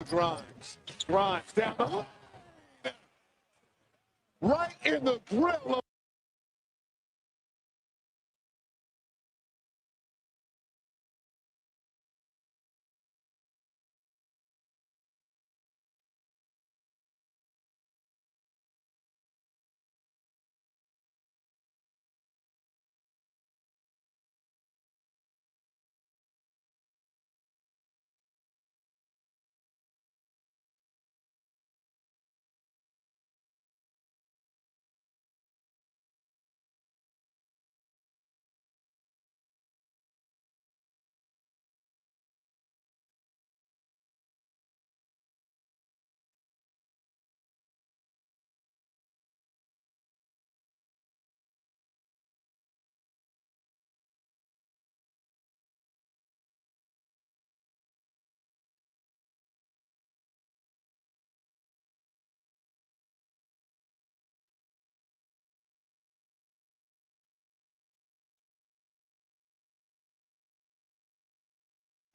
Grimes. Grimes down the line. Right in the grill of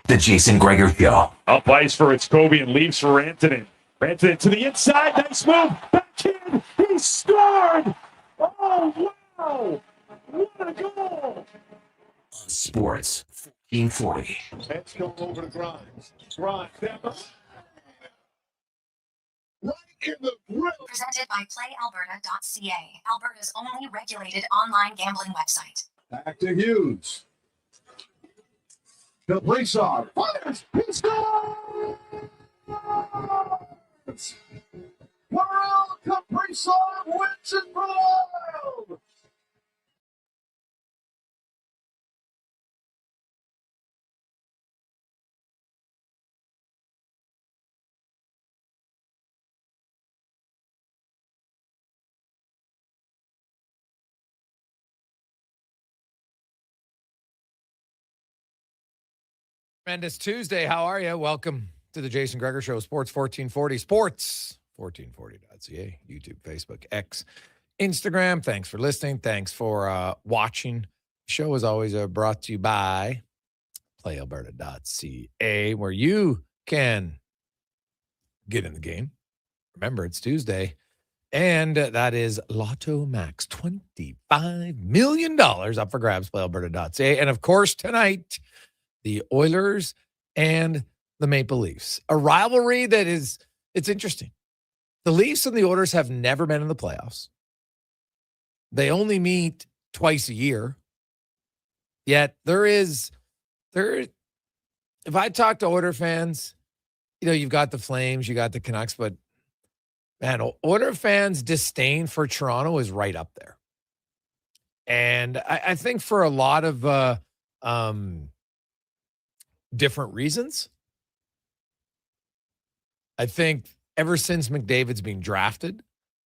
The Jason Gregor Show. Up ice for it's Kobe and leaves for Rantanen. Rantanen to the inside. Nice move. Back in. He scored. Oh, wow. What a goal. Sports 1440. Heads go over to Grimes. Grimes down the right in the grill. Presented by PlayAlberta.ca, Alberta's only regulated online gambling website. Back to Hughes. Kaprizov fires. He scores! Kirill Kaprizov wins it for the Wild. Tremendous Tuesday. How are you? Welcome to the Jason Gregor Show, Sports 1440, sports1440.ca, YouTube, Facebook, X, Instagram. Thanks for listening. Thanks for watching. The show is always brought to you by PlayAlberta.ca, where you can get in the game. Remember, it's Tuesday, and that is Lotto Max, $25 million up for grabs, PlayAlberta.ca. And, of course, tonight, the Oilers and the Maple Leafs. A rivalry that is, it's interesting. The Leafs and the Oilers have never been in the playoffs. They only meet twice a year. Yet if I talk to Oilers fans, you've got the Flames, you got the Canucks, but man, Oilers fans' disdain for Toronto is right up there. And I think for a lot of different reasons. I think ever since McDavid's been drafted,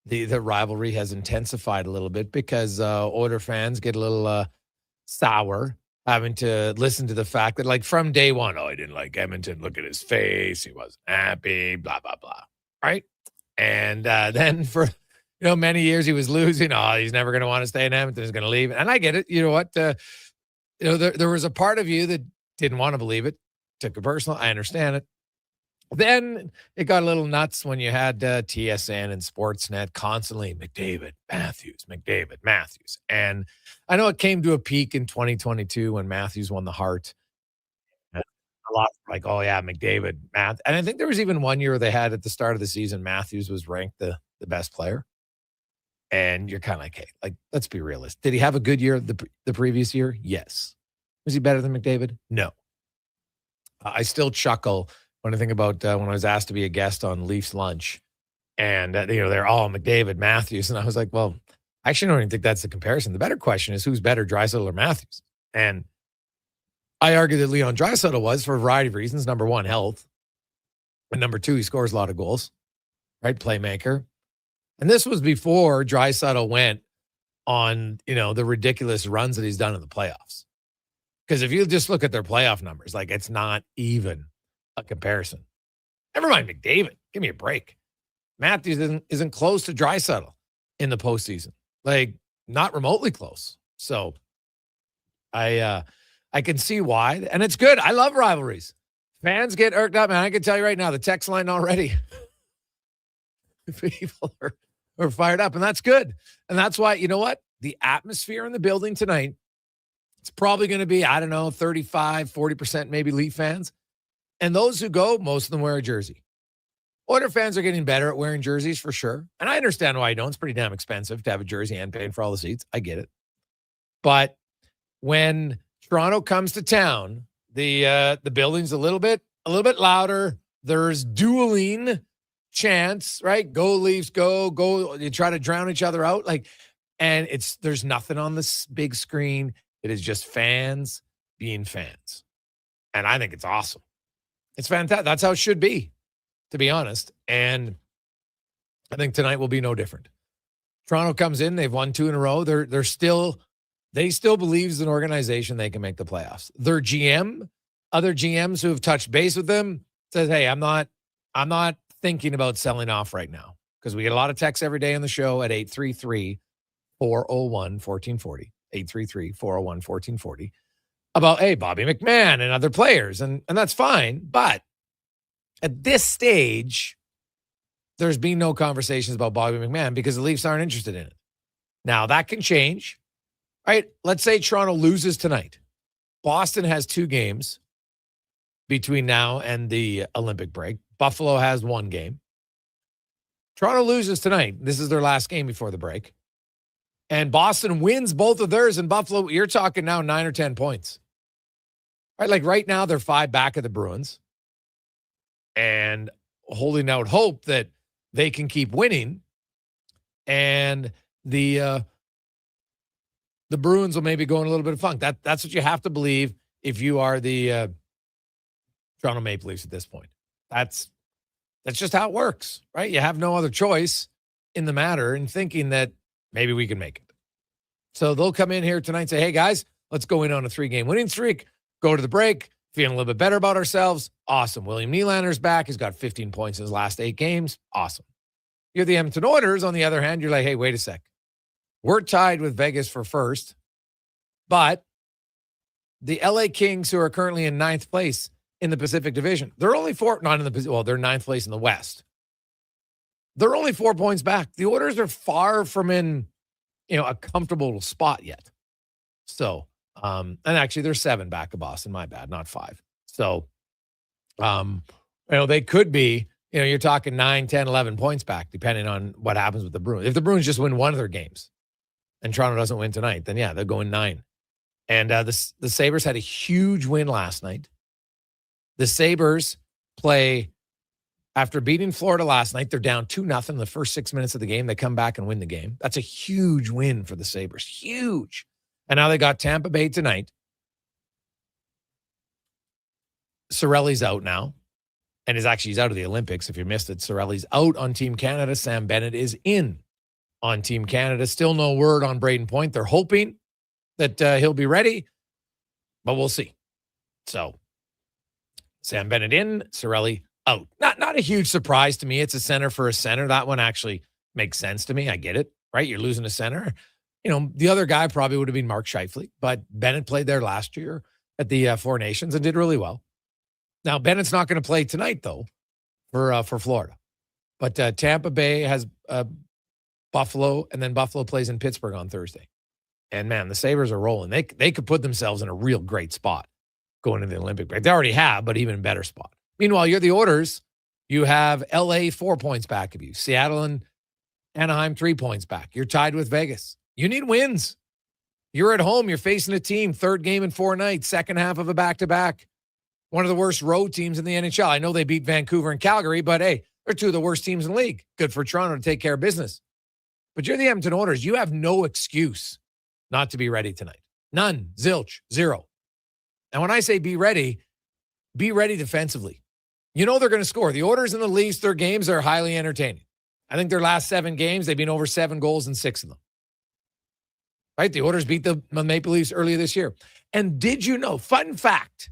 the rivalry has intensified a little bit because Oilers fans get a little sour having to listen to the fact that, like, from day one, I didn't like Edmonton. Look at his face. He wasn't happy, blah, blah, blah. Right? And then for, many years he was losing. Oh, he's never going to want to stay in Edmonton. He's going to leave. And I get it. You know what? There was a part of you that didn't want to believe it. Took it personal. I understand it. Then it got a little nuts when you had TSN and Sportsnet constantly McDavid, Matthews. And I know it came to a peak in 2022 when Matthews won the Hart. A lot like, oh, yeah, McDavid, Matt. And I think there was even one year they had at the start of the season, Matthews was ranked the best player. And you're kind of like, hey, let's be realistic. Did he have a good year the previous year? Yes. Was he better than McDavid? No. I still chuckle when I think about when I was asked to be a guest on Leafs Lunch, and they're all McDavid, Matthews, and I was like, well, I actually don't even think that's the comparison. The better question is who's better, Draisaitl or Matthews? And I argue that Leon Draisaitl was for a variety of reasons. Number one, health, and number two, he scores a lot of goals, right? Playmaker, and this was before Draisaitl went on the ridiculous runs that he's done in the playoffs. Because if you just look at their playoff numbers, it's not even a comparison. Never mind McDavid. Give me a break. Matthews isn't close to Draisaitl in the postseason. Not remotely close. So I can see why. And it's good. I love rivalries. Fans get irked up, man. I can tell you right now, the text line already. People are fired up, and that's good. And that's why, you know what? The atmosphere in the building tonight, it's probably going to be, I don't know, 35, 40% maybe Leaf fans. And those who go, most of them wear a jersey. Oiler fans are getting better at wearing jerseys for sure. And I understand why you don't. It's pretty damn expensive to have a jersey and paying for all the seats. I get it. But when Toronto comes to town, the building's a little bit louder. There's dueling chants, right? Go Leafs, go. You try to drown each other out. And there's nothing on this big screen. It is just fans being fans. And I think it's awesome. It's fantastic. That's how it should be, to be honest. And I think tonight will be no different. Toronto comes in, they've won 2 in a row. They still believe as an organization they can make the playoffs. Their GM, other GMs who have touched base with them, says, hey, I'm not thinking about selling off right now, because we get a lot of texts every day on the show at 833-401-1440, 833-401-1440 about, hey, Bobby McMahon and other players, and that's fine. But at this stage, there's been no conversations about Bobby McMahon because the Leafs aren't interested in it. Now, that can change, right? Let's say Toronto loses tonight. Boston has 2 games between now and the Olympic break. Buffalo has 1 game. Toronto loses tonight. This is their last game before the break. And Boston wins both of theirs, and Buffalo, you're talking now 9 or 10 points. Right? Right now, they're 5 back of the Bruins and holding out hope that they can keep winning. And the Bruins will maybe go in a little bit of funk. That's what you have to believe if you are the Toronto Maple Leafs at this point. That's just how it works, right? You have no other choice in the matter in thinking that maybe we can make it. So they'll come in here tonight and say, hey, guys, let's go in on a 3-game winning streak, go to the break, feeling a little bit better about ourselves. Awesome. William Nylander's back. He's got 15 points in his last 8 games. Awesome. You're the Edmonton Oilers. On the other hand, you're like, hey, wait a sec. We're tied with Vegas for first, but the LA Kings, who are currently in 9th place in the Pacific Division, they're only they're 9th place in the West. They're only 4 points back. The Oilers are far from in, a comfortable spot yet. So, and actually they're 7 back of Boston. My bad, not 5. So, they could be, you're talking 9, 10, 11 points back, depending on what happens with the Bruins. If the Bruins just win one of their games and Toronto doesn't win tonight, then yeah, they're going 9. And the Sabres had a huge win last night. The Sabres play, after beating Florida last night, they're down 2-0 in the first 6 minutes of the game. They come back and win the game. That's a huge win for the Sabres. Huge. And now they got Tampa Bay tonight. Cirelli's out now. And he's out of the Olympics. If you missed it, Cirelli's out on Team Canada. Sam Bennett is in on Team Canada. Still no word on Braden Point. They're hoping that he'll be ready, but we'll see. So Sam Bennett in, Cirelli out. Not a huge surprise to me. It's a center for a center. That one actually makes sense to me. I get it, right? You're losing a center. The other guy probably would have been Mark Scheifele, but Bennett played there last year at the Four Nations and did really well. Now, Bennett's not going to play tonight, though, for Florida. But Tampa Bay has Buffalo, and then Buffalo plays in Pittsburgh on Thursday. And, man, the Sabres are rolling. They could put themselves in a real great spot going into the Olympic break. They already have, but even better spot. Meanwhile, you're the Oilers. You have L.A. 4 points back of you. Seattle and Anaheim 3 points back. You're tied with Vegas. You need wins. You're at home. You're facing a team, 3rd game in 4 nights, second half of a back-to-back. One of the worst road teams in the NHL. I know they beat Vancouver and Calgary, but hey, they're 2 of the worst teams in the league. Good for Toronto to take care of business. But you're the Edmonton Oilers. You have no excuse not to be ready tonight. None. Zilch. 0. And when I say be ready defensively. They're going to score. The Oilers and the Leafs, their games are highly entertaining. I think their last 7 games, they've been over 7 goals in 6 of them. Right? The Oilers beat the Maple Leafs earlier this year. And did you know, fun fact,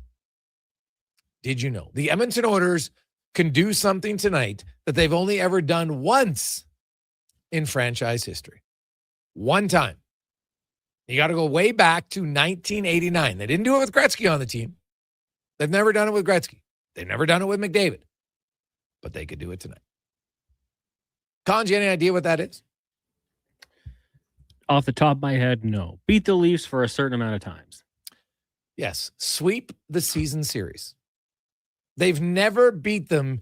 the Edmonton Oilers can do something tonight that they've only ever done once in franchise history. One time. You got to go way back to 1989. They didn't do it with Gretzky on the team. They've never done it with Gretzky. They've never done it with McDavid, but they could do it tonight. Con, do you have any idea what that is? Off the top of my head, no. Beat the Leafs for a certain amount of times. Yes. Sweep the season series. They've never beat them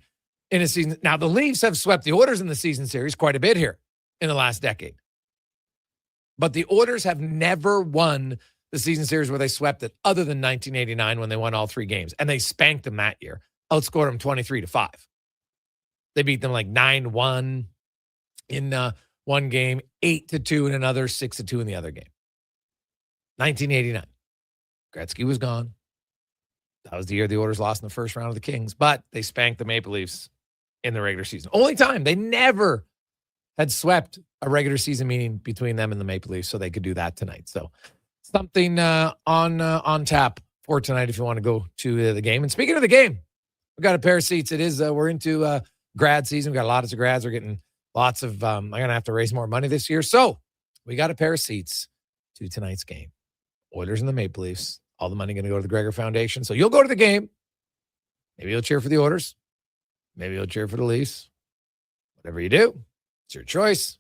in a season. Now, the Leafs have swept the Oilers in the season series quite a bit here in the last decade. But the Oilers have never won the season series where they swept it other than 1989 when they won all 3 games. And they spanked them that year. Outscored them 23-5. They beat them like 9-1 in one game, 8-2 in another, 6-2 in the other game. 1989. Gretzky was gone. That was the year the Oilers lost in the first round of the Kings, but they spanked the Maple Leafs in the regular season. Only time. They never had swept a regular season meeting between them and the Maple Leafs, so they could do that tonight. So something on tap for tonight if you want to go to the game. And speaking of the game, we got a pair of seats. It is we're into grad season. We got lots of grads. We're getting lots of. I'm gonna have to raise more money this year, so we got a pair of seats to tonight's game. Oilers and the Maple Leafs. All the money going to go to the Gregor Foundation. So you'll go to the game. Maybe you'll cheer for the Oilers. Maybe you'll cheer for the Leafs. Whatever you do, it's your choice.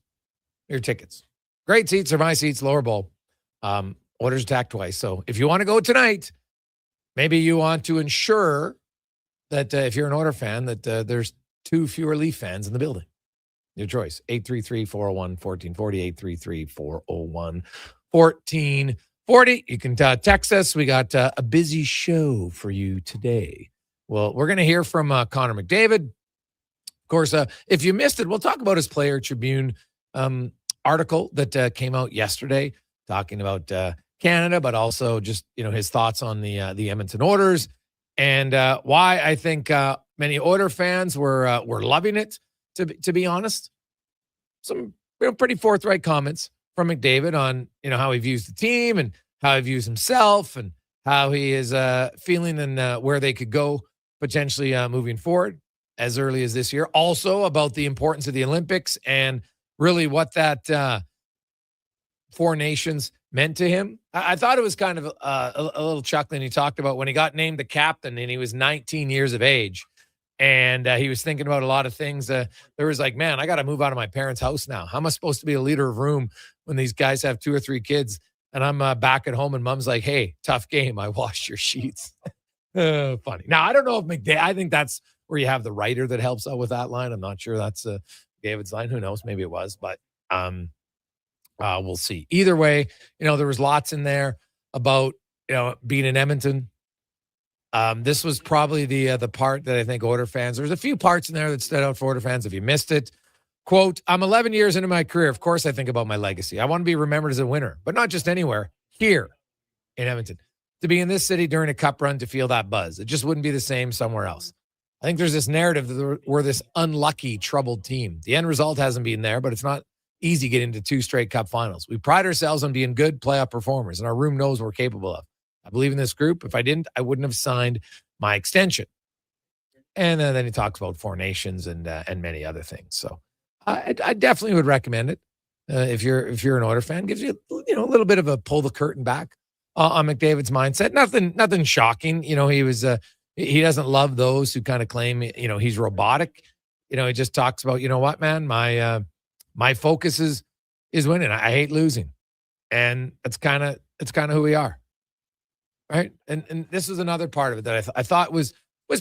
Your tickets. Great seats are my seats, lower bowl. Oilers attack twice. So if you want to go tonight, maybe you want to ensure that if you're an Oilers fan, that there's 2 fewer Leaf fans in the building. Your choice. 833-401-1440. 833-401-1440. You can text us. We got a busy show for you today. Well, we're going to hear from Connor McDavid. Of course, if you missed it, we'll talk about his Player Tribune article that came out yesterday, talking about Canada, but also just his thoughts on the Edmonton Oilers and why I think many Oilers fans were loving it. To be honest, some pretty forthright comments from McDavid on how he views the team and how he views himself and how he is feeling and where they could go potentially moving forward as early as this year. Also about the importance of the Olympics and really what that 4 nations meant to him. I thought it was kind of a little chuckling. He talked about when he got named the captain and he was 19 years of age. And he was thinking about a lot of things. There was like, man, I got to move out of my parents' house now. How am I supposed to be a leader of room when these guys have 2 or 3 kids and I'm back at home and mom's like, hey, tough game. I washed your sheets. Funny. Now, I don't know if McDavid, I think that's where you have the writer that helps out with that line. I'm not sure that's David's line. Who knows? Maybe it was, but we'll see. Either way, there was lots in there about, being in Edmonton. This was probably the part that I think Oilers fans, there's a few parts in there that stood out for Oilers fans. If you missed it, quote, I'm 11 years into my career. Of course, I think about my legacy. I want to be remembered as a winner, but not just anywhere, here in Edmonton. To be in this city during a cup run, to feel that buzz. It just wouldn't be the same somewhere else. I think there's this narrative that we're this unlucky, troubled team. The end result hasn't been there, but it's not easy getting to 2 straight cup finals. We pride ourselves on being good playoff performers, and our room knows what we're capable of. I believe in this group. If I didn't, I wouldn't have signed my extension. And then he talks about 4 nations and many other things. So I definitely would recommend it. If you're an Oilers fan, gives you a little bit of a pull the curtain back on McDavid's mindset. Nothing shocking. He doesn't love those who kind of claim he's robotic. He just talks about, what, man, my focus is winning. I hate losing, and it's kind of who we are. Right. And this is another part of it that I thought was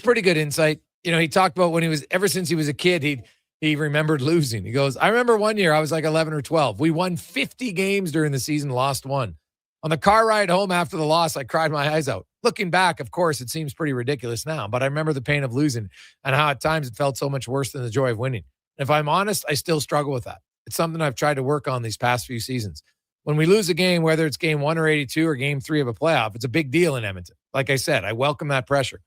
pretty good insight. He talked about when ever since he was a kid, he remembered losing. He goes, I remember one year I was like 11 or 12. We won 50 games during the season, lost 1. On the car ride home after the loss, I cried my eyes out. Looking back, of course, it seems pretty ridiculous now, but I remember the pain of losing and how at times it felt so much worse than the joy of winning. If I'm honest, I still struggle with that. It's something I've tried to work on these past few seasons. When we lose a game, whether it's game 1 or 82 or game 3 of a playoff, it's a big deal in Edmonton. Like I said, I welcome that pressure.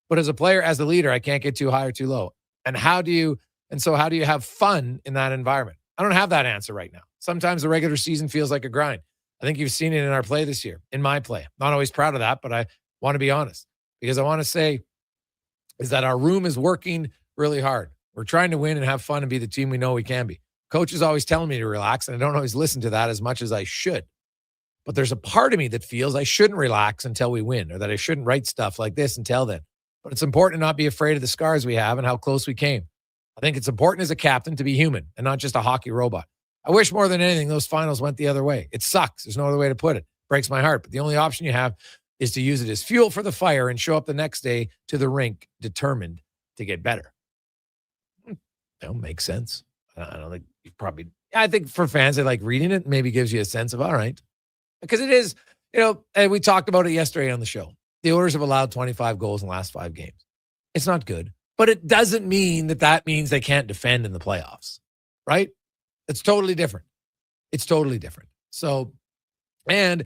But as a player, as a leader, I can't get too high or too low. And how do you have fun in that environment? I don't have that answer right now. Sometimes the regular season feels like a grind. I think you've seen it in our play this year, in my play. Not always proud of that, but I want to be honest because I want to say is that our room is working really hard. We're trying to win and have fun and be the team we know we can be. Coach is always telling me to relax, and I don't always listen to that as much as I should. But there's a part of me that feels I shouldn't relax until we win, or that I shouldn't write stuff like this until then. but it's important to not be afraid of the scars we have and how close we came. I think it's important as a captain to be human and not just a hockey robot. I wish more than anything those finals went the other way. It sucks. There's no other way to put it. Breaks my heart. But the only option you have is to use it as fuel for the fire and show up the next day to the rink determined to get better. That makes sense. I don't think you probably, I think for fans, they like reading it, maybe gives you a sense of, all right. Because it is, and we talked about it yesterday on the show. The Oilers have allowed 25 goals in the last 5 games. It's not good, but it doesn't mean that means they can't defend in the playoffs, right? It's totally different. It's totally different. So, and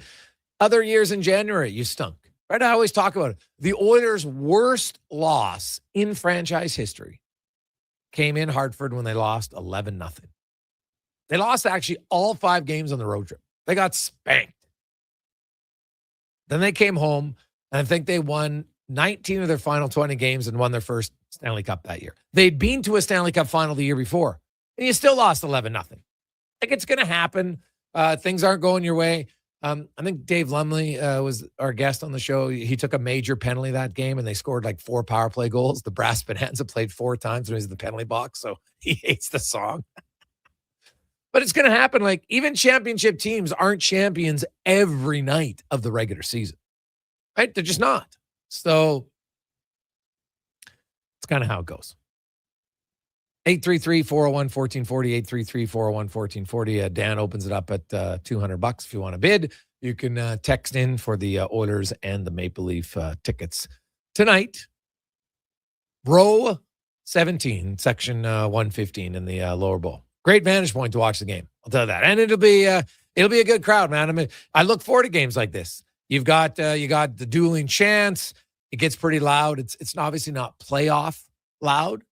other years in January, you stunk, right? I always talk about it. The Oilers' worst loss in franchise history came in Hartford when they lost 11-0. They lost actually all 5 games on the road trip. They got spanked. Then they came home, and I think they won 19 of their final 20 games and won their first Stanley Cup that year. They'd been to a Stanley Cup final the year before, and you still lost 11-0. Like, it's going to happen. Things aren't going your way. I think Dave Lumley was our guest on the show. He took a major penalty that game, and they scored like 4 power play goals. The Brass Bonanza played 4 times when he was in the penalty box, so he hates the song. But it's going to happen. Like, even championship teams aren't champions every night of the regular season, right? They're just not. So it's kind of how it goes. 833-401-1440, 833-401-1440. Dan opens it up at $200 if you want to bid. You can text in for the Oilers and the Maple Leaf tickets tonight. Row 17, section 115 in the lower bowl. Great vantage point to watch the game. I'll tell you that. And it'll be a good crowd, man. I mean, I look forward to games like this. You got the dueling chants. It gets pretty loud. It's obviously not playoff loud,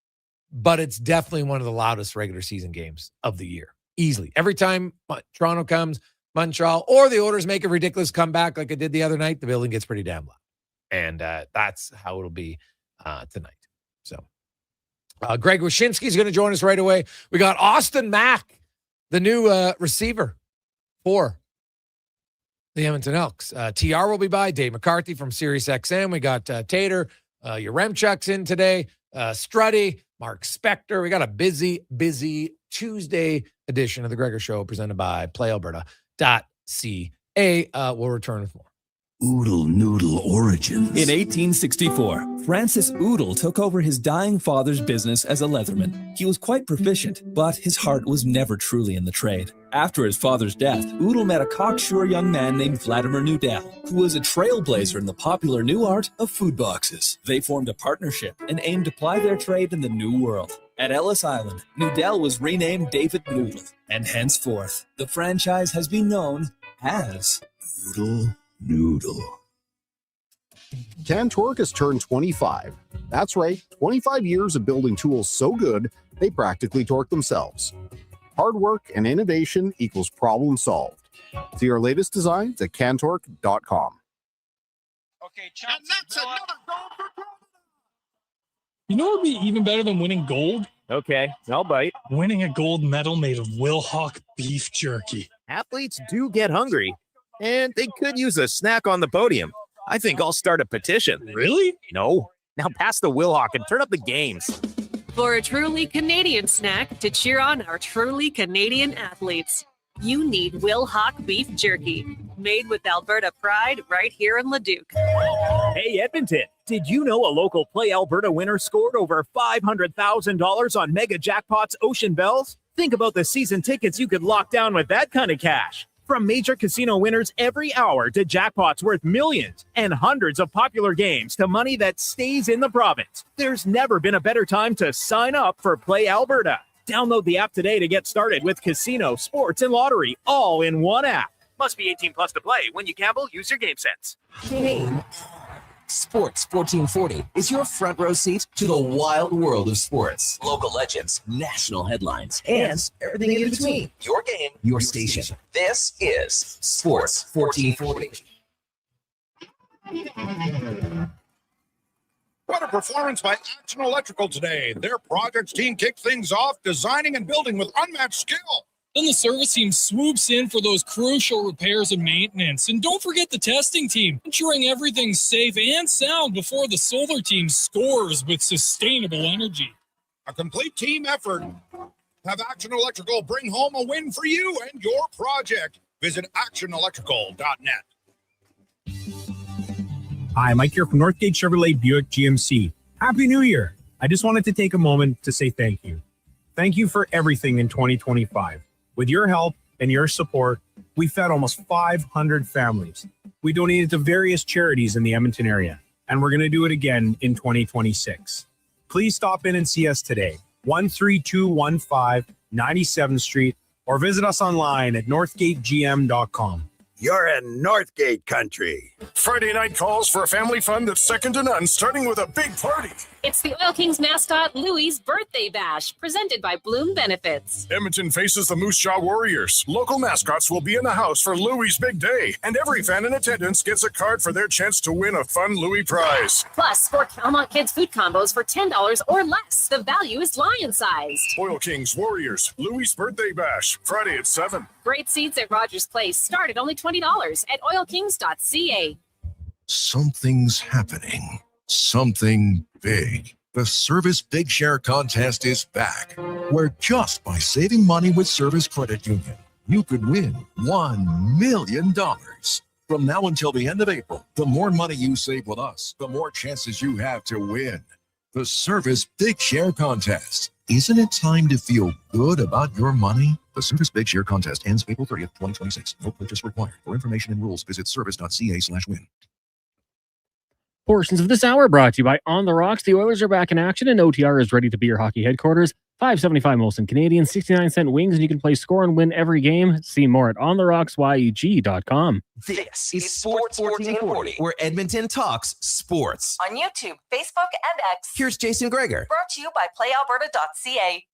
but it's definitely one of the loudest regular season games of the year. Easily. Every time Toronto comes, Montreal, or the Oilers make a ridiculous comeback like it did the other night, the building gets pretty damn loud. And that's how it'll be tonight. So Greg Wyshynski is going to join us right away. We got Austin Mack, the new receiver for the Edmonton Elks. TR will be by. Dave McCarthy from SiriusXM. We got Tater. Yaremchuk's in today. Struddy, Mark Spector. We got a busy Tuesday edition of the Gregor Show presented by PlayAlberta.ca. We'll return with more. Oodle Noodle Origins. In 1864, Francis Oodle took over his dying father's business as a leatherman. He was quite proficient, but his heart was never truly in the trade. After his father's death, Oodle met a cocksure young man named Vladimir Nudell, who was a trailblazer in the popular new art of food boxes. They formed a partnership and aimed to ply their trade in the new world. At Ellis Island, Nudell was renamed David Noodle, and henceforth, the franchise has been known as Oodle Noodle. Cantork has turned 25. That's right, 25 years of building tools so good, they practically torque themselves. Hard work and innovation equals problem solved. See our latest designs at cantork.com. Okay, and that's another goal for Canada. You know what would be even better than winning gold? Okay, I'll bite. Winning a gold medal made of Wilhauk beef jerky. Athletes do get hungry, and they could use a snack on the podium. I think I'll start a petition. Really? No. Now pass the Wilhauk and turn up the games. For a truly Canadian snack to cheer on our truly Canadian athletes, you need Wilhauk beef jerky, made with Alberta pride right here in Leduc. Hey, Edmonton, did you know a local Play Alberta winner scored over $500,000 on Mega Jackpots Ocean Bells? Think about the season tickets you could lock down with that kind of cash. From major casino winners every hour to jackpots worth millions and hundreds of popular games to money that stays in the province, there's never been a better time to sign up for Play Alberta. Download the app today to get started with casino, sports, and lottery all in one app. Must be 18 plus to play. When you gamble, use your game sense. Game Sports 1440 is your front row seat to the wild world of sports. Local legends, national headlines, and everything in between. Your game, your station. This is Sports 1440. What a performance by Action Electrical today. Their projects team kicked things off, designing and building with unmatched skill. Then the service team swoops in for those crucial repairs and maintenance. And don't forget the testing team, ensuring everything's safe and sound before the solar team scores with sustainable energy. A complete team effort. Have Action Electrical bring home a win for you and your project. Visit actionelectrical.net. Hi, Mike here from Northgate Chevrolet Buick GMC. Happy New Year. I just wanted to take a moment to say thank you. Thank you for everything in 2025. With your help and your support, we fed almost 500 families. We donated to various charities in the Edmonton area, and we're going to do it again in 2026. Please stop in and see us today, 13215 97th Street, or visit us online at northgategm.com. You're in Northgate country. Friday night calls for a family fun that's second to none, starting with a big party. It's the Oil Kings mascot Louie's birthday bash, presented by Bloom Benefits. Edmonton faces the Moose Jaw Warriors. Local mascots will be in the house for Louie's big day, and every fan in attendance gets a card for their chance to win a fun Louie prize. Plus, 4 Calmont Kids food combos for $10 or less. The value is lion-sized. Oil Kings Warriors, Louie's birthday bash, Friday at 7. Great seats at Rogers Place start at only $20 at oilkings.ca. Something's happening. Something big. The Service Big Share Contest is back, where just by saving money with Service Credit Union, you could win $1 million. From now until the end of April, the more money you save with us, the more chances you have to win. The Service Big Share Contest. Isn't it time to feel good about your money? The Service Big Share Contest ends April 30th, 2026. No purchase required. For information and rules, visit service.ca/win. Portions of this hour brought to you by On the Rocks. The Oilers are back in action, and OTR is ready to be your hockey headquarters. $5.75 Molson Canadian, 69-cent wings, and you can play score and win every game. See more at ontherocksyeg.com. This is Sports 1440, where Edmonton talks sports. On YouTube, Facebook, and X. Here's Jason Gregor. Brought to you by PlayAlberta.ca.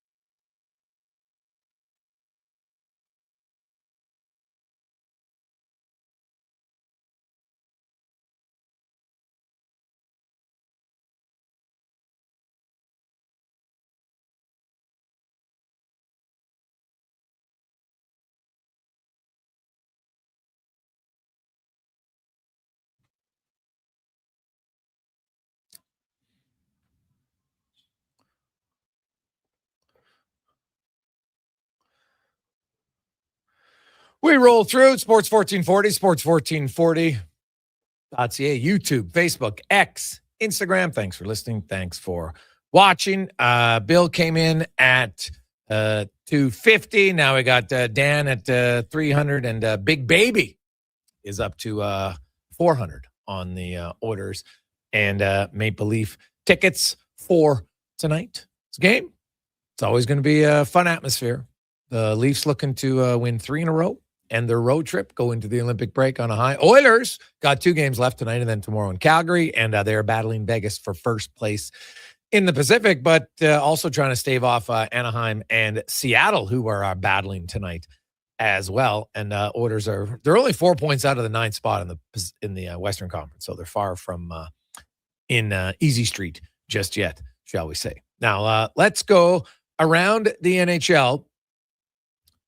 We roll through Sports 1440, Sports 1440.ca, YouTube, Facebook, X, Instagram. Thanks for listening. Thanks for watching. Bill came in at 250. Now we got Dan at 300, and Big Baby is up to 400 on the orders. And Maple Leaf tickets for tonight's game. It's always going to be a fun atmosphere. The Leafs looking to win 3 in a row. And their road trip go into the Olympic break on a high. Oilers got 2 games left tonight and then tomorrow in Calgary, and they're battling Vegas for first place in the Pacific, but also trying to stave off Anaheim and Seattle, who are battling tonight as well. And Oilers they're only 4 points out of the 9th spot in the Western Conference, so they're far from in easy street just yet, shall we say. Now let's go around the NHL,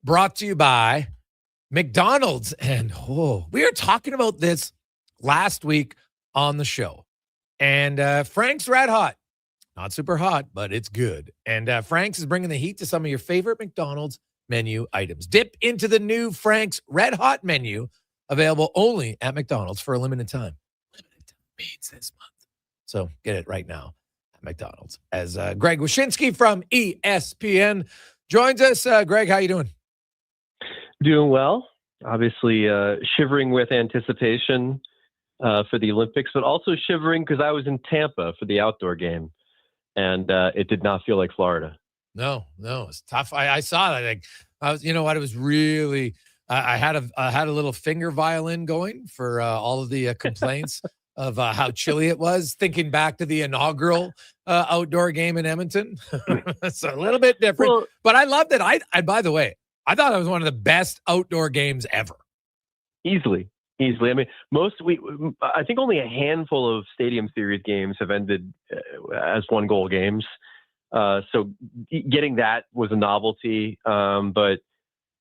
brought to you by McDonald's. And we were talking about this last week on the show. And Frank's Red Hot. Not super hot, but it's good. And Frank's is bringing the heat to some of your favorite McDonald's menu items. Dip into the new Frank's Red Hot menu, available only at McDonald's for a limited time. Limited time means this month. So get it right now at McDonald's. As Greg Wyshynski from ESPN joins us. Greg, how you doing? Doing well, obviously shivering with anticipation for the Olympics, but also shivering because I was in Tampa for the outdoor game, and it did not feel like Florida. No, it's tough. I saw that. Like, I was, it was really. I had a little finger violin going for all of the complaints of how chilly it was. Thinking back to the inaugural outdoor game in Edmonton, it's a little bit different, well, but I loved it. I by the way, I thought it was one of the best outdoor games ever. Easily. I mean, I think only a handful of Stadium Series games have ended as 1-goal games. So getting that was a novelty. But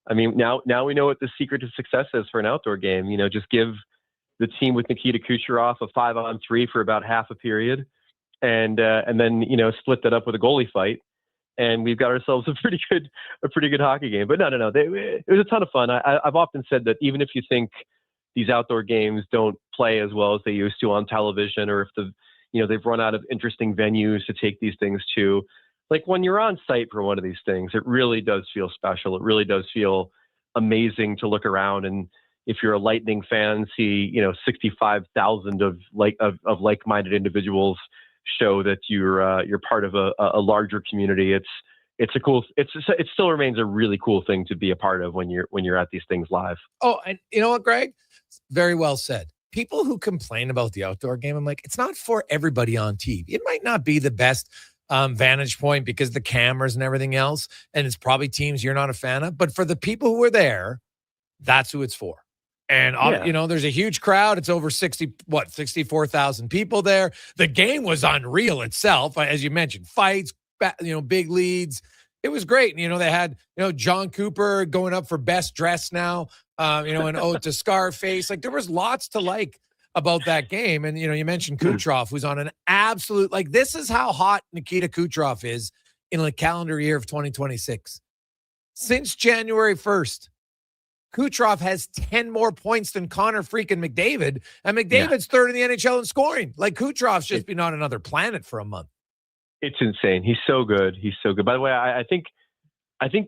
I mean, now we know what the secret to success is for an outdoor game. You know, just give the team with Nikita Kucherov a 5-on-3 for about half a period, and then, you know, split that up with a goalie fight, and we've got ourselves a pretty good hockey game. But no, it was a ton of fun. I've often said that even if you think these outdoor games don't play as well as they used to on television, or if they've run out of interesting venues to take these things to, like when you're on site for one of these things, it really does feel special. It really does feel amazing to look around, and if you're a Lightning fan, see 65,000 of like-minded individuals show that you're part of a larger community. It still remains a really cool thing to be a part of when you're at these things live. Oh, and you know what, Greg? Very well said. People who complain about the outdoor game, I'm like, it's not for everybody on TV. It might not be the best vantage point because the cameras and everything else, and it's probably teams you're not a fan of. But for the people who are there, that's who it's for. And, there's a huge crowd. It's over 64,000 people there. The game was unreal itself. As you mentioned, fights, big leads. It was great. And, they had, John Cooper going up for best dress now, an ode to Scarface. Like, there was lots to like about that game. And, you mentioned Kucherov, who's on an absolute, like, this is how hot Nikita Kucherov is in the calendar year of 2026. Since January 1st, Kucherov has 10 more points than Connor freaking McDavid, and McDavid's third in the NHL in scoring. Like, Kucherov's just been on another planet for a month. It's insane. He's so good. By the way, I think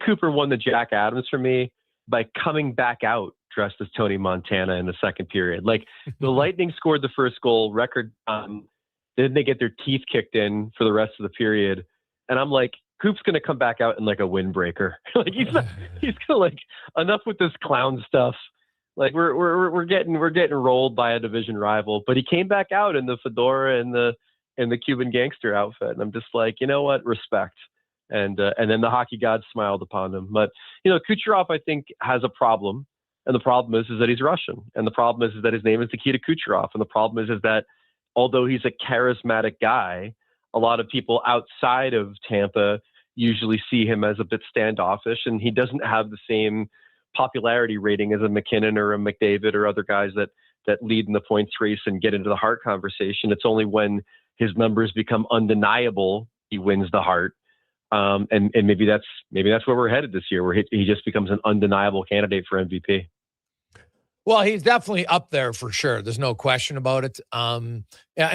Cooper won the Jack Adams for me by coming back out dressed as Tony Montana in the second period. Like, the Lightning scored the first goal, record. Then they get their teeth kicked in for the rest of the period, and I'm like, Coop's going to come back out in like a windbreaker. Like, he's going to, like, enough with this clown stuff. Like, we're getting rolled by a division rival, but he came back out in the fedora and the Cuban gangster outfit. And I'm just like, you know what? Respect. And then the hockey gods smiled upon him. But, Kucherov, I think, has a problem. And the problem is that he's Russian. And the problem is that his name is Nikita Kucherov. And the problem is that although he's a charismatic guy, a lot of people outside of Tampa usually see him as a bit standoffish, and he doesn't have the same popularity rating as a McKinnon or a McDavid or other guys that lead in the points race and get into the Hart conversation. It's only when his numbers become undeniable he wins the Hart. And maybe that's where we're headed this year, where he just becomes an undeniable candidate for MVP. Well, he's definitely up there for sure. There's no question about it. And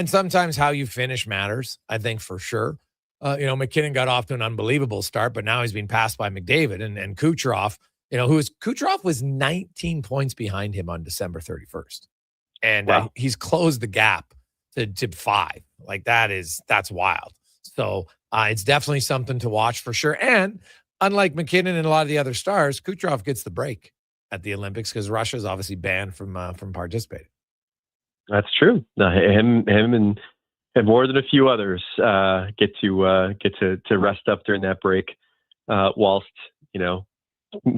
sometimes how you finish matters, I think, for sure. McKinnon got off to an unbelievable start, but now he's being passed by McDavid and Kucherov, Kucherov was 19 points behind him on December 31st. And wow. He's closed the gap to 5. Like, that's wild. So it's definitely something to watch for sure. And unlike McKinnon and a lot of the other stars, Kucherov gets the break at the Olympics because Russia is obviously banned from participating. That's true. Him and more than a few others get to rest up during that break, whilst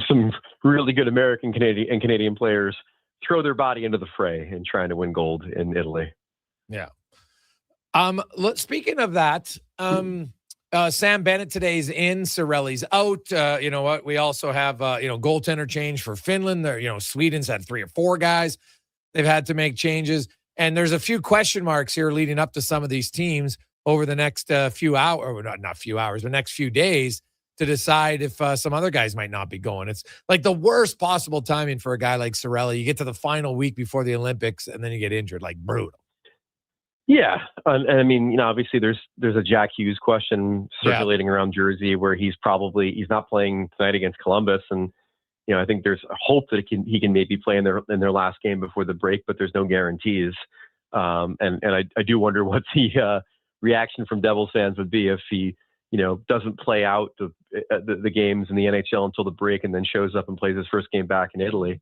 some really good American, Canadian players throw their body into the fray in trying to win gold in Italy. Yeah. Speaking of that, Sam Bennett today's in, Cirelli's out. You know what? We also have goaltender change for Finland. There, Sweden's had 3 or 4 guys they've had to make changes. And there's a few question marks here leading up to some of these teams over the next few hours, or not few hours, but next few days to decide if some other guys might not be going. It's like the worst possible timing for a guy like Cirelli. You get to the final week before the Olympics and then you get injured, like brutal. Yeah. And I mean, obviously there's a Jack Hughes question circulating around Jersey where he's not playing tonight against Columbus. And, I think there's a hope that he can maybe play in their last game before the break, but there's no guarantees. And I do wonder what the reaction from Devils fans would be if he, doesn't play out the games in the NHL until the break and then shows up and plays his first game back in Italy.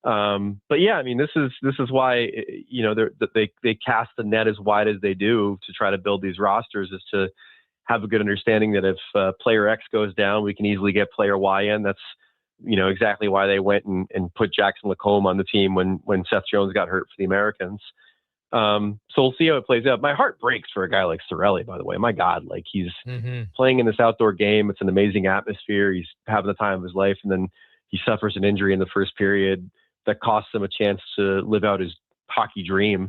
But yeah, I mean, this is why, they cast the net as wide as they do to try to build these rosters, is to have a good understanding that if player X goes down, we can easily get player Y in. That's, exactly why they went and put Jackson Lacombe on the team when Seth Jones got hurt for the Americans. So we'll see how it plays out. My heart breaks for a guy like Cirelli, by the way. My God, like he's playing in this outdoor game. It's an amazing atmosphere. He's having the time of his life. And then he suffers an injury in the first period that costs him a chance to live out his hockey dream.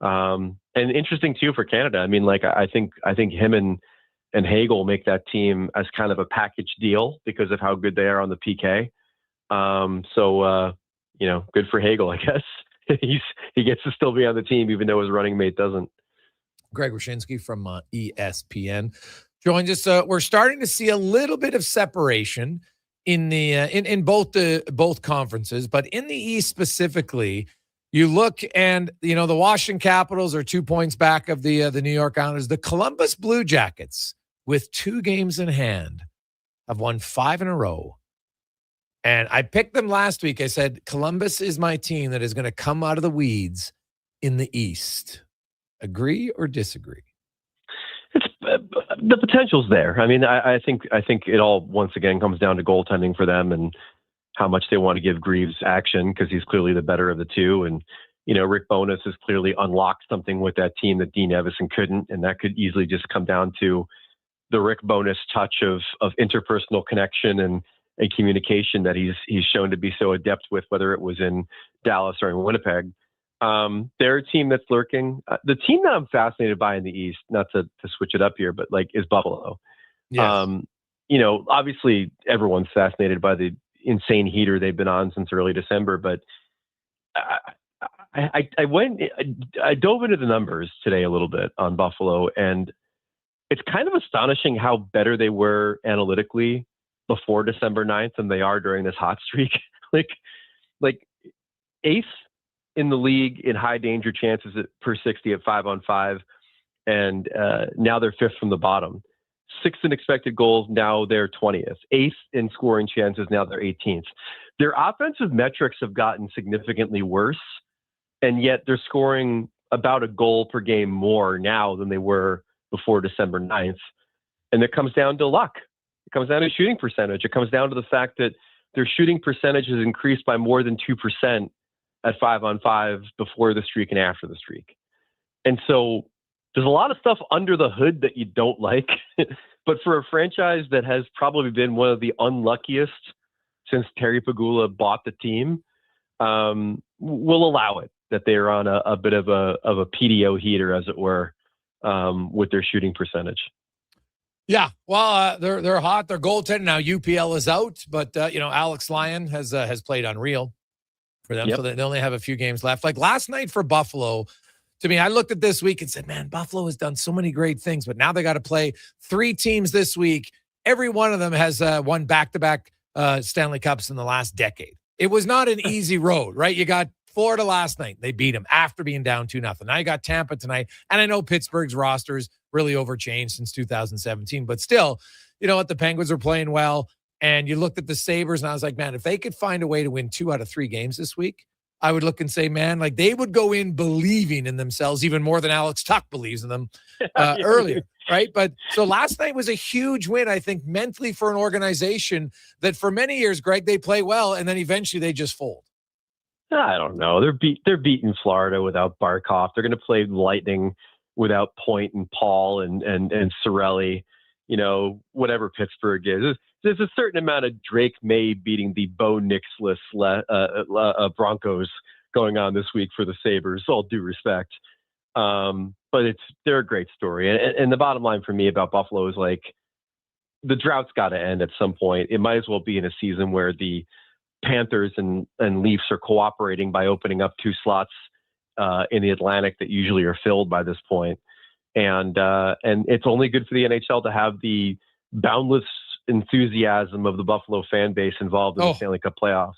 And interesting too for Canada. I mean, like I think him and Hagel make that team as kind of a package deal because of how good they are on the PK. So good for Hagel, I guess. He gets to still be on the team even though his running mate doesn't. Greg Wyshynski from ESPN joins us. We're starting to see a little bit of separation in the in both conferences, but in the East specifically, you look and the Washington Capitals are 2 points back of the New York Islanders. The Columbus Blue Jackets, with 2 games in hand, have won 5 in a row. And I picked them last week. I said Columbus is my team that is going to come out of the weeds in the East. Agree or disagree? It's the potential's there. I mean, I think it all once again comes down to goaltending for them and how much they want to give Greaves action because he's clearly the better of the two. And Rick Bowness has clearly unlocked something with that team that Dean Evison couldn't, and that could easily just come down to the Rick Bowness touch of interpersonal connection and communication that he's shown to be so adept with, whether it was in Dallas or in Winnipeg. They're a team that's lurking. The team that I'm fascinated by in the East, not to switch it up here, but is Buffalo. Yeah. Obviously everyone's fascinated by the insane heater they've been on since early December, but I dove into the numbers today a little bit on Buffalo, and it's kind of astonishing how better they were analytically before December 9th than they are during this hot streak. like 8th in the league in high danger chances per 60 at 5-on-5. And now they're 5th from the bottom. 6th in expected goals, now they're 20th. 8th in scoring chances, now they're 18th. Their offensive metrics have gotten significantly worse, and yet they're scoring about a goal per game more now than they were before December 9th. And it comes down to luck. It comes down to shooting percentage. It comes down to the fact that their shooting percentage has increased by more than 2% at 5-on-5 before the streak and after the streak. And so there's a lot of stuff under the hood that you don't like, but for a franchise that has probably been one of the unluckiest since Terry Pegula bought the team, we'll allow it that they're on a bit of a PDO heater, as it were, with their shooting percentage. Yeah, well, they're hot. They're goaltending now. UPL is out, but Alex Lyon has played unreal for them, so they only have a few games left. Like last night for Buffalo, to me, I looked at this week and said, man, Buffalo has done so many great things, but now they got to play 3 teams this week. Every one of them has won back-to-back Stanley Cups in the last decade. It was not an easy road, right? You got Florida last night. They beat them after being down 2-0. Now you got Tampa tonight. And I know Pittsburgh's roster is really overchanged since 2017, but still, you know what? The Penguins are playing well. And you looked at the Sabres and I was like, man, if they could find a way to win 2 out of 3 games this week, I would look and say, man, like they would go in believing in themselves even more than Alex Tuck believes in them earlier, right? But so last night was a huge win, I think, mentally for an organization that for many years, Greg, they play well and then eventually they just fold. I don't know. They're beating Florida without Barkov. They're going to play Lightning without Point and Paul and Cirelli. You know, whatever Pittsburgh is. There's a certain amount of Drake May beating the Bo Nix-less Broncos going on this week for the Sabres, all due respect. But they're a great story. And the bottom line for me about Buffalo is like the drought's got to end at some point. It might as well be in a season where the Panthers and Leafs are cooperating by opening up 2 slots in the Atlantic that usually are filled by this point. And it's only good for the NHL to have the boundless enthusiasm of the Buffalo fan base involved in the Stanley Cup playoffs,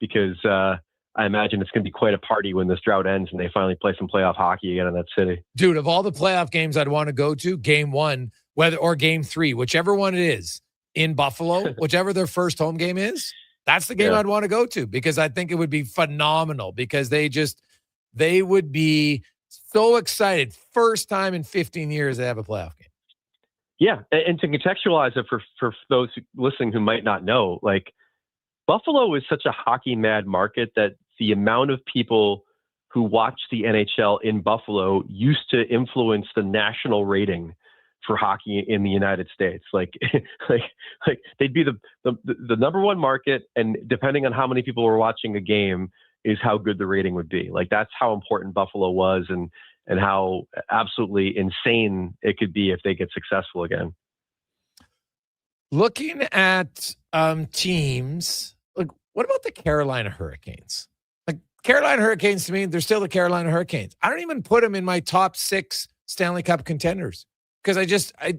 because I imagine it's going to be quite a party when this drought ends and they finally play some playoff hockey again in that city. Dude, of all the playoff games I'd want to go to, game 1, or game 3, whichever one it is in Buffalo, whichever their first home game is, that's the game I'd want to go to, because I think it would be phenomenal, because they would be so excited. First time in 15 years they have a playoff game. Yeah, and to contextualize it for those listening who might not know, like Buffalo is such a hockey mad market that the amount of people who watch the NHL in Buffalo used to influence the national rating for hockey in the United States. Like they'd be the number one market, and depending on how many people were watching a game is how good the rating would be. Like that's how important Buffalo was, and how absolutely insane it could be if they get successful again. Looking at teams, like what about the Carolina Hurricanes? Like Carolina Hurricanes, to me, they're still the Carolina Hurricanes. I don't even put them in my top 6 Stanley Cup contenders because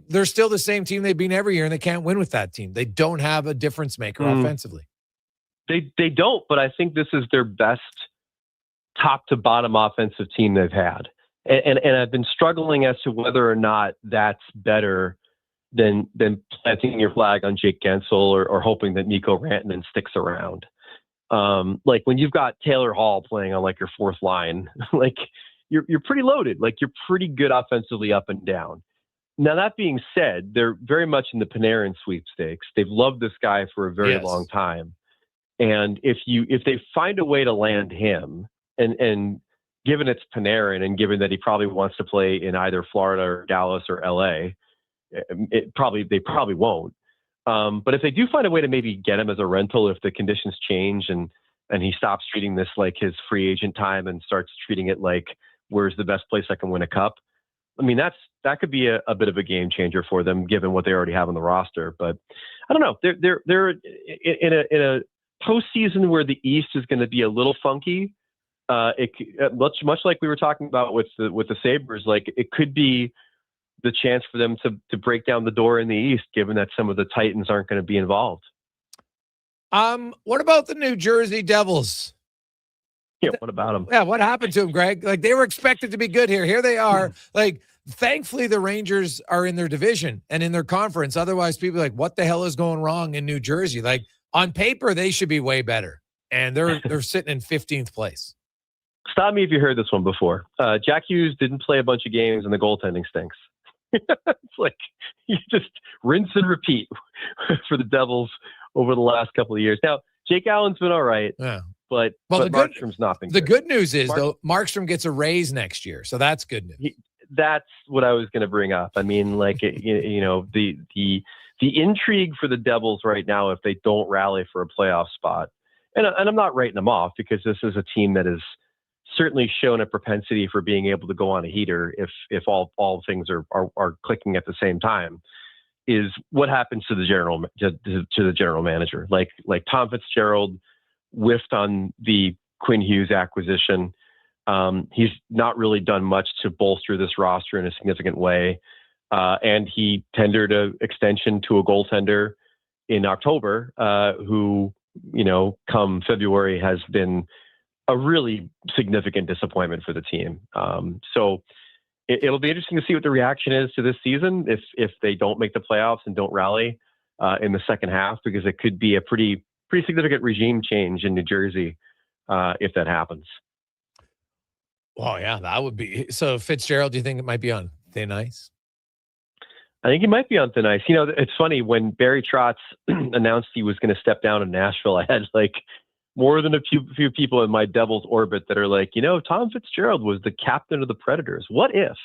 they're still the same team they've been every year, and they can't win with that team. They don't have a difference maker offensively. They don't, but I think this is their best top to bottom offensive team they've had. And I've been struggling as to whether or not that's better than planting your flag on Jake Gensel or hoping that Mikko Rantanen sticks around. Like when you've got Taylor Hall playing on like your fourth line, like you're pretty loaded. Like you're pretty good offensively up and down. Now that being said, they're very much in the Panarin sweepstakes. They've loved this guy for a very long time. And if they find a way to land him, and given it's Panarin, and given that he probably wants to play in either Florida or Dallas or LA, they probably won't. But if they do find a way to maybe get him as a rental, if the conditions change and he stops treating this like his free agent time and starts treating it like where's the best place I can win a cup, I mean that could be a bit of a game changer for them, given what they already have on the roster. But I don't know. They're in a postseason where the East is going to be a little funky. Much like we were talking about with the Sabres, like it could be the chance for them to break down the door in the East, given that some of the Titans aren't going to be involved. What about the New Jersey Devils? Yeah, what about them? Yeah, what happened to them, Greg? Like they were expected to be good here. Here they are. Like thankfully the Rangers are in their division and in their conference. Otherwise, people are like, what the hell is going wrong in New Jersey? Like on paper, they should be way better, and they're sitting in 15th place. Stop me if you heard this one before. Jack Hughes didn't play a bunch of games, and the goaltending stinks. It's like you just rinse and repeat for the Devils over the last couple of years. Now, Jake Allen's been all right, but Markstrom's not been good. The good news is, though, Markstrom gets a raise next year, so that's good news. That's what I was going to bring up. I mean, like, the intrigue for the Devils right now, if they don't rally for a playoff spot, and I'm not writing them off because this is a team that is certainly shown a propensity for being able to go on a heater if all things are clicking at the same time, is what happens to the general manager. Like Tom Fitzgerald whiffed on the Quinn Hughes acquisition. He's not really done much to bolster this roster in a significant way. And he tendered an extension to a goaltender in October, who, come February has been a really significant disappointment for the team. So it'll be interesting to see what the reaction is to this season if they don't make the playoffs and don't rally in the second half, because it could be a pretty significant regime change in New Jersey if that happens. Oh yeah, that would be. So Fitzgerald, do you think it might be on thin ice? I think he might be on thin ice. It's funny, when Barry Trotz announced he was going to step down in Nashville, I had more than a few people in my Devils orbit that are like, Tom Fitzgerald was the captain of the Predators. What if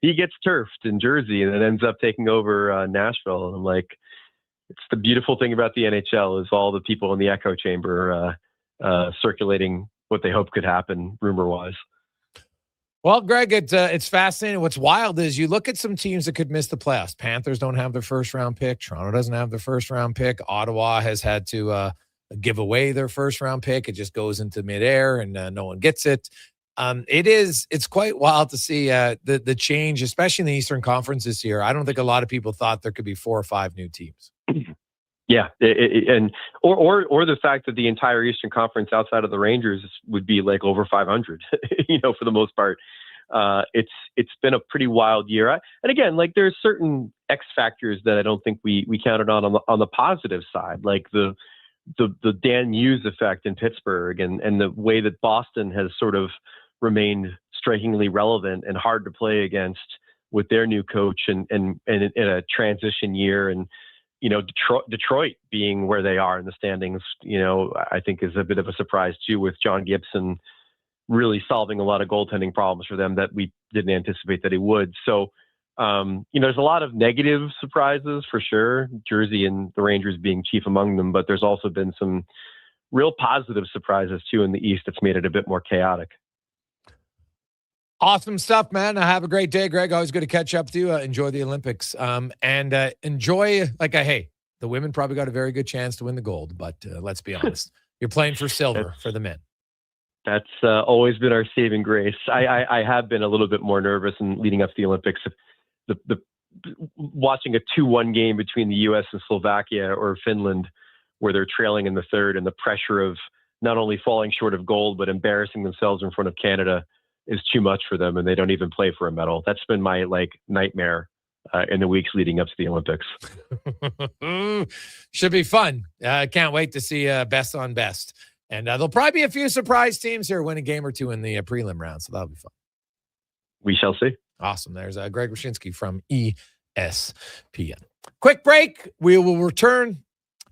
he gets turfed in Jersey and then ends up taking over Nashville? And I'm like, it's the beautiful thing about the NHL is all the people in the echo chamber circulating what they hope could happen rumor-wise. Well, Greg, it's fascinating. What's wild is you look at some teams that could miss the playoffs. Panthers don't have their first-round pick. Toronto doesn't have their first-round pick. Ottawa has had to give away their first-round pick. It just goes into midair, and no one gets it. It's quite wild to see the change, especially in the Eastern Conference this year. I don't think a lot of people thought there could be 4 or 5 new teams. Yeah, or the fact that the entire Eastern Conference outside of the Rangers would be like over 500, for the most part. It's been a pretty wild year. And again, there's certain X factors that I don't think we counted on the positive side, like the Dan Muse effect in Pittsburgh and the way that Boston has sort of remained strikingly relevant and hard to play against with their new coach and in a transition year. And Detroit being where they are in the standings, I think is a bit of a surprise too, with John Gibson really solving a lot of goaltending problems for them that we didn't anticipate that he would. So There's a lot of negative surprises for sure, Jersey and the Rangers being chief among them, but there's also been some real positive surprises too in the East that's made it a bit more chaotic. Awesome stuff, man. Have a great day, Greg. Always good to catch up with you. Enjoy the Olympics. And enjoy, hey, the women probably got a very good chance to win the gold, but let's be honest. You're playing for silver for the men. That's always been our saving grace. I have been a little bit more nervous in leading up to the Olympics. The watching a 2-1 game between the U.S. and Slovakia or Finland, where they're trailing in the third, and the pressure of not only falling short of gold but embarrassing themselves in front of Canada is too much for them, and they don't even play for a medal. That's been my nightmare in the weeks leading up to the Olympics. Should be fun. Can't wait to see best on best. And there'll probably be a few surprise teams here win a game or two in the prelim round, so that'll be fun. We shall see. Awesome. There's Greg Wyshynski from ESPN. Quick break. We will return.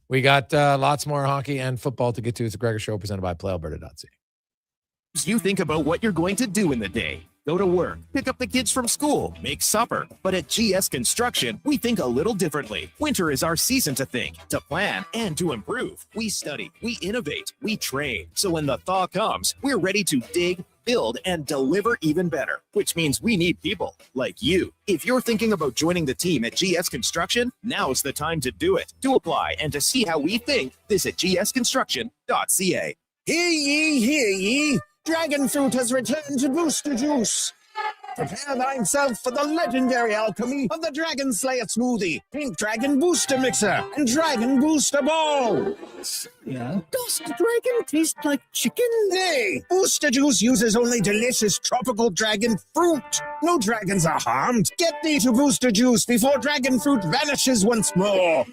We got lots more hockey and football to get to. It's a Gregor Show presented by PlayAlberta.ca. You think about what you're going to do in the day. Go to work, pick up the kids from school, make supper. But at GS Construction, we think a little differently. Winter is our season to think, to plan, and to improve. We study, we innovate, we train. So when the thaw comes, we're ready to dig, build, and deliver even better, which means we need people like you. If you're thinking about joining the team at GS Construction, now's the time to do it. To apply and to see how we think, visit gsconstruction.ca. Hear ye, hear ye. Dragon fruit has returned to Booster Juice. Prepare thyself for the legendary alchemy of the Dragon Slayer smoothie, Pink Dragon Booster Mixer, and Dragon Booster Ball. Yeah. Does the dragon taste like chicken? Nay, Booster Juice uses only delicious tropical dragon fruit. No dragons are harmed. Get thee to Booster Juice before dragon fruit vanishes once more.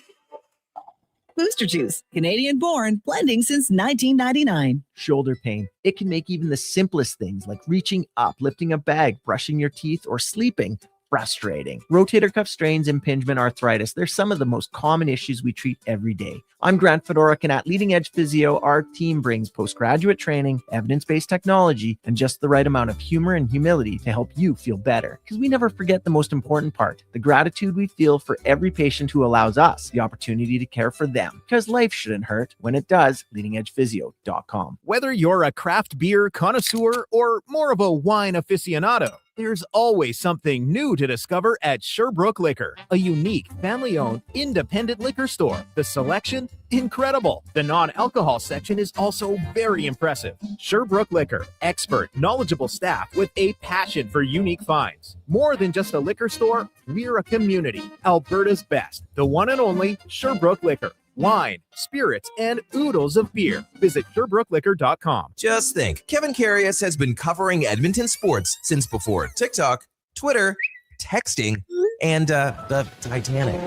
Booster Juice, Canadian-born, blending since 1999. Shoulder pain. It can make even the simplest things like reaching up, lifting a bag, brushing your teeth, or sleeping frustrating. Rotator cuff strains, impingement, arthritis, they're some of the most common issues we treat every day. I'm Grant Fedoruk, and at Leading Edge Physio, our team brings postgraduate training, evidence-based technology, and just the right amount of humor and humility to help you feel better. Because we never forget the most important part, the gratitude we feel for every patient who allows us the opportunity to care for them. Because life shouldn't hurt. When it does, leadingedgephysio.com. Whether you're a craft beer connoisseur or more of a wine aficionado, there's always something new to discover at Sherbrooke Liquor, a unique, family-owned, independent liquor store. The selection, incredible. The non-alcohol section is also very impressive. Sherbrooke Liquor, expert, knowledgeable staff with a passion for unique finds. More than just a liquor store, we're a community. Alberta's best, the one and only Sherbrooke Liquor. Wine, spirits, and oodles of beer. Visit SherbrookeLiquor.com. Just think, Kevin Karius has been covering Edmonton sports since before TikTok, Twitter, texting, and the Titanic.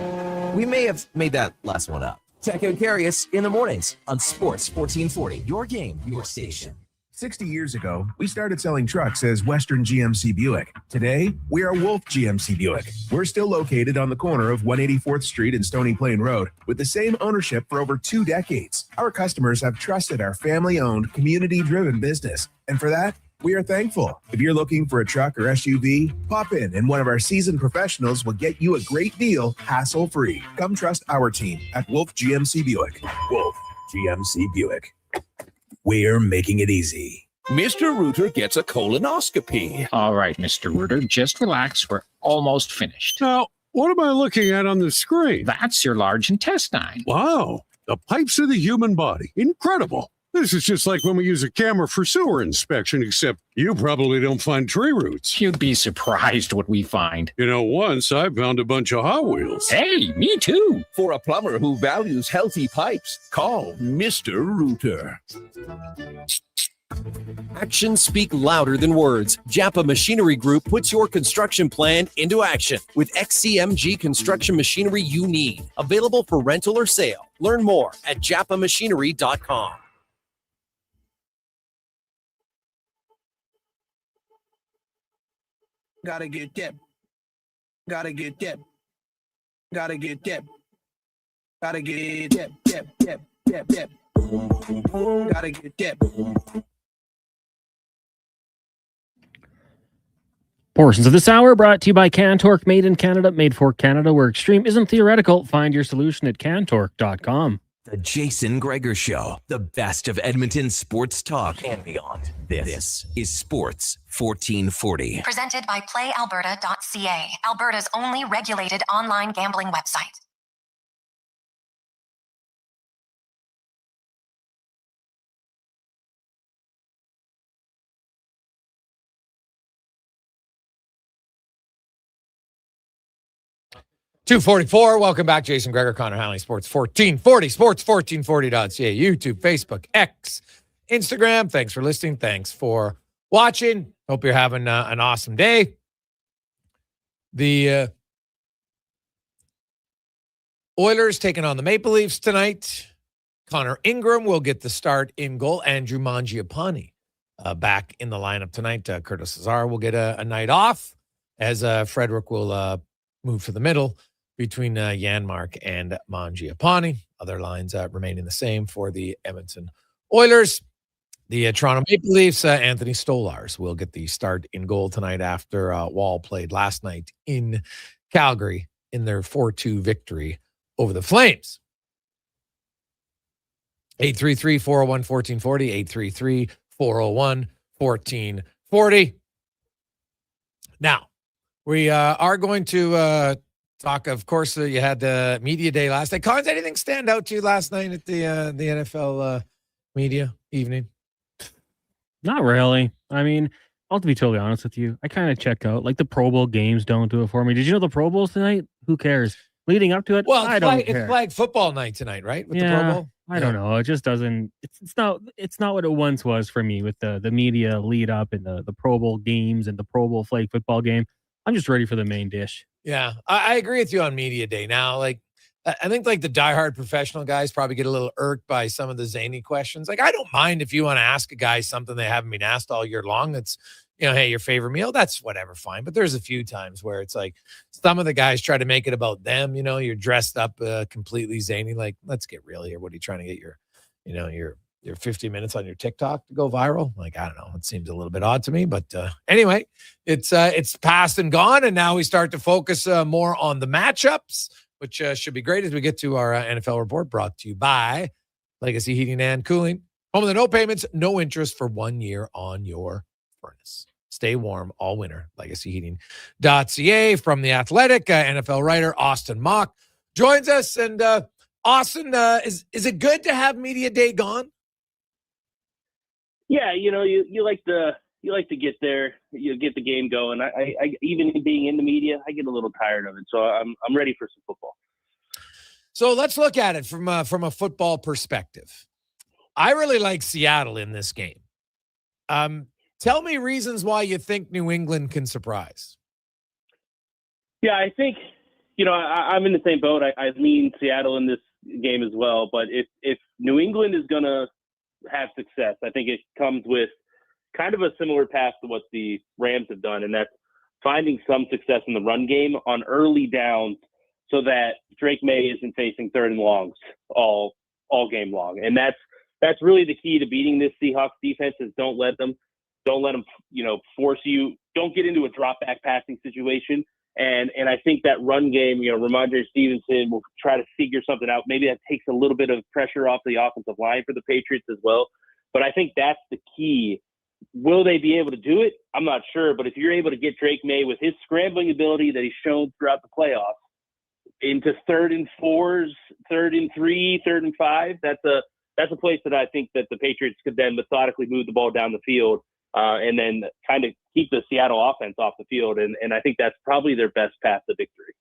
We may have made that last one up. Check out Karius in the mornings on Sports 1440. Your game, your station. 60 years ago, we started selling trucks as Western GMC Buick. Today, we are Wolf GMC Buick. We're still located on the corner of 184th Street and Stony Plain Road with the same ownership for over 2 decades. Our customers have trusted our family-owned, community-driven business. And for that, we are thankful. If you're looking for a truck or SUV, pop in and one of our seasoned professionals will get you a great deal, hassle-free. Come trust our team at Wolf GMC Buick. Wolf GMC Buick. We're making it easy. Mr. Rooter gets a colonoscopy. All right, Mr. Rooter, just relax. We're almost finished. Now, what am I looking at on the screen? That's your large intestine. Wow, the pipes of the human body. Incredible. This is just like when we use a camera for sewer inspection, except you probably don't find tree roots. You'd be surprised what we find. You know, once I found a bunch of Hot Wheels. Hey, me too. For a plumber who values healthy pipes, call Mr. Rooter. Actions speak louder than words. Japa Machinery Group puts your construction plan into action with XCMG construction machinery you need. Available for rental or sale. Learn more at japamachinery.com. Gotta get dip. Gotta get dip. Gotta get dip. Gotta get dip, dip, dip, dip, dip. Gotta get dip. Portions of this hour brought to you by Cantork, made in Canada, made for Canada, where extreme isn't theoretical. Find your solution at cantork.com. The Jason Gregor Show, the best of Edmonton sports talk and beyond. This is Sports 1440. Presented by PlayAlberta.ca, Alberta's only regulated online gambling website. $2:44. Welcome back, Jason Gregor, Connor Halley, Sports 1440, sports1440.ca, YouTube, Facebook, X, Instagram. Thanks for listening. Thanks for watching. Hope you're having an awesome day. The Oilers taking on the Maple Leafs tonight. Connor Ingram will get the start in goal. Andrew Mangiapane back in the lineup tonight. Curtis Lazar will get a night off as Frederick will move to the middle between Janmark and Mangiapane. Other lines remaining the same for the Edmonton Oilers. The Toronto Maple Leafs, Anthony Stolarz will get the start in goal tonight after Wall played last night in Calgary in their 4-2 victory over the Flames. 833-401-1440, 833-401-1440. Now, we are going to talk, of course, you had the media day last night. Collins, anything stand out to you last night at the NFL media evening? Not really. I mean, I'll have to be totally honest with you. I kind of check out. Like, the Pro Bowl games don't do it for me. Did you know the Pro Bowl's tonight? Who cares? Leading up to it, Well, I don't care. It's flag football night tonight, right? With the Pro Bowl? I don't know. It just doesn't. It's not what it once was for me with the media lead up and the Pro Bowl games and the Pro Bowl flag football game. I'm just ready for the main dish. Yeah, I agree with you on media day. Now, like, I think like the diehard professional guys probably get a little irked by some of the zany questions. Like, I don't mind if you want to ask a guy something they haven't been asked all year long. That's, hey, your favorite meal, that's whatever, fine. But there's a few times where it's like some of the guys try to make it about them. You're dressed up completely zany. Like, let's get real here. What are you trying to get your 50 minutes on your TikTok to go viral? Like, I don't know. It seems a little bit odd to me, but anyway, it's past and gone. And now we start to focus more on the matchups, which should be great as we get to our NFL report, brought to you by Legacy Heating and Cooling. Home of the no payments, no interest for 1 year on your furnace. Stay warm all winter. LegacyHeating.ca. From The Athletic, NFL writer Austin Mock joins us. And Austin, is it good to have media day gone? Yeah, you like to get there, get the game going. I even being in the media, I get a little tired of it. So I'm ready for some football. So let's look at it from a football perspective. I really like Seattle in this game. Tell me reasons why you think New England can surprise. Yeah, I think, I'm in the same boat. I lean Seattle in this game as well. But if New England is going to have success, I think it comes with kind of a similar path to what the Rams have done, and that's finding some success in the run game on early downs so that Drake May isn't facing third and longs all game long. And that's really the key to beating this Seahawks defense is don't let them, force you, don't get into a drop back passing situation. And I think that run game, Ramondre Stevenson will try to figure something out. Maybe that takes a little bit of pressure off the offensive line for the Patriots as well. But I think that's the key. Will they be able to do it? I'm not sure. But if you're able to get Drake May with his scrambling ability that he's shown throughout the playoffs into 3rd and 4s, 3rd and 3, 3rd and 5, that's a place that I think that the Patriots could then methodically move the ball down the field and then kind of keep the Seattle offense off the field. And I think that's probably their best path to victory.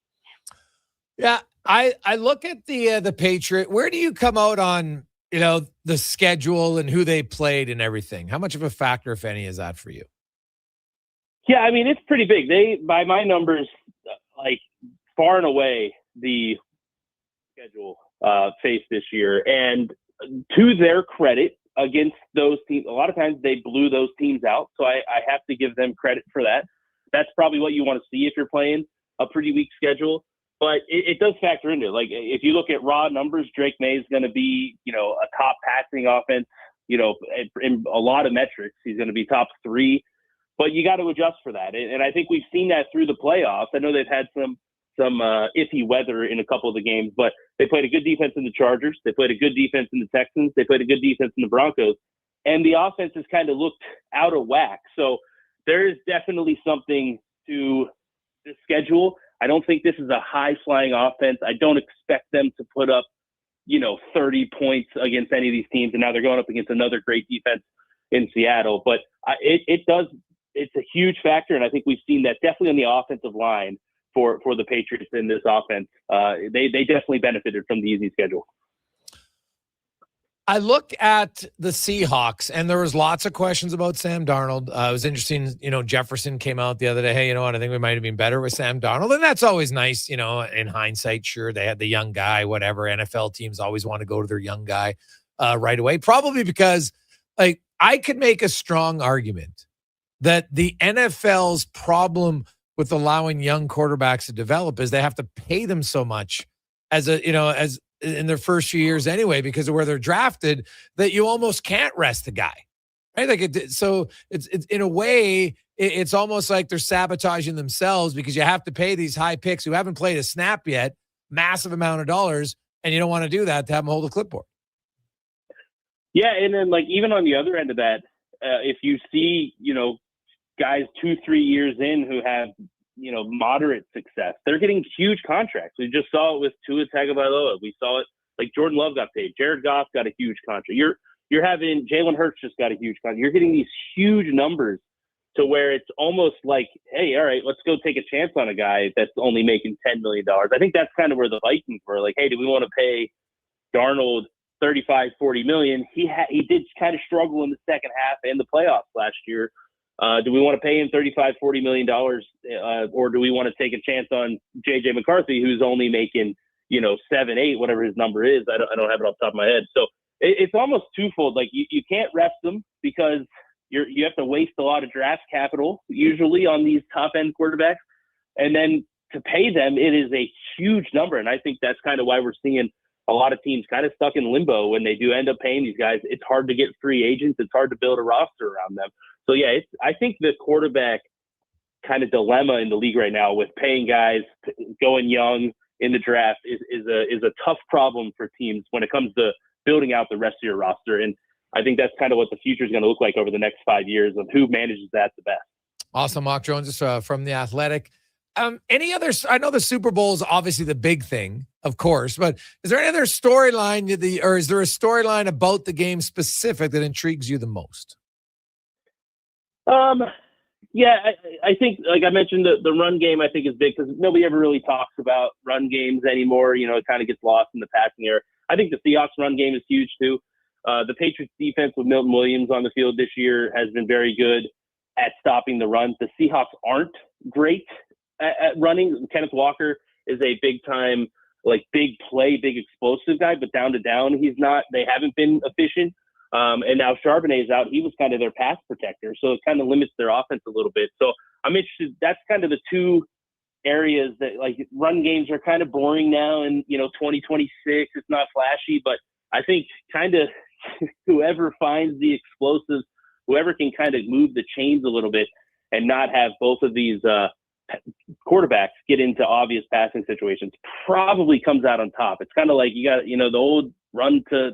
Yeah, I look at the Patriot. Where do you come out on, the schedule and who they played and everything? How much of a factor, if any, is that for you? Yeah, I mean, it's pretty big. They, by my numbers, like far and away the schedule faced this year. And to their credit, against those teams, a lot of times they blew those teams out. So I have to give them credit for that. That's probably what you want to see if you're playing a pretty weak schedule. But it does factor into it. Like, if you look at raw numbers, Drake May is going to be, a top passing offense, in a lot of metrics. He's going to be top 3. but you got to adjust for that. And I think we've seen that through the playoffs. I know they've had some iffy weather in a couple of the games, but they played a good defense in the Chargers. They played a good defense in the Texans. They played a good defense in the Broncos. And the offense has kind of looked out of whack. So there is definitely something to the schedule. I don't think this is a high-flying offense. I don't expect them to put up, 30 points against any of these teams. And now they're going up against another great defense in Seattle. But it's a huge factor. And I think we've seen that definitely on the offensive line for the Patriots in this offense. They definitely benefited from the easy schedule. I look at the Seahawks, and there was lots of questions about Sam Darnold. It was interesting, Jefferson came out the other day, hey, you know what, I think we might have been better with Sam Darnold, and that's always nice, in hindsight. Sure, they had the young guy, whatever. NFL teams always want to go to their young guy right away, probably because, I could make a strong argument that the NFL's problem with allowing young quarterbacks to develop is they have to pay them so much as in their first few years anyway, because of where they're drafted, that you almost can't rest the guy, right? So it's in a way, it's almost like they're sabotaging themselves because you have to pay these high picks who haven't played a snap yet, massive amount of dollars, and you don't want to do that to have them hold a clipboard. Yeah, and then even on the other end of that, if you see, guys 2-3 years in who have, moderate success, they're getting huge contracts. We just saw it with Tua Tagovailoa. We saw it Jordan Love got paid. Jared Goff got a huge contract. You're having Jalen Hurts just got a huge contract. You're getting these huge numbers to where it's almost like, hey, all right, let's go take a chance on a guy that's only making $10 million. I think that's kind of where the Vikings were like, hey, do we want to pay Darnold $35-40 million? He did kind of struggle in the second half and the playoffs last year. Do we want to pay him $35-40 million, or do we want to take a chance on J.J. McCarthy, who's only making 7-8, whatever his number is? I don't have it off the top of my head. So it's almost twofold. You can't rest them because you have to waste a lot of draft capital usually on these top end quarterbacks, and then to pay them, it is a huge number. And I think that's kind of why we're seeing a lot of teams kind of stuck in limbo when they do end up paying these guys. It's hard to get free agents. It's hard to build a roster around them. So yeah, I think the quarterback kind of dilemma in the league right now with paying guys going young in the draft is a tough problem for teams when it comes to building out the rest of your roster. And I think that's kind of what the future is going to look like over the next 5 years of who manages that the best. Awesome. Mark Jones from The Athletic. Any others? I know the Super Bowl is obviously the big thing, of course, but is there any other storyline or is there a storyline about the game specific that intrigues you the most? Yeah, I think, like I mentioned, the run game I think is big because nobody ever really talks about run games anymore. It kind of gets lost in the passing era. I think the Seahawks run game is huge too. The Patriots defense with Milton Williams on the field this year has been very good at stopping the run. The Seahawks aren't great at running. Kenneth Walker is a big time, big play, big explosive guy, but down to down, he's not. They haven't been efficient. And now Charbonnet's out. He was kind of their pass protector, so it kind of limits their offense a little bit. So I'm interested. That's kind of the two areas that run games are kind of boring now. And 2026, it's not flashy, but I think kind of whoever finds the explosives, whoever can kind of move the chains a little bit and not have both of these quarterbacks get into obvious passing situations probably comes out on top. It's kind of like you got the old run to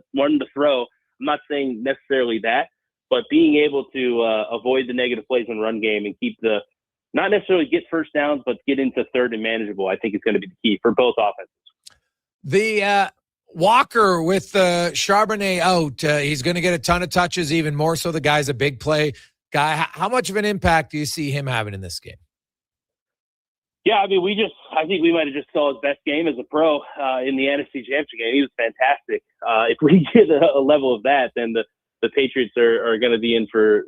throw. I'm not saying necessarily that, but being able to avoid the negative plays in run game and keep not necessarily get first downs, but get into third and manageable, I think is going to be the key for both offenses. The Walker with Charbonnet out, he's going to get a ton of touches, even more so the guy's a big play guy. How much of an impact do you see him having in this game? Yeah, I mean, I think we might have just saw his best game as a pro in the NFC Championship game. He was fantastic. If we get a level of that, then the Patriots are going to be in for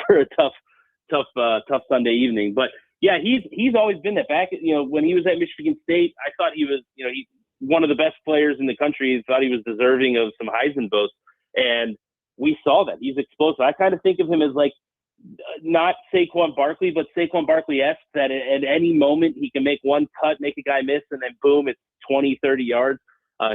a tough Sunday evening. But yeah, he's always been that back. When he was at Michigan State, I thought he was, he's one of the best players in the country. I thought he was deserving of some Heisman votes, and we saw that he's explosive. I kind of think of him as not Saquon Barkley, but Saquon Barkley-esque, that at any moment he can make one cut, make a guy miss, and then boom, it's 20, 30 yards.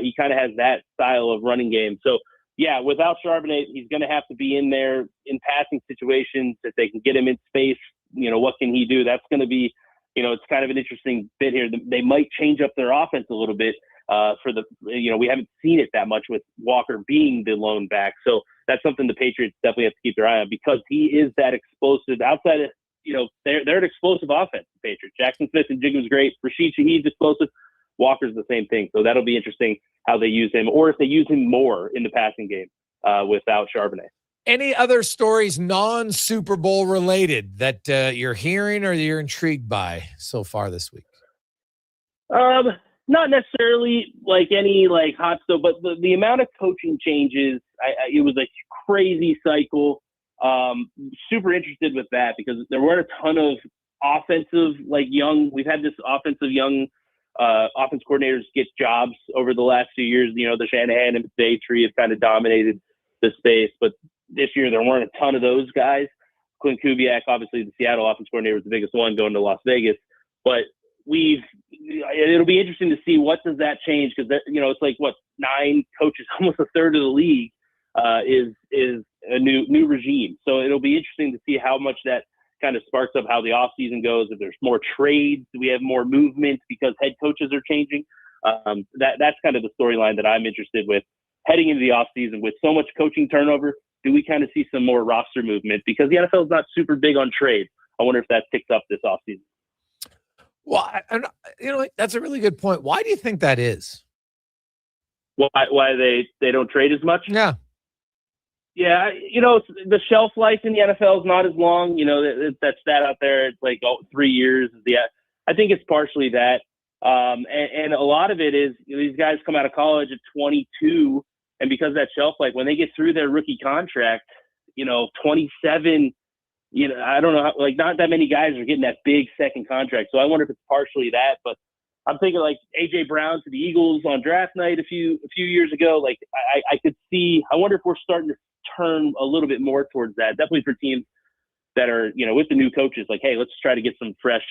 He kind of has that style of running game. So, yeah, without Charbonnet, he's going to have to be in there in passing situations. If they can get him in space, what can he do? That's going to be, it's kind of an interesting bit here. They might change up their offense a little bit we haven't seen it that much with Walker being the lone back. So that's something the Patriots definitely have to keep their eye on, because he is that explosive outside of, they're an explosive offense, the Patriots. Jackson Smith and Jigga's great. Rashid Shaheed's explosive. Walker's the same thing. So that'll be interesting how they use him, or if they use him more in the passing game without Charbonnet. Any other stories non-Super Bowl related that you're hearing or you're intrigued by so far this week? Not necessarily like any hot stuff, but the amount of coaching changes, it was a crazy cycle. Super interested with that, because there weren't a ton of offensive we've had this young offense coordinators get jobs over the last few years. The Shanahan and McVay tree have kind of dominated the space, but this year there weren't a ton of those guys. Clint Kubiak, obviously the Seattle offense coordinator, was the biggest one going to Las Vegas, but it'll be interesting to see what does that change, because it's 9 coaches, almost a third of the league is a new regime. So it'll be interesting to see how much that kind of sparks up how the offseason goes. If there's more trades, do we have more movement because head coaches are changing? That's kind of the storyline that I'm interested with heading into the offseason. With so much coaching turnover, do we kind of see some more roster movement? Because the NFL is not super big on trades. I wonder if that picks up this offseason. Well, that's a really good point. Why do you think that is? Why they don't trade as much? Yeah. Yeah, the shelf life in the NFL is not as long. That stat out there, it's 3 years. I think it's partially that. And a lot of it is these guys come out of college at 22, and because of that shelf life, when they get through their rookie contract, 27, I don't know how, not that many guys are getting that big second contract. So I wonder if it's partially that, but I'm thinking AJ Brown to the Eagles on draft night a few years ago. I could see, I wonder if we're starting to turn a little bit more towards that. Definitely for teams that are, with the new coaches, hey, let's try to get some fresh,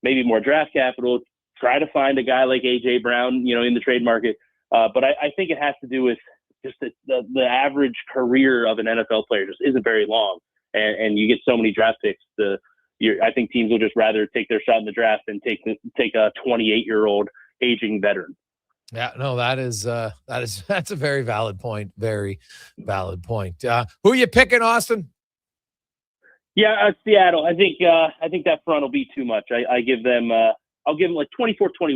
maybe more draft capital, try to find a guy like AJ Brown, in the trade market. But I think it has to do with just the average career of an NFL player just isn't very long. And you get so many draft picks. I think teams will just rather take their shot in the draft than take a 28-year-old aging veteran. Yeah, no, that's a very valid point. Very valid point. Who are you picking, Austin? Yeah, Seattle. I think that front will be too much. I'll give them 24-21.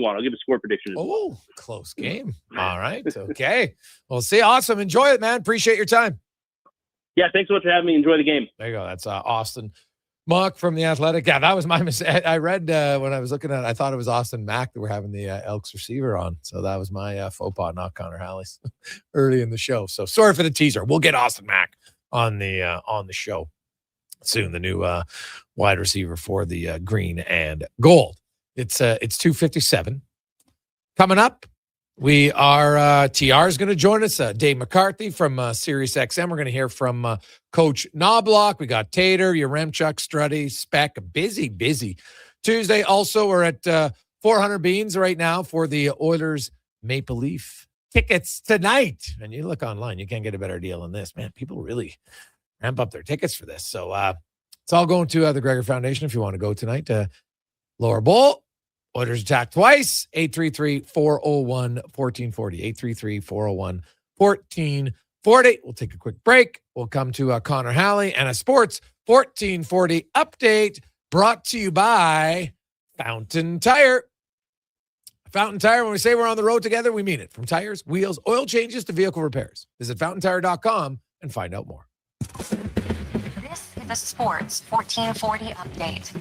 I'll give a score prediction. Oh, close game. All right. Okay. Well, see, awesome. Enjoy it, man. Appreciate your time. Yeah, thanks so much for having me. Enjoy the game. There you go. That's Austin Mock from The Athletic. Yeah, that was my mistake. I read when I was looking at it, I thought it was Austin Mack that we're having the Elks receiver on. So that was my faux pas, not Connor Halley's early in the show. So sorry for the teaser. We'll get Austin Mack on the show soon, the new wide receiver for the green and gold. It's 2:57. Coming up, we are TR is going to join us. Dave McCarthy from Sirius XM. We're going to hear from Coach Knobloch. We got Tater, Yaremchuk, Struddy, Speck. Busy Tuesday. Also, we're at 400 Beans right now for the Oilers Maple Leaf tickets tonight. And you look online, you can't get a better deal than this. Man, people really ramp up their tickets for this. So it's all going to the Gregor Foundation if you want to go tonight to Lower Bowl. Oilers attack twice, 833-401-1440, 833-401-1440. We'll take a quick break. We'll come to Connor Halley and a Sports 1440 update brought to you by Fountain Tire. Fountain Tire, when we say we're on the road together, we mean it. From tires, wheels, oil changes to vehicle repairs. Visit fountaintire.com and find out more. This is the Sports 1440 update.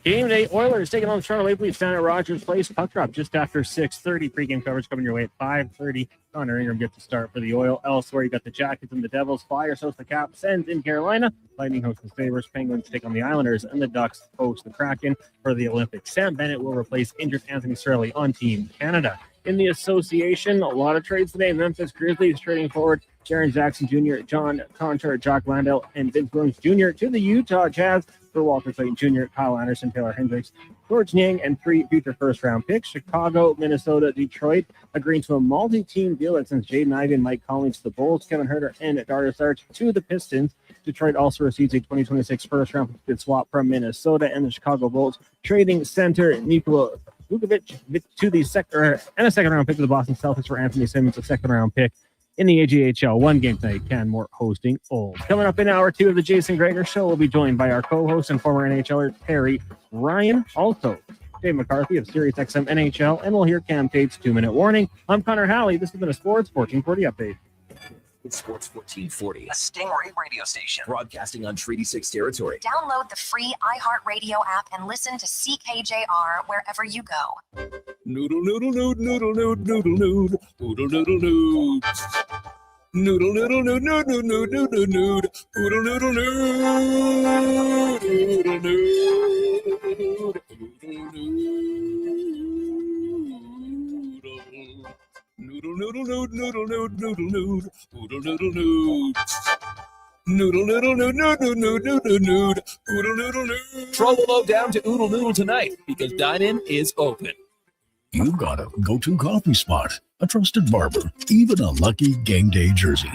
Game day, Oilers taking on the Toronto Maple Leafs down at Rogers Place. Puck drop just after 6:30. Pre-game coverage coming your way at 5:30. Connor Ingram gets to start for the Oil. Elsewhere, you got the Jackets and the Devils. Flyers host the Caps and in Carolina. Lightning host the Sabres. Penguins take on the Islanders. And the Ducks host the Kraken for the Olympics. Sam Bennett will replace injured Anthony Cirelli on Team Canada. In the association, a lot of trades today. Memphis Grizzlies trading forward Jaren Jackson Jr., John Concher, Jock Landale, and Vince Williams Jr. to the Utah Jazz for Walter Clayton Jr., Kyle Anderson, Taylor Hendricks, George Niang, and 3 future first-round picks. Chicago, Minnesota, Detroit agreeing to a multi-team deal that sends Jaden Ivey and Mike Collins to the Bulls, Kevin Huerter and Darius Arch to the Pistons. Detroit also receives a 2026 first-round pick swap from Minnesota, and the Chicago Bulls trading center Nikola Vukovic to the and a second-round pick to the Boston Celtics for Anthony Simmons, a second-round pick in the AJHL. One game tonight, Canmore hosting Old. Coming up in hour 2 of the Jason Gregor Show, we'll be joined by our co-host and former NHLer Terry Ryan, also Dave McCarthy of SiriusXM NHL, and we'll hear Cam Tate's 2-minute warning. I'm Connor Halley. This has been a Sports 1440 update. It's Sports 1440, a Stingray radio station broadcasting on Treaty 6 territory. Download the free iHeartRadio app and listen to CKJR wherever you go. Noodle, noodle, noodle, noodle, noodle, noodle, noodle, noodle, noodle, noodle. Noodle, noodle, noodle, noodle, noodle, noodle, noodle, noodle, noodle, noodle, noodle, Noodle, noodle, noodle, noodle, noodle, noodle, noodle, noodle, noodle, noodle. Noodle, noodle, noodle, noodle, noodle, noodle, noodle, noodle, noodle, noodle. Trouble low down to Oodle Noodle tonight because dine-in is open. You've got a go-to coffee spot, a trusted barber, even a lucky game day jersey.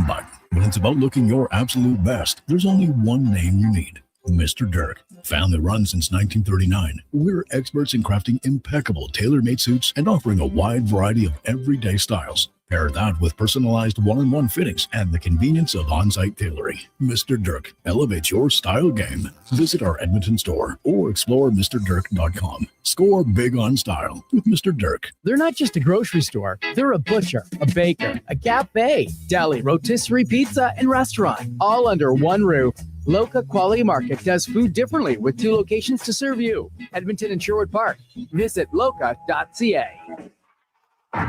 But when it's about looking your absolute best, there's only one name you need. Mr. Dirk. Family run since 1939. We're experts in crafting impeccable tailor-made suits and offering a wide variety of everyday styles. Pair that with personalized one-on-one fittings and the convenience of on-site tailoring. Mr. Dirk elevates your style game. Visit our Edmonton store or explore MrDirk.com. Score big on style with Mr. Dirk. They're not just a grocery store. They're a butcher, a baker, a cafe, deli, rotisserie pizza, and restaurant, all under one roof. Loca Quality Market does food differently with 2 locations to serve you. Edmonton and Sherwood Park. Visit loca.ca.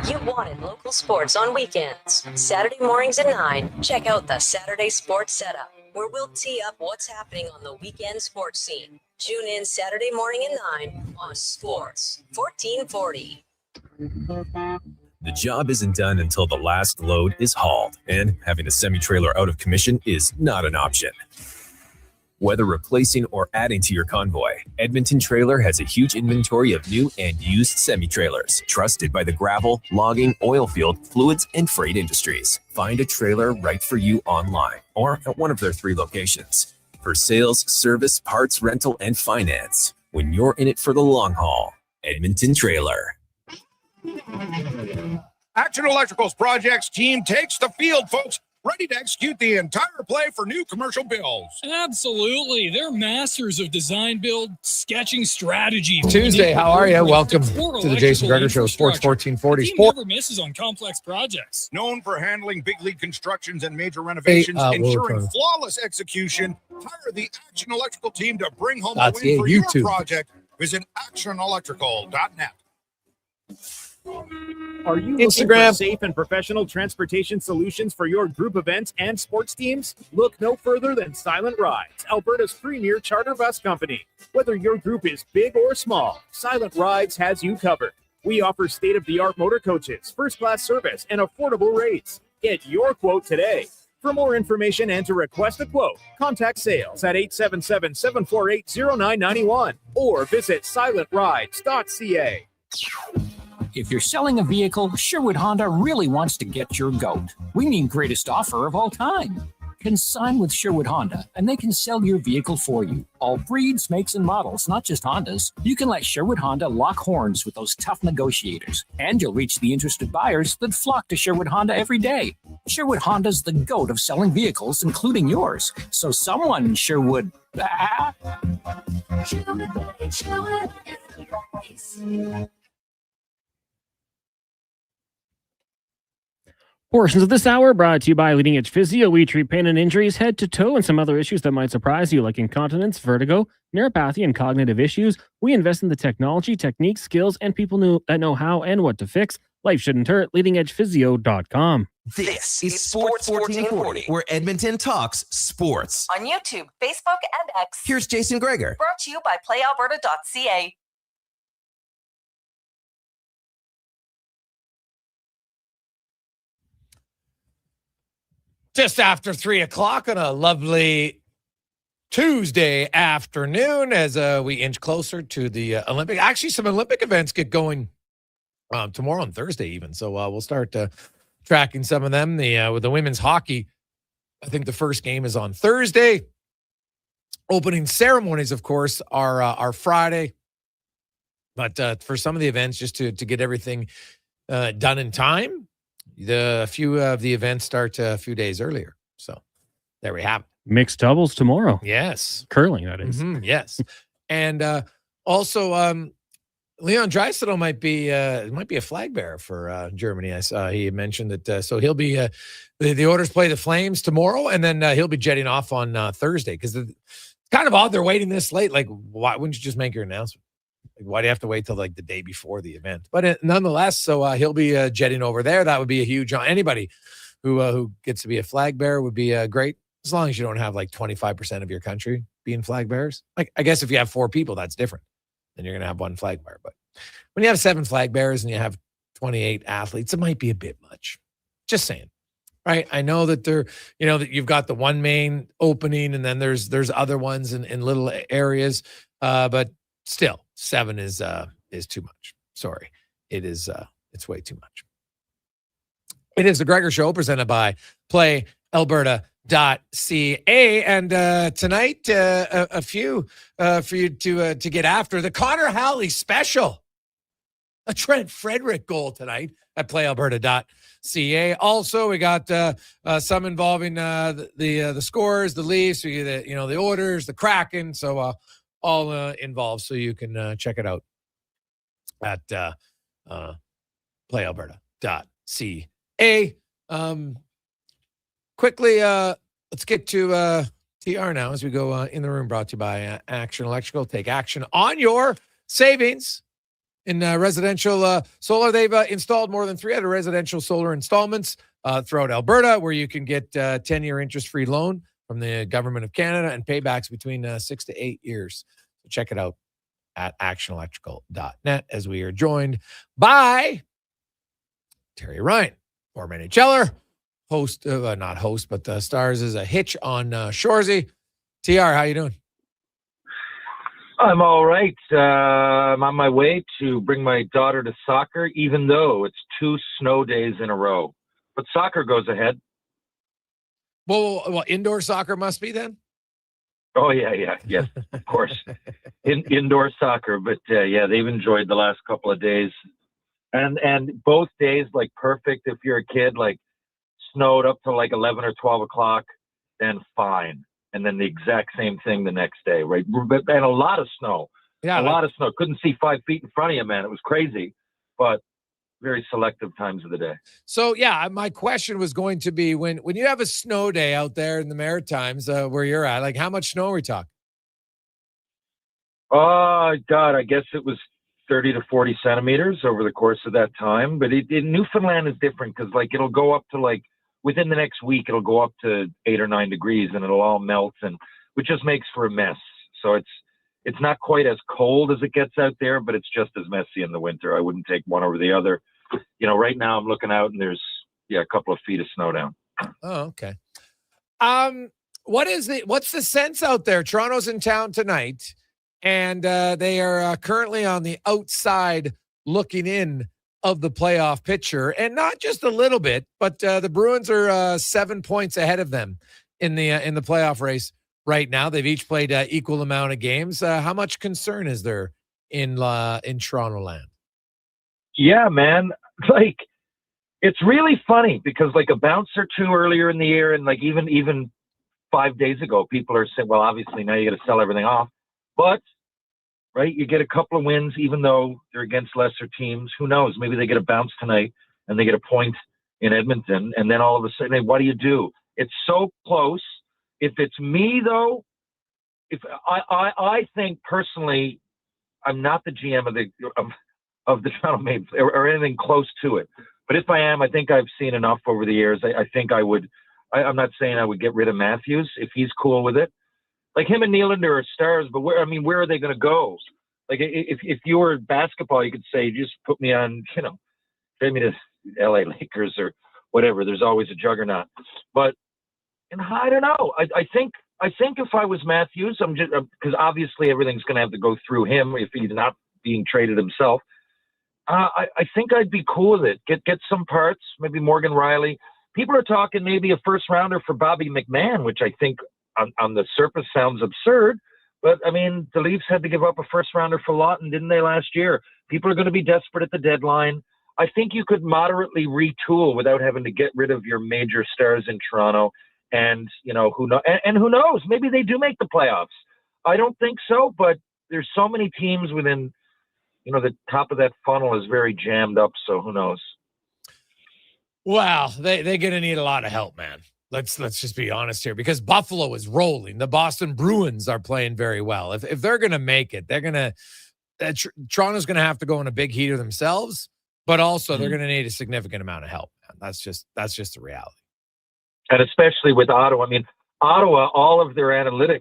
You wanted local sports on weekends. Saturday mornings at 9, check out the Saturday Sports Setup, where we'll tee up what's happening on the weekend sports scene. Tune in Saturday morning at 9 on Sports 1440. The job isn't done until the last load is hauled, and having a semi-trailer out of commission is not an option. Whether replacing or adding to your convoy, Edmonton Trailer has a huge inventory of new and used semi-trailers, trusted by the gravel, logging, oil field, fluids, and freight industries. Find a trailer right for you online or at one of their 3 locations. For sales, service, parts, rental, and finance, when you're in it for the long haul, Edmonton Trailer. Action Electrical's projects team takes the field, folks, ready to execute the entire play for new commercial builds. Absolutely. They're masters of design build, sketching strategy. Tuesday, how are you? Welcome to the Jason Gregor Show, Sports 1440. The team never misses on complex projects. Known for handling big league constructions and major renovations, ensuring flawless execution. Hire the Action Electrical team to bring home a win for your project. Visit actionelectrical.net. Are you looking for safe and professional transportation solutions for your group events and sports teams? Look no further than Silent Rides, Alberta's premier charter bus company. Whether your group is big or small, Silent Rides has you covered. We offer state-of-the-art motor coaches, first-class service, and affordable rates. Get your quote today. For more information and to request a quote, contact sales at 877-748-0991 or visit silentrides.ca. If you're selling a vehicle, Sherwood Honda really wants to get your goat. We mean greatest offer of all time. Consign with Sherwood Honda, and they can sell your vehicle for you. All breeds, makes, and models, not just Hondas. You can let Sherwood Honda lock horns with those tough negotiators, and you'll reach the interested buyers that flock to Sherwood Honda every day. Sherwood Honda's the goat of selling vehicles, including yours. So someone Sherwood... Portions of this hour brought to you by Leading Edge Physio. We treat pain and injuries head to toe and some other issues that might surprise you, like incontinence, vertigo, neuropathy, and cognitive issues. We invest in the technology, techniques, skills, and people that know how and what to fix. Life shouldn't hurt. LeadingEdgePhysio.com. This is Sports 1440, where Edmonton talks sports. On YouTube, Facebook, and X. Here's Jason Gregor. Brought to you by PlayAlberta.ca. Just after 3 o'clock on a lovely Tuesday afternoon as we inch closer to the Olympic. Actually, some Olympic events get going tomorrow and Thursday even. So we'll start tracking some of them. With the women's hockey I think the first game is on Thursday. Opening ceremonies, of course, are Friday. But for some of the events, just to get everything done in time, a few of the events start a few days earlier. So there we have it. Mixed doubles tomorrow. Yes. Curling, that is. Yes. And also, Leon Draisaitl might be a flag bearer for Germany. I saw he mentioned that. So he'll be the Oilers play the Flames tomorrow, and then he'll be jetting off on Thursday, because it's kind of odd they're waiting this late. Like, why wouldn't you just make your announcement? Like, why do you have to wait till like the day before the event? But nonetheless, so he'll be jetting over there. That would be a huge honor. Anybody who gets to be a flag bearer would be great, as long as you don't have like 25% of your country being flag bearers. Like, I guess if you have 4 people, that's different. Then you're going to have 1 flag bearer. But when you have 7 flag bearers and you have 28 athletes, it might be a bit much. Just saying. Right? I know that that you've got the one main opening, and then there's other ones in little areas. But still, 7 is too much. Sorry. It's way too much. It is the Gregor Show, presented by PlayAlberta.ca, and tonight a few for you to get after. The Connor Halley special, a Trent Frederick goal tonight at PlayAlberta.ca. Also, we got some involving the Scores, the Leafs, the Oilers, the Kraken. So all involved. So you can check it out at PlayAlberta.ca. Quickly, let's get to TR now as we go in the room, brought to you by Action Electrical. Take action on your savings in residential solar. They've installed more than 300 residential solar installments throughout Alberta, where you can get 10-year interest-free loan from the Government of Canada and paybacks between 6 to 8 years. So check it out at actionelectrical.net, as we are joined by Terry Ryan, former NHLer, stars as a hitch on Shoresy. TR, how you doing? I'm all right. I'm on my way to bring my daughter to soccer, even though it's 2 snow days in a row. But soccer goes ahead. Well, indoor soccer must be then? Oh, yeah, yes, of course. Indoor soccer. But, they've enjoyed the last couple of days. And both days, like, perfect if you're a kid, like, snowed up to like 11 or 12 o'clock, then fine. And then the exact same thing the next day, right? And a lot of snow. Yeah, a lot of snow. Couldn't see 5 feet in front of you, man. It was crazy, but very selective times of the day. So, yeah, my question was going to be, when you have a snow day out there in the Maritimes where you're at, like, how much snow are we talking? Oh, God, I guess it was 30 to 40 centimeters over the course of that time. But in Newfoundland is different, because, like, it'll go up to, like, within the next week, it'll go up to 8 or 9 degrees, and it'll all melt, which just makes for a mess. So it's not quite as cold as it gets out there, but it's just as messy in the winter. I wouldn't take one over the other. Right now I'm looking out, and there's a couple of feet of snow down. Oh, okay. What's the sense out there? Toronto's in town tonight, and they are currently on the outside looking in of the playoff picture, and not just a little bit, but the Bruins are 7 points ahead of them in the playoff race right now. They've each played equal amount of games. How much concern is there in Toronto land? Yeah, man. Like, it's really funny, because like a bounce or two earlier in the year, and like even 5 days ago, people are saying, well, obviously now you got to sell everything off, but right, you get a couple of wins, even though they're against lesser teams. Who knows? Maybe they get a bounce tonight and they get a point in Edmonton, and then all of a sudden, hey, what do? It's so close. If it's me, though, if I think personally, I'm not the GM of the Toronto Maple or anything close to it. But if I am, I think I've seen enough over the years. I think I would. I'm not saying I would get rid of Matthews if he's cool with it. Like, him and Nylander are stars, but where are they going to go? Like, if you were basketball, you could say, just put me on, trade me to LA Lakers or whatever. There's always a juggernaut. But, I don't know. I think if I was Matthews, I'm just, because obviously everything's going to have to go through him if he's not being traded himself. I think I'd be cool with it. Get some parts, maybe Morgan Riley, people are talking maybe a first rounder for Bobby McMahon, which I think on the surface sounds absurd. But, I mean, the Leafs had to give up a first rounder for Lawton, didn't they, last year? People are going to be desperate at the deadline. I think you could moderately retool without having to get rid of your major stars in Toronto. And, you know, who knows? Maybe they do make the playoffs. I don't think so, but there's so many teams within, you know, the top of that funnel is very jammed up. So who knows? Well, they're going to need a lot of help, man. Let's just be honest here, because Buffalo is rolling. The Boston Bruins are playing very well. If they're going to make it, they're going to Toronto's going to have to go in a big heater themselves, but also they're going to need a significant amount of help. Man. That's just the reality. And especially with Ottawa. I mean, Ottawa, all of their analytics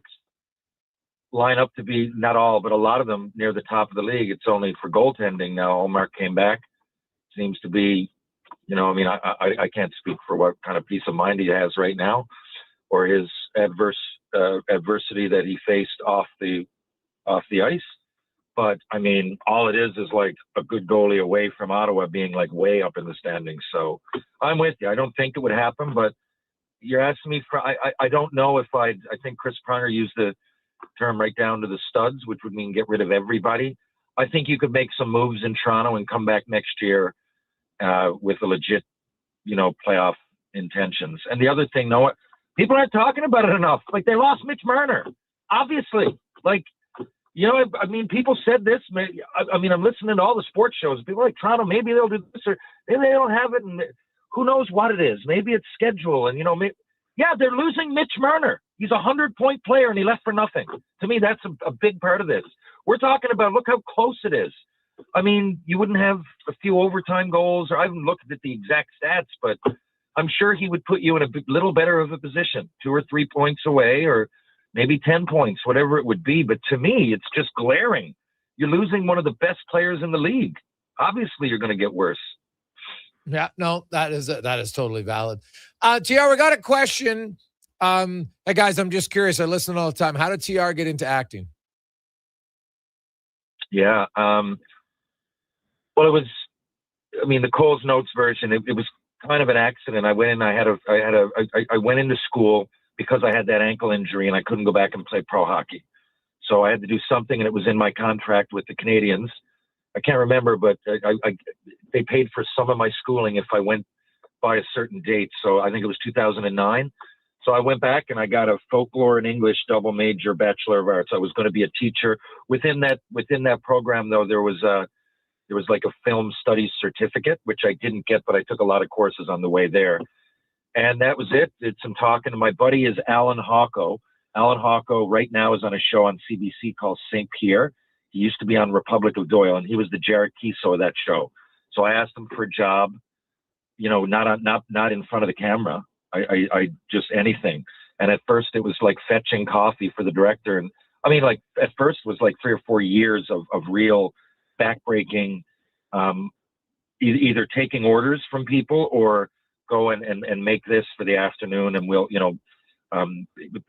line up to be, not all, but a lot of them near the top of the league. It's only for goaltending now. Omar came back. Seems to be, you know, I mean, I can't speak for what kind of peace of mind he has right now, or his adversity that he faced off the ice. But I mean, all it is like a good goalie away from Ottawa being like way up in the standings. So I'm with you. I don't think it would happen, but you're asking me for, I don't know if I think Chris Pronger used the term right down to the studs, which would mean get rid of everybody. I think you could make some moves in Toronto and come back next year with a legit, you know, playoff intentions. And the other thing, Noah, people aren't talking about it enough. Like, they lost Mitch Marner, obviously. Like, you know, I mean, people said this. I mean, I'm listening to all the sports shows. People are like, Toronto, maybe they'll do this, or maybe they don't have it. And who knows what it is? Maybe it's schedule. And, you know, yeah, they're losing Mitch Marner. He's a 100-point player, and he left for nothing. To me, that's a big part of this. We're talking about, look how close it is. I mean, you wouldn't have a few overtime goals, or I haven't looked at the exact stats, but I'm sure he would put you in a little better of a position, 2 or 3 points away, or maybe 10 points, whatever it would be. But to me, it's just glaring. You're losing one of the best players in the league. Obviously, you're going to get worse. Yeah, no, that is totally valid. TR, we got a question. Hey guys, I'm just curious. I listen all the time. How did TR get into acting? Yeah. Well, it was, I mean, the Cole's Notes version, it was kind of an accident. I went in, I went into school because I had that ankle injury and I couldn't go back and play pro hockey. So I had to do something, and it was in my contract with the Canadians. I can't remember, but they paid for some of my schooling if I went by a certain date. So I think it was 2009. So I went back and I got a folklore and English double major, Bachelor of Arts. I was going to be a teacher. Within that program, though, there was like a film studies certificate, which I didn't get, but I took a lot of courses on the way there. And that was it. Did some talking. My buddy is Alan Hawko. Alan Hawko right now is on a show on CBC called St. Pierre. He used to be on Republic of Doyle, and he was the Jared Kiso of that show. So I asked him for a job, you know, not in front of the camera. I just anything. And at first it was like fetching coffee for the director. And I mean, like at first it was like 3 or 4 years of real backbreaking, either taking orders from people or go and make this for the afternoon, and we'll, you know,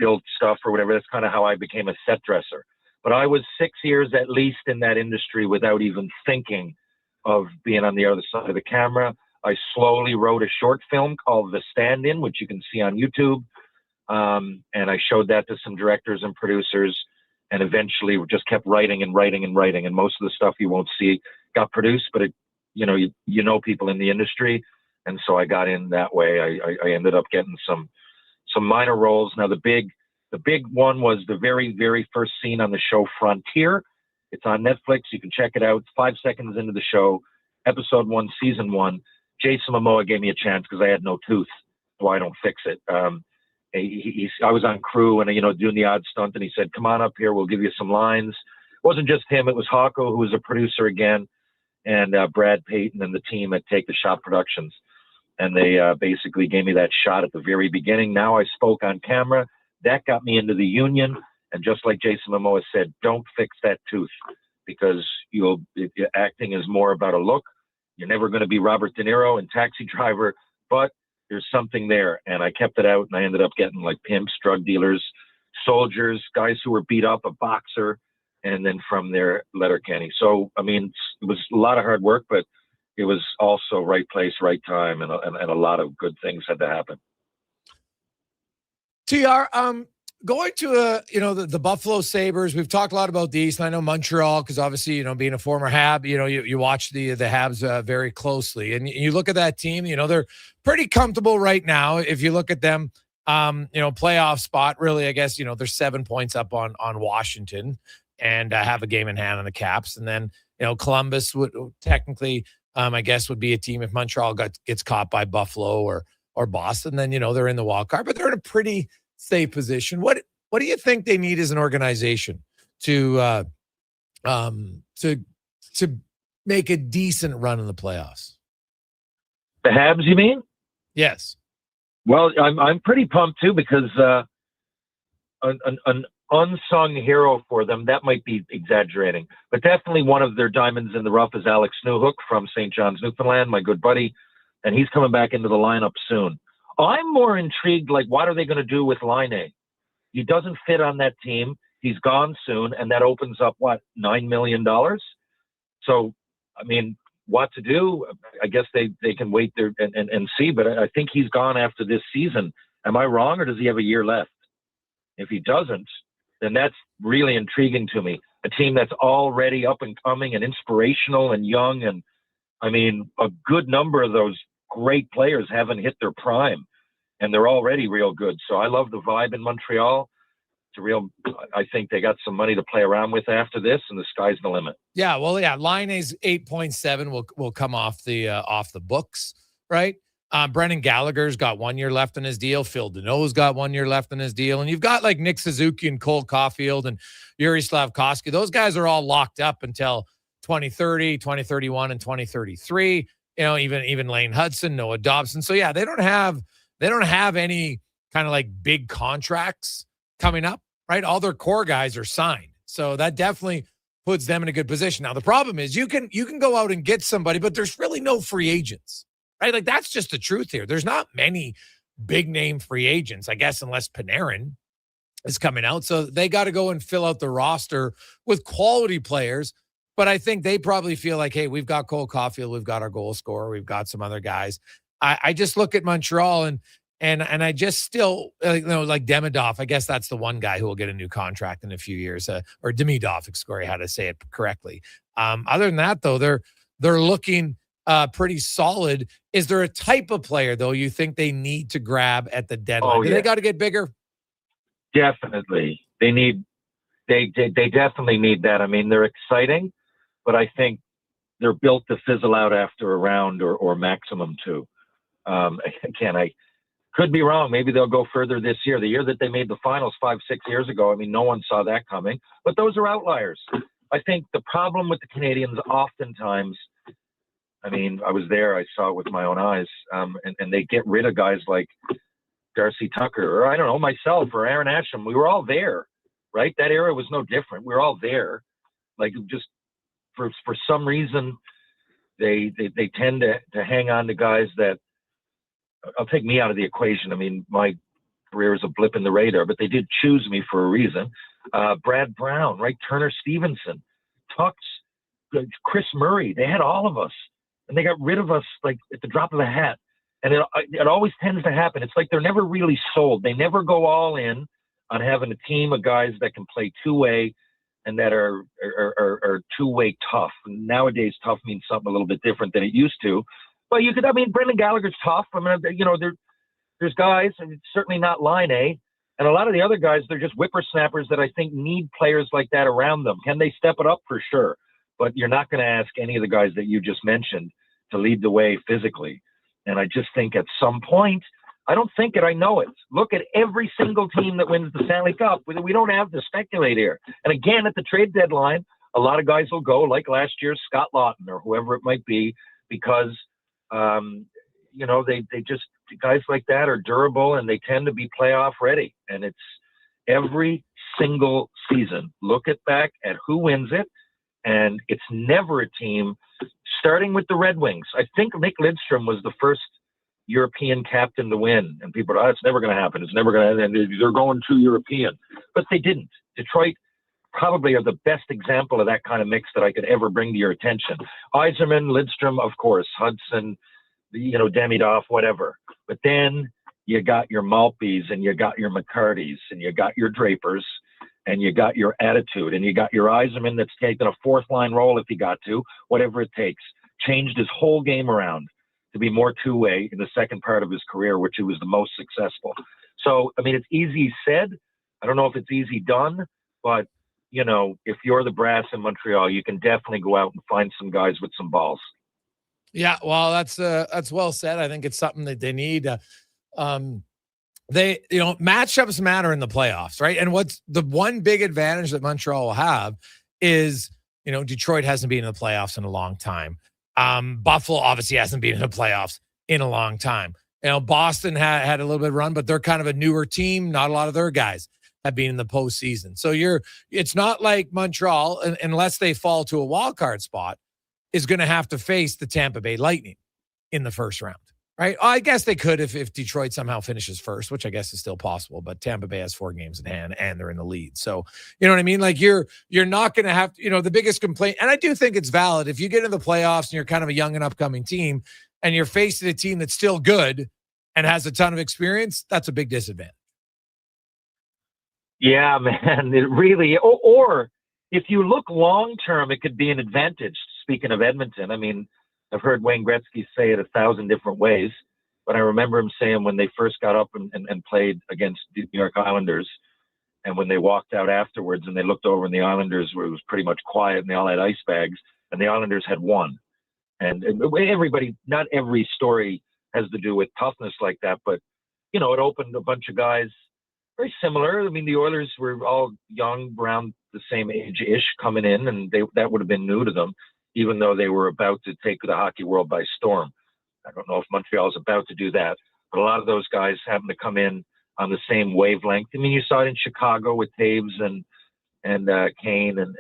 build stuff or whatever. That's kind of how I became a set dresser. But I was 6 years at least in that industry without even thinking of being on the other side of the camera. I slowly wrote a short film called The Stand-In, which you can see on YouTube. And I showed that to some directors and producers, and eventually we just kept writing and writing and writing. And most of the stuff you won't see got produced, but it, you know people in the industry. And so I got in that way. I ended up getting some minor roles. Now the big one was the very, very first scene on the show Frontier. It's on Netflix. You can check it out. It's 5 seconds into the show, episode 1, season 1. Jason Momoa gave me a chance because I had no tooth, so I don't fix it. I was on crew and, you know, doing the odd stunt, and he said, "Come on up here. We'll give you some lines." It wasn't just him. It was Hawko, who was a producer again, and Brad Payton and the team at Take the Shot Productions. And they basically gave me that shot at the very beginning. Now I spoke on camera. That got me into the union. And just like Jason Momoa said, don't fix that tooth, because acting is more about a look. You're never going to be Robert De Niro in Taxi Driver, but there's something there. And I kept it out, and I ended up getting like pimps, drug dealers, soldiers, guys who were beat up, a boxer, and then from there, Letterkenny. So, I mean, it was a lot of hard work, but it was also right place, right time, and a lot of good things had to happen. TR, going to the Buffalo Sabres, we've talked a lot about the East. And I know Montreal, because obviously, being a former Hab, you watch the Habs very closely, and you look at that team. They're pretty comfortable right now. If you look at them, playoff spot, really, I guess they're 7 points up on Washington, and have a game in hand on the Caps, and then Columbus would technically, I guess, would be a team if Montreal gets caught by Buffalo or Boston. Then they're in the wild card, but they're in a pretty safe position. What do you think they need as an organization to make a decent run in the playoffs? The Habs, you mean? Yes. Well, I'm pretty pumped too, because an unsung hero for them, that might be exaggerating, but definitely one of their diamonds in the rough is Alex Newhook from St. John's, Newfoundland, my good buddy, and he's coming back into the lineup soon. I'm more intrigued, like, what are they going to do with Laine? He doesn't fit on that team. He's gone soon, and that opens up, $9 million? So, I mean, what to do? I guess they can wait there and see, but I think he's gone after this season. Am I wrong, or does he have a year left? If he doesn't, then that's really intriguing to me. A team that's already up and coming and inspirational and young, and, I mean, a good number of those great players haven't hit their prime, and they're already real good. So I love the vibe in Montreal. I think they got some money to play around with after this, and the sky's the limit. Yeah, well, yeah, Laine's 8.7 will come off the books, right? Brendan Gallagher's got 1 year left in his deal. Phil Deneau's got 1 year left in his deal. And you've got like Nick Suzuki and Cole Caulfield and Yuri Slafkovsky. Those guys are all locked up until 2030, 2031, and 2033. Even Lane Hudson, Noah Dobson. So yeah, they don't have any kind of like big contracts coming up, right? All their core guys are signed. So that definitely puts them in a good position. Now, the problem is you can go out and get somebody, but there's really no free agents, right? Like, that's just the truth here. There's not many big name free agents, I guess, unless Panarin is coming out. So they got to go and fill out the roster with quality players. But I think they probably feel like, hey, we've got Cole Caulfield, we've got our goal scorer, we've got some other guys. I just look at Montreal and I just still, like Demidov, I guess that's the one guy who will get a new contract in a few years, or Demidov, sorry, how to say it correctly. Other than that, though, they're looking pretty solid. Is there a type of player, though, you think they need to grab at the deadline? Oh, yeah. Do they got to get bigger? Definitely. They definitely need that. I mean, they're exciting, but I think they're built to fizzle out after a round or maximum two. Again, I could be wrong. Maybe they'll go further this year. The year that they made the finals 5-6 years ago, I mean, no one saw that coming. But those are outliers. I think the problem with the Canadians oftentimes, I mean, I was there, I saw it with my own eyes, and they get rid of guys like Darcy Tucker, or I don't know, myself, or Aaron Asham. We were all there, right? That era was no different. We were all there. Like, just for some reason, they tend to hang on to guys that, I'll take me out of the equation. I mean, my career is a blip in the radar, but they did choose me for a reason. Brad Brown, right? Turner Stevenson, Tux, Chris Murray. They had all of us, and they got rid of us like at the drop of a hat. And it always tends to happen. It's like they're never really sold. They never go all in on having a team of guys that can play two-way and that are two-way tough. Nowadays, tough means something a little bit different than it used to. But Brendan Gallagher's tough. I mean, there's guys, and it's certainly not Line A. And a lot of the other guys, they're just whippersnappers that I think need players like that around them. Can they step it up? For sure. But you're not going to ask any of the guys that you just mentioned to lead the way physically. And I just think at some point, I don't think it, I know it. Look at every single team that wins the Stanley Cup. We don't have to speculate here. And again, at the trade deadline, a lot of guys will go, like last year's Scott Lawton or whoever it might be, because they just, guys like that are durable and they tend to be playoff ready. And it's every single season. Look back at who wins it, and it's never a team. Starting with the Red Wings, I think Nick Lidstrom was the first European captain to win, and people are, it's never going to happen. It's never going to, and they're going to European, but they didn't. Detroit probably are the best example of that kind of mix that I could ever bring to your attention. Yzerman, Lidstrom, of course, Hudson, Demidoff, whatever. But then you got your Maltbys and you got your McCartys and you got your Drapers and you got your Attitude and you got your Yzerman that's taken a fourth line role if he got to, whatever it takes. Changed his whole game around to be more two-way in the second part of his career, which he was the most successful. So, I mean, it's easy said. I don't know if it's easy done, but, if you're the brass in Montreal, you can definitely go out and find some guys with some balls. Yeah, well, that's well said. I think it's something that they need. Matchups matter in the playoffs, right? And what's the one big advantage that Montreal will have is, Detroit hasn't been in the playoffs in a long time. Buffalo obviously hasn't been in the playoffs in a long time. Boston had a little bit of run, but they're kind of a newer team. Not a lot of their guys have been in the postseason. So it's not like Montreal, unless they fall to a wild card spot, is going to have to face the Tampa Bay Lightning in the first round, right? I guess they could if Detroit somehow finishes first, which I guess is still possible, but Tampa Bay has 4 games in hand and they're in the lead. So, you know what I mean? Like you're not going to have, the biggest complaint, and I do think it's valid, if you get in the playoffs and you're kind of a young and upcoming team and you're facing a team that's still good and has a ton of experience, that's a big disadvantage. Yeah, man, it really, or if you look long-term, it could be an advantage. Speaking of Edmonton, I mean, I've heard Wayne Gretzky say it 1,000 different ways, but I remember him saying when they first got up and played against the New York Islanders, and when they walked out afterwards and they looked over and the Islanders where it was pretty much quiet and they all had ice bags and the Islanders had won. And everybody, not every story has to do with toughness like that, but, it opened a bunch of guys very similar. I mean, the Oilers were all young, around the same age-ish coming in, and that would have been new to them, even though they were about to take the hockey world by storm. I don't know if Montreal is about to do that, but a lot of those guys happen to come in on the same wavelength. I mean, you saw it in Chicago with Taves and Kane and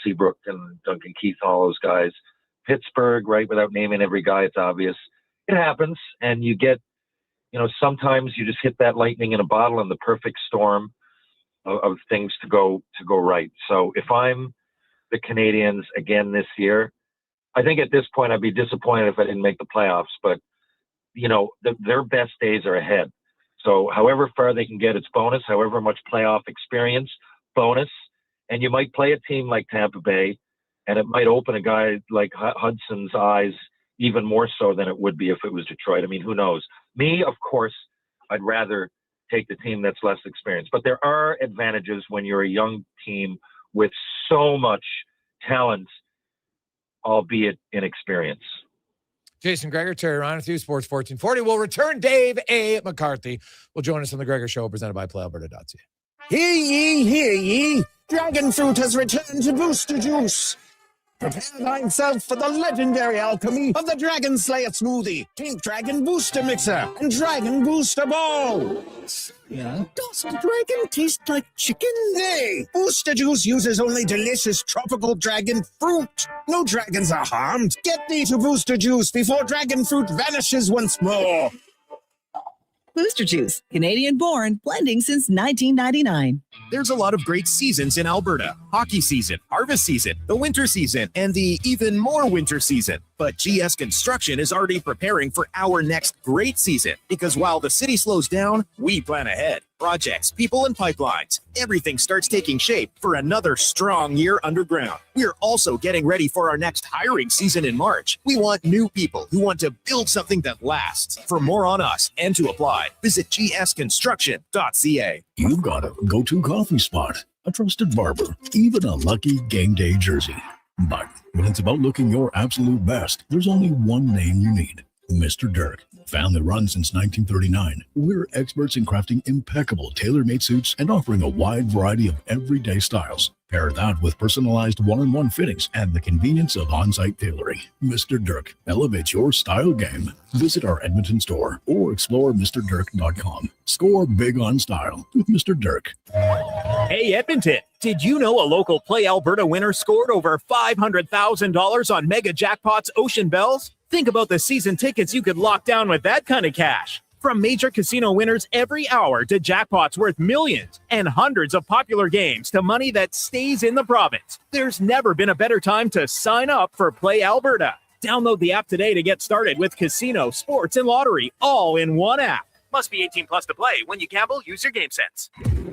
Seabrook and Duncan Keith, all those guys. Pittsburgh, right, without naming every guy, it's obvious. It happens, and you get, sometimes you just hit that lightning in a bottle and the perfect storm of things to go right. So if I'm the Canadians again this year, I think at this point I'd be disappointed if I didn't make the playoffs, but their best days are ahead. So however far they can get, it's bonus. However much playoff experience, bonus. And you might play a team like Tampa Bay, and it might open a guy like Hudson's eyes even more so than it would be if it was Detroit. I mean, who knows? Me, of course, I'd rather take the team that's less experienced. But there are advantages when you're a young team with so much talent, albeit inexperience. Jason Gregor, Terry Ryan with you, Sports 1440. We'll return. Dave A. McCarthy will join us on the Gregor Show, presented by PlayAlberta.ca. Hear ye, hear ye. Dragon fruit has returned to Booster Juice. Prepare thyself for the legendary alchemy of the Dragon Slayer smoothie, Pink Dragon Booster Mixer, and Dragon Booster Ball. Yeah. Does the dragon taste like chicken? Nay, Booster Juice uses only delicious tropical dragon fruit. No dragons are harmed. Get thee to Booster Juice before dragon fruit vanishes once more. Booster Juice, Canadian-born, blending since 1999. There's a lot of great seasons in Alberta. Hockey season, harvest season, the winter season, and the even more winter season. But GS Construction is already preparing for our next great season, because while the city slows down, we plan ahead. Projects, people, and pipelines. Everything starts taking shape for another strong year underground. We're also getting ready for our next hiring season in March. We want new people who want to build something that lasts. For more on us and to apply, visit gsconstruction.ca. You've got a go-to coffee spot, a trusted barber, even a lucky game day jersey. But when it's about looking your absolute best, there's only one name you need: Mr. Dirk. Family run since 1939, we're experts in crafting impeccable tailor-made suits and offering a wide variety of everyday styles. Pair that with personalized one-on-one fittings and the convenience of on-site tailoring. Mr. Dirk elevates your style game. Visit our Edmonton store or explore MrDirk.com. Score big on style with Mr. Dirk. Hey, Edmonton, did you know a local Play Alberta winner scored over $500,000 on Mega Jackpot's Ocean Bells? Think about the season tickets you could lock down with that kind of cash. From major casino winners every hour to jackpots worth millions and hundreds of popular games to money that stays in the province, there's never been a better time to sign up for Play Alberta. Download the app today to get started with casino, sports, and lottery all in one app. Must be 18 plus to play. When you gamble, use your game sense.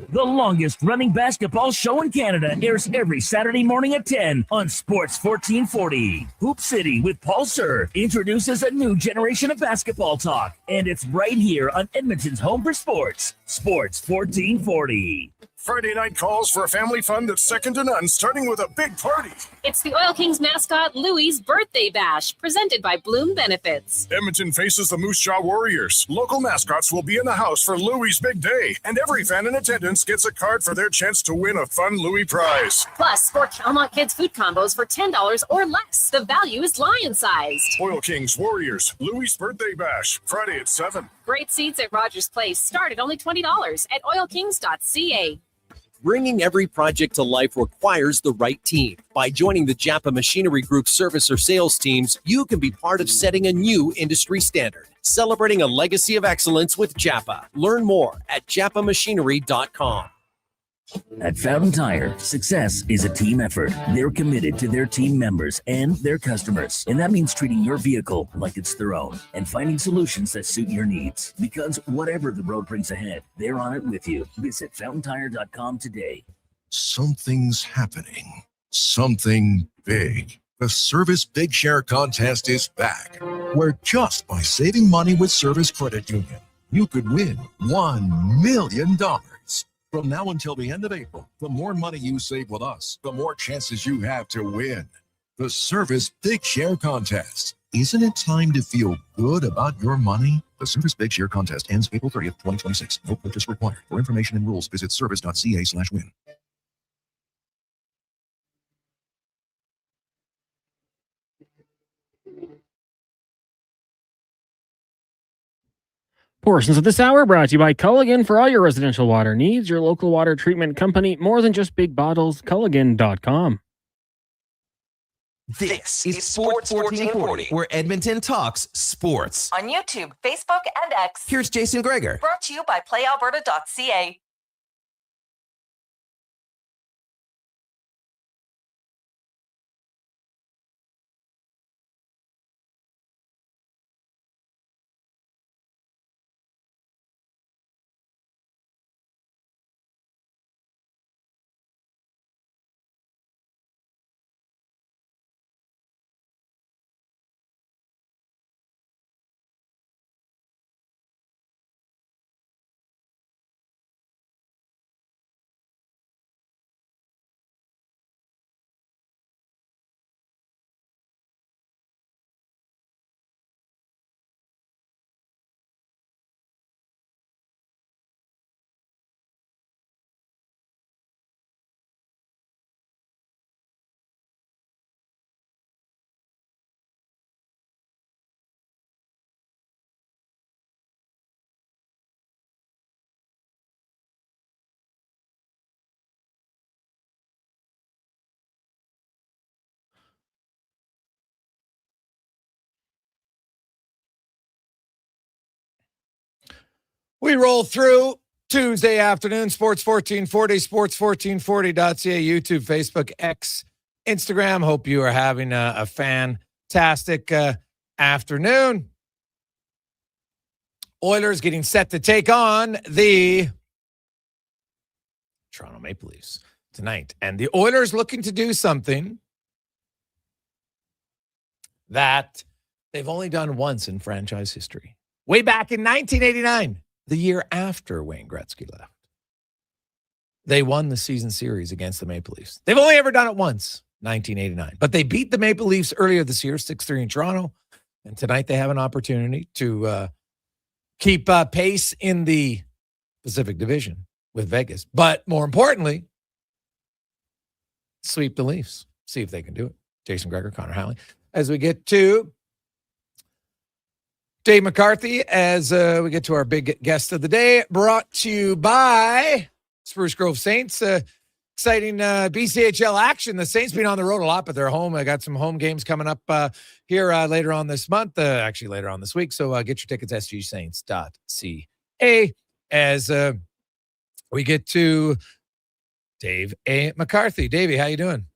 The longest running basketball show in Canada airs every Saturday morning at 10 on Sports 1440. Hoop City with Paul Sir introduces a new generation of basketball talk, and it's right here on Edmonton's home for sports, Sports 1440. Friday night calls for a family fun that's second to none, starting with a big party. It's the Oil Kings mascot Louie's birthday bash, presented by Bloom Benefits. Edmonton faces the Moose Jaw Warriors. Local mascots will be in the house for Louie's big day, and every fan in attendance gets a card for their chance to win a fun Louie prize. Plus, 4 Calmont Kids food combos for $10 or less. The value is lion-sized. Oil Kings Warriors, Louie's birthday bash, Friday at 7. Great seats at Rogers Place start at only $20 at oilkings.ca. Bringing every project to life requires the right team. By joining the Japa Machinery Group service or sales teams, you can be part of setting a new industry standard. Celebrating a legacy of excellence with Japa. Learn more at japamachinery.com. At Fountain Tire, success is a team effort. They're committed to their team members and their customers. And that means treating your vehicle like it's their own and finding solutions that suit your needs. Because whatever the road brings ahead, they're on it with you. Visit fountaintire.com today. Something's happening. Something big. The Service Big Share Contest is back, where just by saving money with Service Credit Union, you could win $1 million. From now until the end of April, the more money you save with us, the more chances you have to win. The Service Big Share Contest. Isn't it time to feel good about your money? The Service Big Share Contest ends April 30th, 2026. No purchase required. For information and rules, visit service.ca/win. Portions of this hour brought to you by Culligan for all your residential water needs. Your local water treatment company, more than just big bottles. Culligan.com. This is Sports 1440, where Edmonton talks sports. On YouTube, Facebook, and X. Here's Jason Gregor. Brought to you by PlayAlberta.ca. We roll through Tuesday afternoon, Sports 1440, sports1440.ca, YouTube, Facebook, X, Instagram. Hope you are having a fantastic afternoon. Oilers getting set to take on the Toronto Maple Leafs tonight. And the Oilers looking to do something that they've only done once in franchise history. Way back in 1989. The year after Wayne Gretzky left. They won the season series against the Maple Leafs. They've only ever done it once, 1989. But they beat the Maple Leafs earlier this year, 6-3 in Toronto. And tonight they have an opportunity to keep pace in the Pacific Division with Vegas. But more importantly, sweep the Leafs. See if they can do it. Jason Gregor, Connor Halley. As we get to Dave McCarthy, as we get to our big guest of the day, brought to you by Spruce Grove Saints. exciting BCHL action. The Saints been on the road a lot, but they're home. I got some home games coming up here later on this month, actually later on this week. So get your tickets, sgsaints.ca. As we get to Dave A. McCarthy. Davey, how you doing?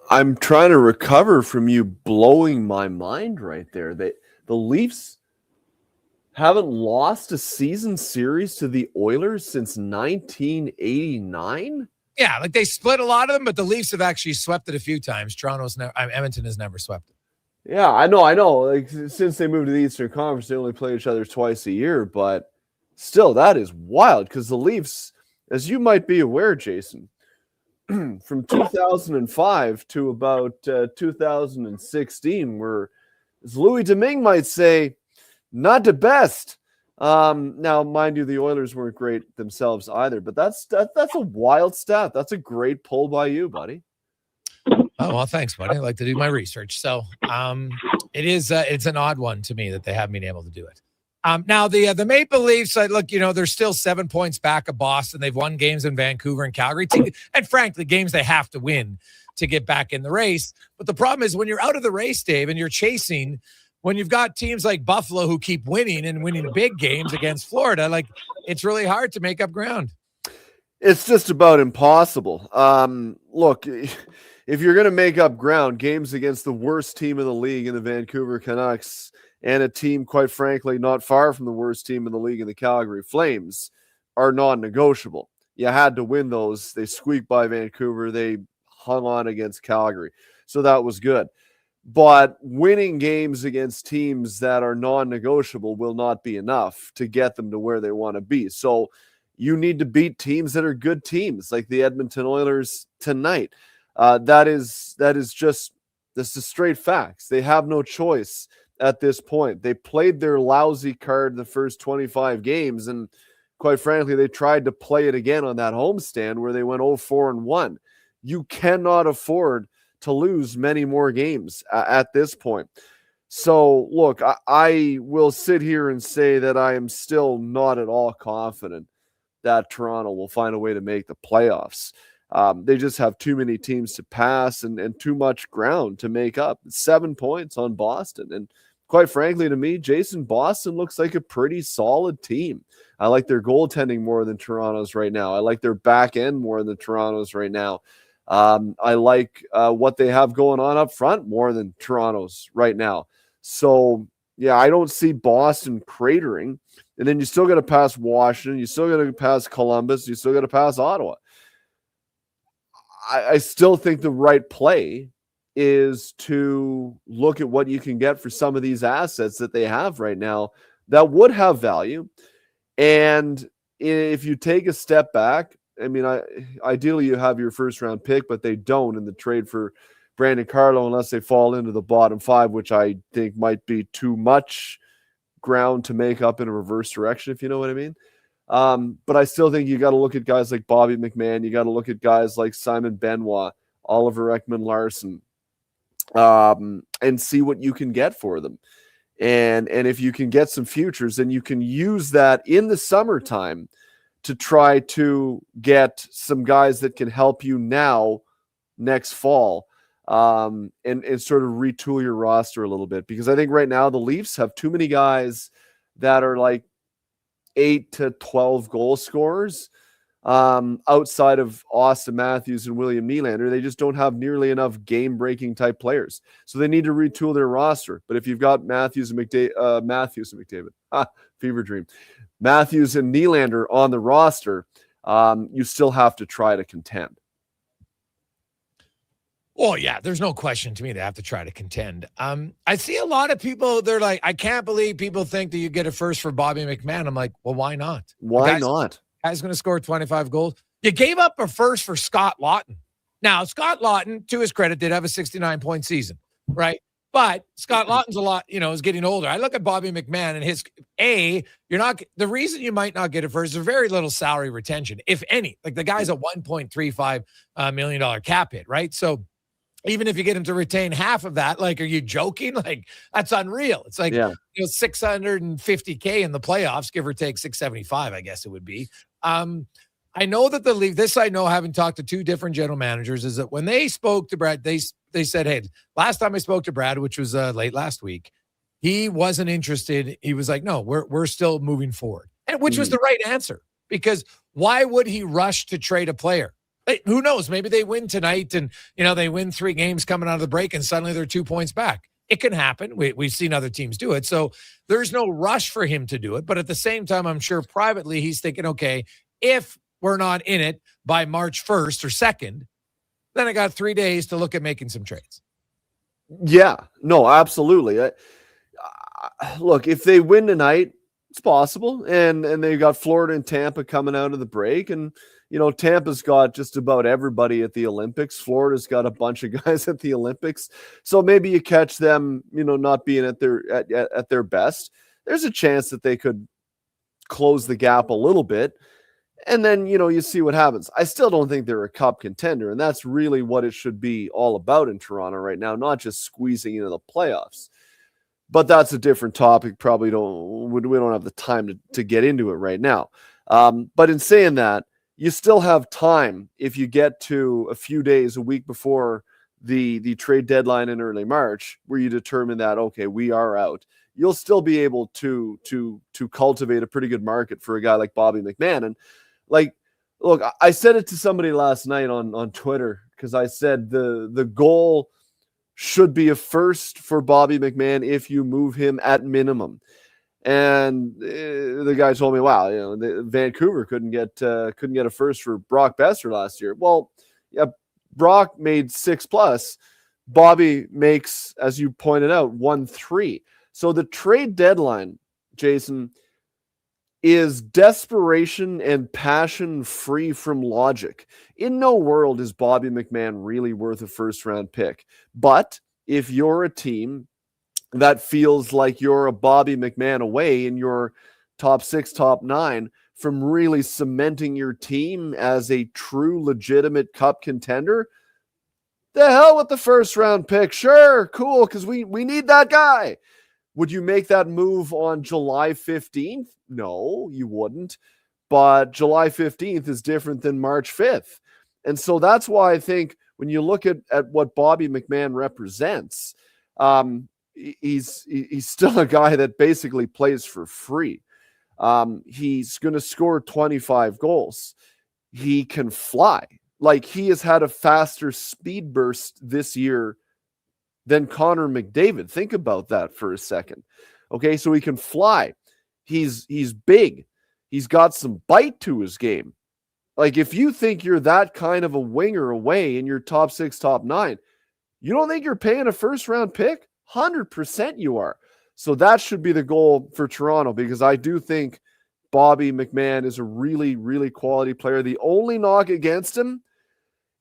I'm trying to recover from you blowing my mind right there. The Leafs haven't lost a season series to the Oilers since 1989. Yeah, like they split a lot of them, but the Leafs have actually swept it a few times. Edmonton has never swept it. Yeah, I know. Like since they moved to the Eastern Conference, they only play each other twice a year, but still, that is wild because the Leafs, as you might be aware, Jason, from 2005 to about 2016, were, as Louis Domingue might say, not the best. Now, mind you, the Oilers weren't great themselves either, but that's a wild stat. That's a great pull by you, buddy. Oh, well, thanks, buddy. I like to do my research. So it's an odd one to me that they haven't been able to do it. Now, the Maple Leafs, look, they're still 7 points back of Boston. They've won games in Vancouver and Calgary, and frankly, games they have to win to get back in the race. But the problem is when you're out of the race, Dave, and you're chasing, when you've got teams like Buffalo who keep winning and winning big games against Florida, like it's really hard to make up ground. It's just about impossible. Look, if you're going to make up ground, games against the worst team in the league in the Vancouver Canucks and a team, quite frankly, not far from the worst team in the league in the Calgary Flames are non-negotiable. You had to win those. They squeaked by Vancouver. They hung on against Calgary. So that was good. But winning games against teams that are non-negotiable will not be enough to get them to where they want to be. So you need to beat teams that are good teams, like the Edmonton Oilers tonight. This is straight facts. They have no choice at this point. They played their lousy card the first 25 games, and quite frankly, they tried to play it again on that homestand where they went 0-4-1. You cannot afford to lose many more games at this point. So, look, I will sit here and say that I am still not at all confident that Toronto will find a way to make the playoffs. They just have too many teams to pass and too much ground to make up. 7 points on Boston. And quite frankly, to me, Jason, Boston looks like a pretty solid team. I like their goaltending more than Toronto's right now. I like their back end more than Toronto's right now. I like what they have going on up front more than Toronto's right now. So, yeah, I don't see Boston cratering. And then you still got to pass Washington. You still got to pass Columbus. You still got to pass Ottawa. I still think the right play is to look at what you can get for some of these assets that they have right now that would have value. And if you take a step back, I mean, ideally you have your first round pick, but they don't in the trade for Brandon Carlo unless they fall into the bottom 5, which I think might be too much ground to make up in a reverse direction, if you know what I mean. But I still think you got to look at guys like Bobby McMahon. You got to look at guys like Simon Benoit, Oliver Ekman-Larsson, and see what you can get for them. And if you can get some futures, then you can use that in the summertime to try to get some guys that can help you now next fall, and sort of retool your roster a little bit. Because I think right now the Leafs have too many guys that are like 8 to 12 goal scorers outside of Austin Matthews and William Nylander. They just don't have nearly enough game-breaking type players. So they need to retool their roster. But if you've got Matthews and McDavid, fever dream, Matthews and Nylander on the roster, you still have to try to contend. Well, yeah, there's no question to me they have to try to contend. I see a lot of people, they're like, I can't believe people think that you get a first for Bobby McMahon. I'm like, well, why not? Why not? Guy's going to score 25 goals. You gave up a first for Scott Lawton. Now, Scott Lawton, to his credit, did have a 69-point season, right? But Scott Lawton's is getting older. I look at Bobby McMahon and the reason you might not get it first is very little salary retention, if any. Like the guy's a $1.35 million cap hit, right? So even if you get him to retain half of that, like, are you joking? Like, that's unreal. It's like, $650K in the playoffs, give or take 675, I guess it would be. I know that the league, this I know, having talked to two different general managers, is that when they spoke to Brad, they said, hey, last time I spoke to Brad, which was late last week, he wasn't interested. He was like, no, we're still moving forward. And which was the right answer, because why would he rush to trade a player? Who knows? Maybe they win tonight and, they win 3 games coming out of the break and suddenly they're 2 points back. It can happen. We've seen other teams do it. So there's no rush for him to do it. But at the same time, I'm sure privately he's thinking, okay, if we're not in it by March 1st or 2nd, then I got 3 days to look at making some trades. Yeah, no, absolutely. Look, if they win tonight, it's possible. And they got Florida and Tampa coming out of the break. And, Tampa's got just about everybody at the Olympics. Florida's got a bunch of guys at the Olympics. So maybe you catch them, not being at their best. There's a chance that they could close the gap a little bit. And then, you see what happens. I still don't think they're a cup contender. And that's really what it should be all about in Toronto right now, not just squeezing into the playoffs. But that's a different topic. Probably we don't have the time to get into it right now. But in saying that, you still have time if you get to a few days, a week before the trade deadline in early March, where you determine that, okay, we are out. You'll still be able to cultivate a pretty good market for a guy like Bobby McMahon. And look, I said it to somebody last night on Twitter, because I said the goal should be a first for Bobby McMahon if you move him at minimum. And the guy told me, wow, Vancouver couldn't get a first for Brock Besser last year. Well, yeah, Brock made 6+. Bobby makes, as you pointed out, 1-3. So the trade deadline, Jason, is desperation and passion free from logic. In no world is Bobby McMahon really worth a first-round pick. But if you're a team that feels like you're a Bobby McMahon away in your top 6, top 9 from really cementing your team as a true legitimate cup contender, the hell with the first-round pick. Sure, cool, because we need that guy. Would you make that move on July 15th? No, you wouldn't. But July 15th is different than March 5th. And so that's why I think when you look at what Bobby McMahon represents, he's still a guy that basically plays for free. He's going to score 25 goals. He can fly. Like, he has had a faster speed burst this year than Connor McDavid. Think about that for a second. Okay, so he can fly. He's big. He's got some bite to his game. Like, if you think you're that kind of a winger away in your top 6, top 9, you don't think you're paying a first-round pick? 100% you are. So that should be the goal for Toronto, because I do think Bobby McMahon is a really, really quality player. The only knock against him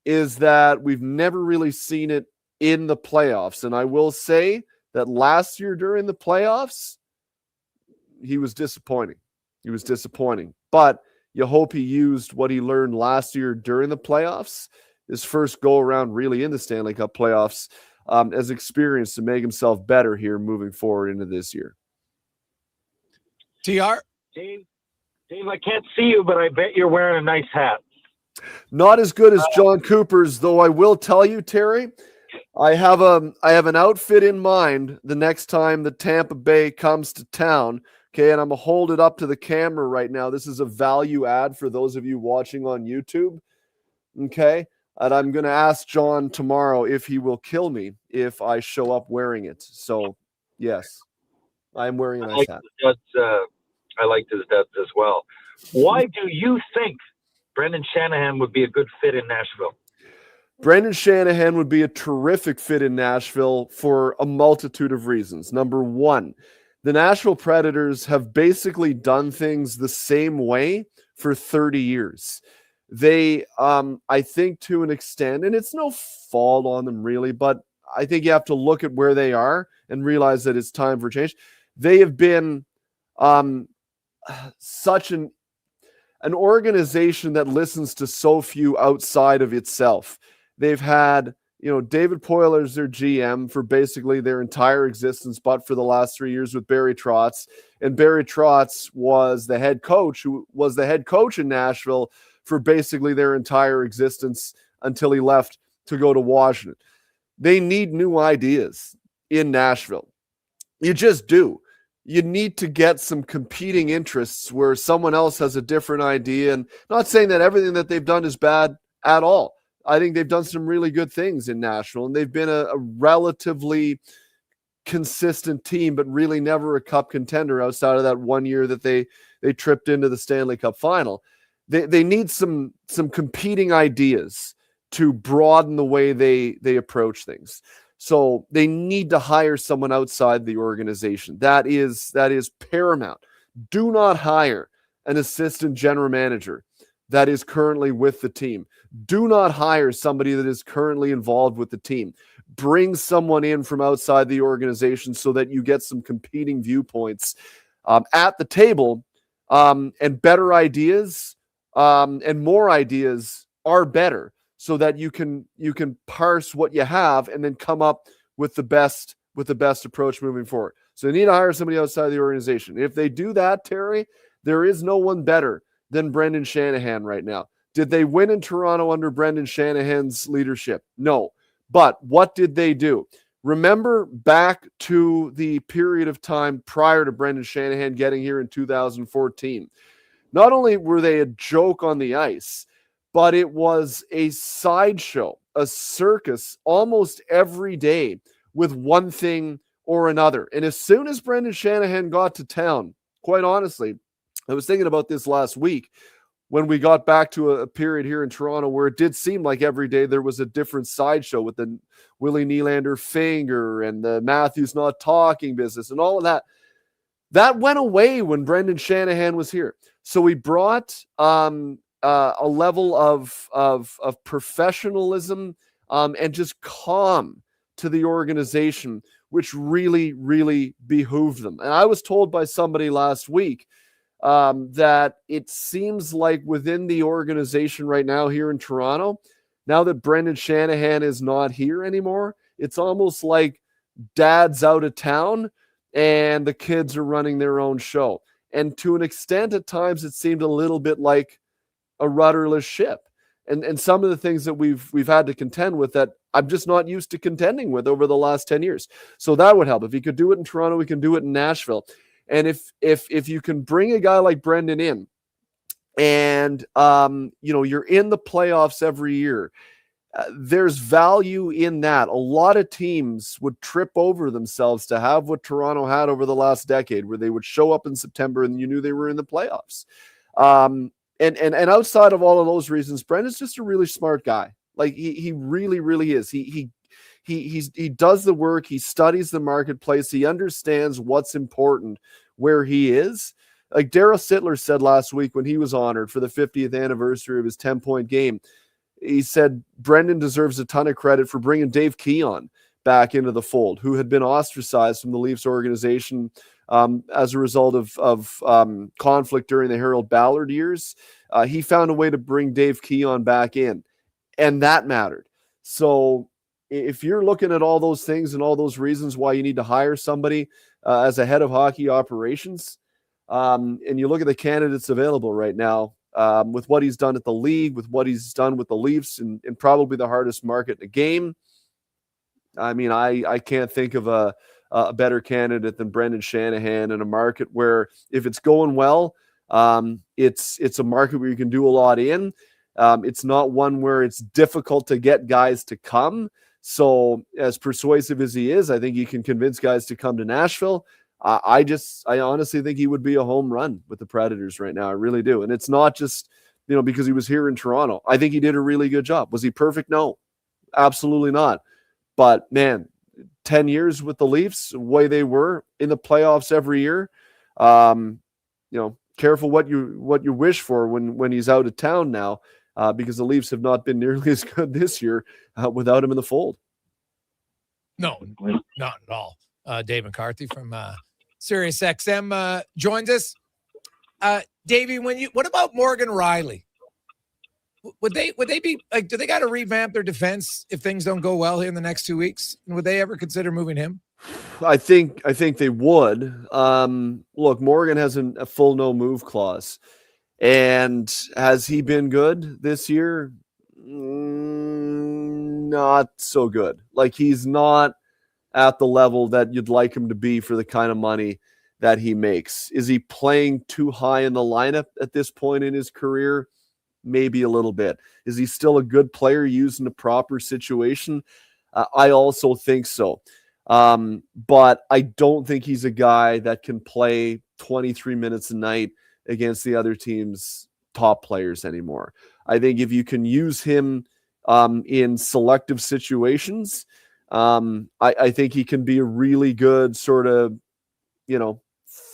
is that we've never really seen it in the playoffs. And I will say that last year during the playoffs, he was disappointing. But you hope he used what he learned last year during the playoffs, his first go around really in the Stanley Cup playoffs, as experience to make himself better here moving forward into this year. TR? Dave, I can't see you, but I bet you're wearing a nice hat. Not as good as John Cooper's, though. I will tell you, Terry, I have an outfit in mind the next time the Tampa Bay comes to town. Okay, and I'm going to hold it up to the camera right now. This is a value add for those of you watching on YouTube. Okay, and I'm going to ask John tomorrow if he will kill me if I show up wearing it. So, yes, I'm wearing a nice hat. I like his depth as well. Why do you think Brendan Shanahan would be a good fit in Nashville? Brendan Shanahan would be a terrific fit in Nashville for a multitude of reasons. Number one, the Nashville Predators have basically done things the same way for 30 years. They, I think to an extent, and it's no fault on them really, but I think you have to look at where they are and realize that it's time for change. They have been such an organization that listens to so few outside of itself. They've had, David Poyler's their GM for basically their entire existence, but for the last 3 years with Barry Trotz. And Barry Trotz was the head coach, who was the head coach in Nashville for basically their entire existence until he left to go to Washington. They need new ideas in Nashville. You just do. You need to get some competing interests where someone else has a different idea. And not saying that everything that they've done is bad at all. I think they've done some really good things in Nashville, and they've been a relatively consistent team, but really never a cup contender outside of that 1 year that they tripped into the Stanley Cup final. They need some competing ideas to broaden the way they approach things. So they need to hire someone outside the organization. That is paramount. Do not hire an assistant general manager that is currently with the team. Do not hire somebody that is currently involved with the team. Bring someone in from outside the organization so that you get some competing viewpoints at the table, and better ideas and more ideas are better, so that you can parse what you have and then come up with the best approach moving forward. So they need to hire somebody outside the organization. If they do that, Terry, there is no one better than Brendan Shanahan right now. Did they win in Toronto under Brendan Shanahan's leadership? No. But what did they do? Remember back to the period of time prior to Brendan Shanahan getting here in 2014. Not only were they a joke on the ice, but it was a sideshow, a circus almost every day with one thing or another. And as soon as Brendan Shanahan got to town, quite honestly, I was thinking about this last week when we got back to a period here in Toronto where it did seem like every day there was a different sideshow with the Willie Nylander finger and the Matthews not talking business and all of that. That went away when Brendan Shanahan was here. So we brought a level of professionalism and just calm to the organization, which really, really behooved them. And I was told by somebody last week that it seems like within the organization right now here in Toronto, now that Brendan Shanahan is not here anymore, it's almost like dad's out of town and the kids are running their own show. And to an extent, at times, it seemed a little bit like a rudderless ship. And some of the things that we've had to contend with that I'm just not used to contending with over the last 10 years. So that would help. If he could do it in Toronto, we can do it in Nashville. And if you can bring a guy like Brendan in and, you're in the playoffs every year, there's value in that. A lot of teams would trip over themselves to have what Toronto had over the last decade, where they would show up in September and you knew they were in the playoffs. And outside of all of those reasons, Brendan's just a really smart guy. Like he really, really is. He does the work. He studies the marketplace. He understands what's important where he is. Like Darryl Sittler said last week when he was honored for the 50th anniversary of his 10-point game, he said Brendan deserves a ton of credit for bringing Dave Keon back into the fold, who had been ostracized from the Leafs organization as a result of conflict during the Harold Ballard years. He found a way to bring Dave Keon back in, and that mattered. So if you're looking at all those things and all those reasons why you need to hire somebody as a head of hockey operations, and you look at the candidates available right now, with what he's done at the league, with what he's done with the Leafs, and probably the hardest market in the game, I mean, I can't think of a better candidate than Brendan Shanahan in a market where if it's going well, it's a market where you can do a lot in. It's not one where it's difficult to get guys to come. So as persuasive as he is, I think he can convince guys to come to Nashville. I honestly think he would be a home run with the Predators right now. I really do. And it's not just, because he was here in Toronto. I think he did a really good job. Was he perfect? No, absolutely not. But man, 10 years with the Leafs, the way they were in the playoffs every year, careful what you wish for when he's out of town now, because the Leafs have not been nearly as good this year without him in the fold. No, not at all. Dave McCarthy from Sirius XM joins us. Davey, what about Morgan Riley? Would they be like, do they got to revamp their defense if things don't go well here in the next 2 weeks? Would they ever consider moving him? I think they would. Look, Morgan has a full no move clause. And has he been good this year? Not so good. Like, he's not at the level that you'd like him to be for the kind of money that he makes. Is he playing too high in the lineup at this point in his career? Maybe a little bit. Is he still a good player used in a proper situation? I also think so. But I don't think he's a guy that can play 23 minutes a night against the other team's top players anymore. I think if you can use him in selective situations, I think he can be a really good sort of,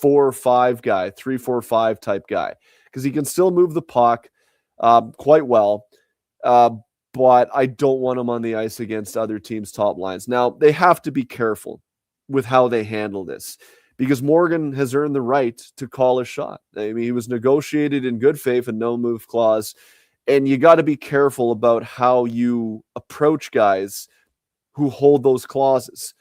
4-5 guy, 3-4-5 type guy, because he can still move the puck quite well. But I don't want him on the ice against other teams' top lines. Now, they have to be careful with how they handle this, because Morgan has earned the right to call a shot. I mean, he was negotiated in good faith, a no move clause, and you got to be careful about how you approach guys who hold those clauses.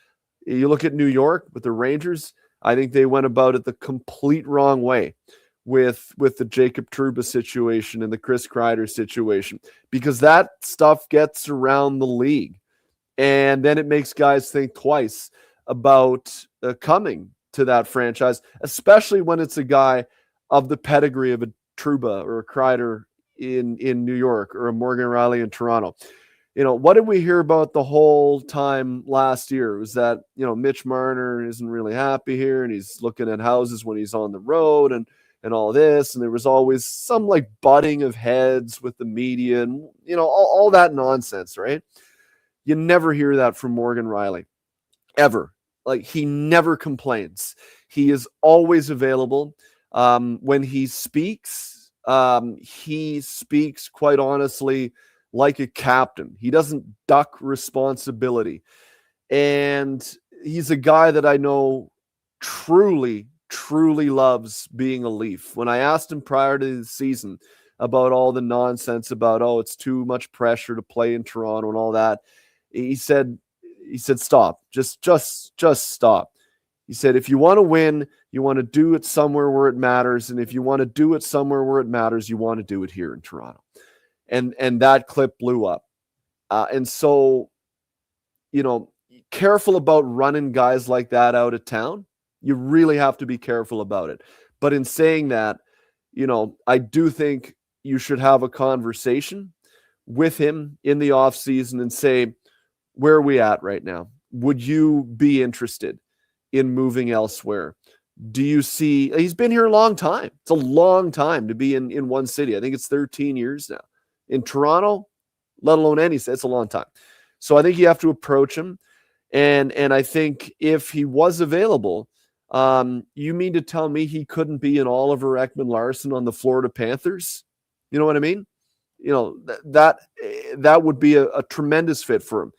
You look at New York with the Rangers. I think they went about it the complete wrong way with the Jacob Trouba situation and the Chris Kreider situation, because that stuff gets around the league. And then it makes guys think twice about coming to that franchise, especially when it's a guy of the pedigree of a Trouba or a Kreider in New York or a Morgan Riley in Toronto. What did we hear about the whole time last year? It was that, Mitch Marner isn't really happy here and he's looking at houses when he's on the road and all this. And there was always some like butting of heads with the media and, all that nonsense, right? You never hear that from Morgan Riley, ever. Like, he never complains. He is always available. When he speaks quite honestly like a captain. He doesn't duck responsibility. And he's a guy that I know truly loves being a Leaf. When I asked him prior to the season about all the nonsense about, it's too much pressure to play in Toronto and all that, he said, stop, just stop. He said, if you want to win, you want to do it somewhere where it matters. And if you want to do it somewhere where it matters, you want to do it here in Toronto. And that clip blew up. And so, careful about running guys like that out of town. You really have to be careful about it. But in saying that, I do think you should have a conversation with him in the offseason and say, where are we at right now? Would you be interested in moving elsewhere? Do you see, he's been here a long time. It's a long time to be in one city. I think it's 13 years now. In Toronto, let alone it's a long time. So I think you have to approach him. And I think if he was available, you mean to tell me he couldn't be an Oliver Ekman-Larsson on the Florida Panthers? You know what I mean? That would be a tremendous fit for him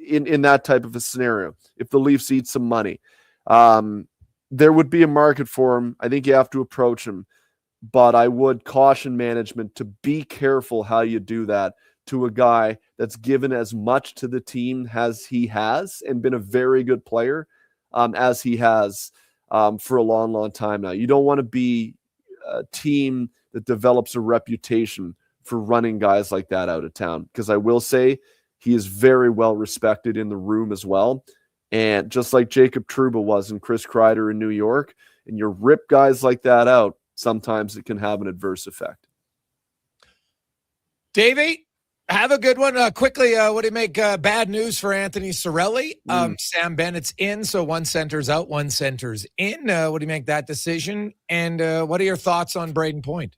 in that type of a scenario. If the Leafs eat some money, there would be a market for him. I think you have to approach him. But I would caution management to be careful how you do that to a guy that's given as much to the team as he has and been a very good player as he has for a long, long time now. You don't want to be a team that develops a reputation for running guys like that out of town, because I will say he is very well respected in the room as well. And just like Jacob Trouba was and Chris Kreider in New York, and you rip guys like that out, sometimes it can have an adverse effect. Davey, have a good one. Quickly, what do you make bad news for Anthony Cirelli? Sam Bennett's in, so one center's out, one center's in. What do you make that decision? And what are your thoughts on Braden Point?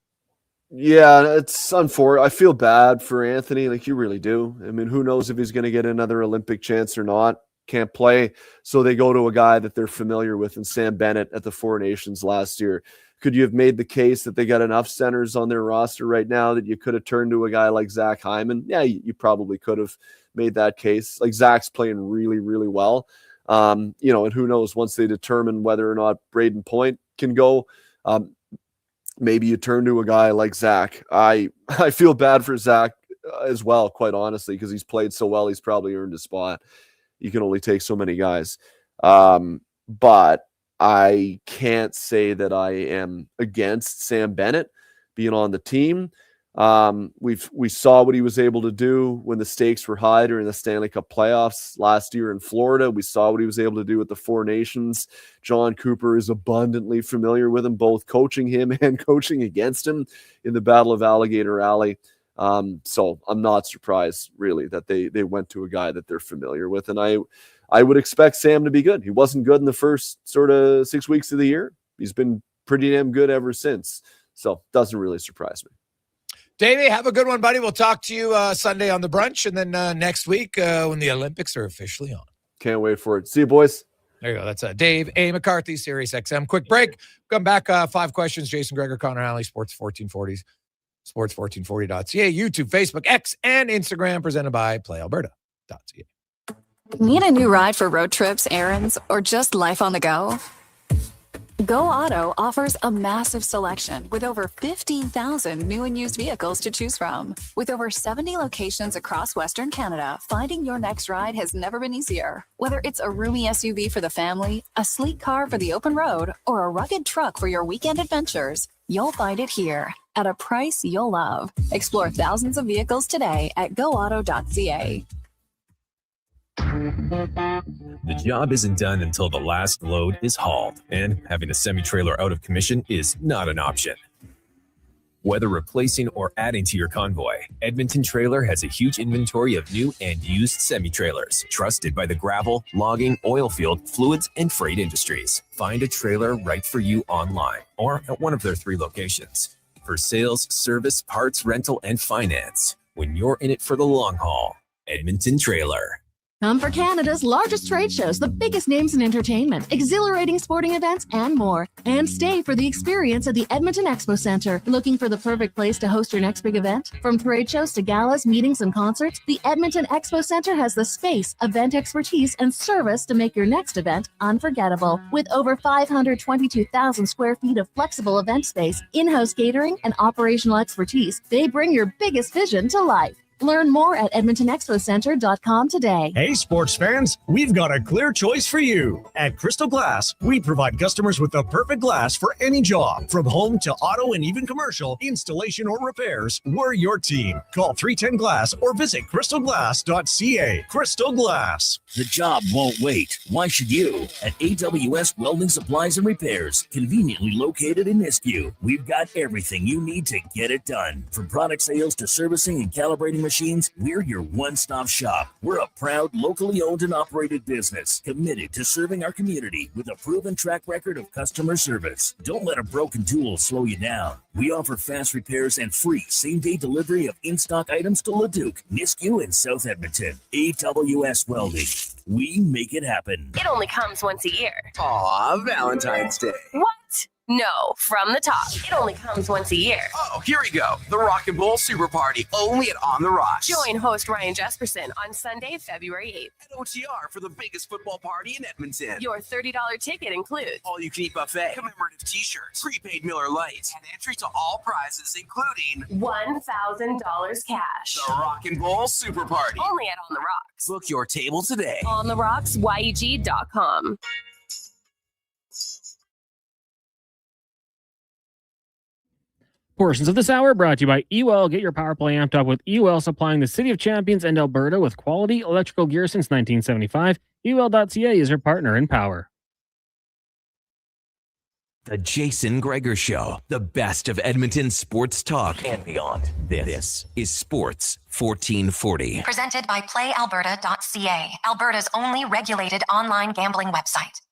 Yeah, it's unfortunate. I feel bad for Anthony, like you really do. I mean, who knows if he's going to get another Olympic chance or not. Can't play, so they go to a guy that they're familiar with, and Sam Bennett at the Four Nations last year. Could you have made the case that they got enough centers on their roster right now that you could have turned to a guy like Zach Hyman? Yeah, you probably could have made that case. Like, Zach's playing really, really well. And who knows, once they determine whether or not Braden Point can go, maybe you turn to a guy like Zach. I feel bad for Zach as well, quite honestly, because he's played so well. He's probably earned a spot. You can only take so many guys. But I can't say that I am against Sam Bennett being on the team. We saw what he was able to do when the stakes were high during the Stanley Cup playoffs last year in Florida. We saw what he was able to do with the Four Nations. John Cooper is abundantly familiar with him, both coaching him and coaching against him in the Battle of Alligator Alley. So I'm not surprised really that they went to a guy that they're familiar with. And I would expect Sam to be good. He wasn't good in the first sort of 6 weeks of the year. He's been pretty damn good ever since. So doesn't really surprise me. Davey, have a good one, buddy. We'll talk to you Sunday on the brunch, and then next week when the Olympics are officially on. Can't wait for it. See you, boys. There you go. That's Dave A. McCarthy, Sirius XM. Quick break. Come back. 5 questions. Jason Gregor, Connor Halley, Sports 1440s, sports1440.ca, YouTube, Facebook, X, and Instagram, presented by PlayAlberta.ca. Need a new ride for road trips, errands, or just life on the go? Go Auto offers a massive selection with over 15,000 new and used vehicles to choose from. With over 70 locations across Western Canada, finding your next ride has never been easier. Whether it's a roomy SUV for the family, a sleek car for the open road, or a rugged truck for your weekend adventures, you'll find it here at a price you'll love. Explore thousands of vehicles today at goauto.ca. The job isn't done until the last load is hauled, and having a semi-trailer out of commission is not an option. Whether replacing or adding to your convoy, Edmonton Trailer has a huge inventory of new and used semi-trailers, trusted by the gravel, logging, oil field, fluids, and freight industries. Find a trailer right for you online or at one of their 3 locations. For sales, service, parts, rental, and finance, when you're in it for the long haul, Edmonton Trailer. Come for Canada's largest trade shows, the biggest names in entertainment, exhilarating sporting events, and more. And stay for the experience at the Edmonton Expo Centre. Looking for the perfect place to host your next big event? From trade shows to galas, meetings, and concerts, the Edmonton Expo Centre has the space, event expertise, and service to make your next event unforgettable. With over 522,000 square feet of flexible event space, in-house catering, and operational expertise, they bring your biggest vision to life. Learn more at EdmontonExpoCenter.com today. Hey, sports fans, we've got a clear choice for you. At Crystal Glass, we provide customers with the perfect glass for any job. From home to auto and even commercial, installation or repairs, we're your team. Call 310-GLASS or visit crystalglass.ca. Crystal Glass. The job won't wait. Why should you? At AWS Welding Supplies and Repairs, conveniently located in Nisku, we've got everything you need to get it done. From product sales to servicing and calibrating machines, we're your one-stop shop. We're a proud, locally owned and operated business committed to serving our community with a proven track record of customer service. Don't let a broken tool slow you down. We offer fast repairs and free same-day delivery of in-stock items to Leduc, Nisku, and South Edmonton. AWS Welding. We make it happen. It only comes once a year. Aw, Valentine's Day. What? No, from the top. It only comes once a year. Oh, here we go. The Rock and Roll Super Party, only at On the Rocks. Join host Ryan Jesperson on Sunday, February 8th. At OTR for the biggest football party in Edmonton. Your $30 ticket includes all-you-can-eat buffet, commemorative t-shirts, prepaid Miller Lights, and entry to all prizes, including $1,000 cash. The Rock and Roll Super Party. Only at On the Rocks. Book your table today. OnTheRocksYEG.com. Portions of this hour brought to you by eWell. Get your power play amped up with eWell, supplying the City of Champions and Alberta with quality electrical gear since 1975. eWell.ca is your partner in power. The Jason Gregor Show, the best of Edmonton sports talk and beyond. This is Sports 1440. Presented by PlayAlberta.ca, Alberta's only regulated online gambling website.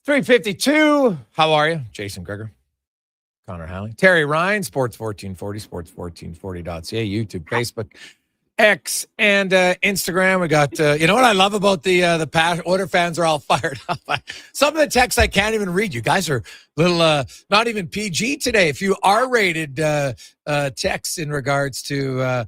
$352. How are you? Jason Gregor, Connor Halley, Terry Ryan, Sports 1440, sports1440.ca, YouTube, Facebook, X and Instagram. We got, you know what I love about the Oiler fans are all fired up. Some of the texts I can't even read. You guys are little, not even PG today. A few R-rated texts in regards to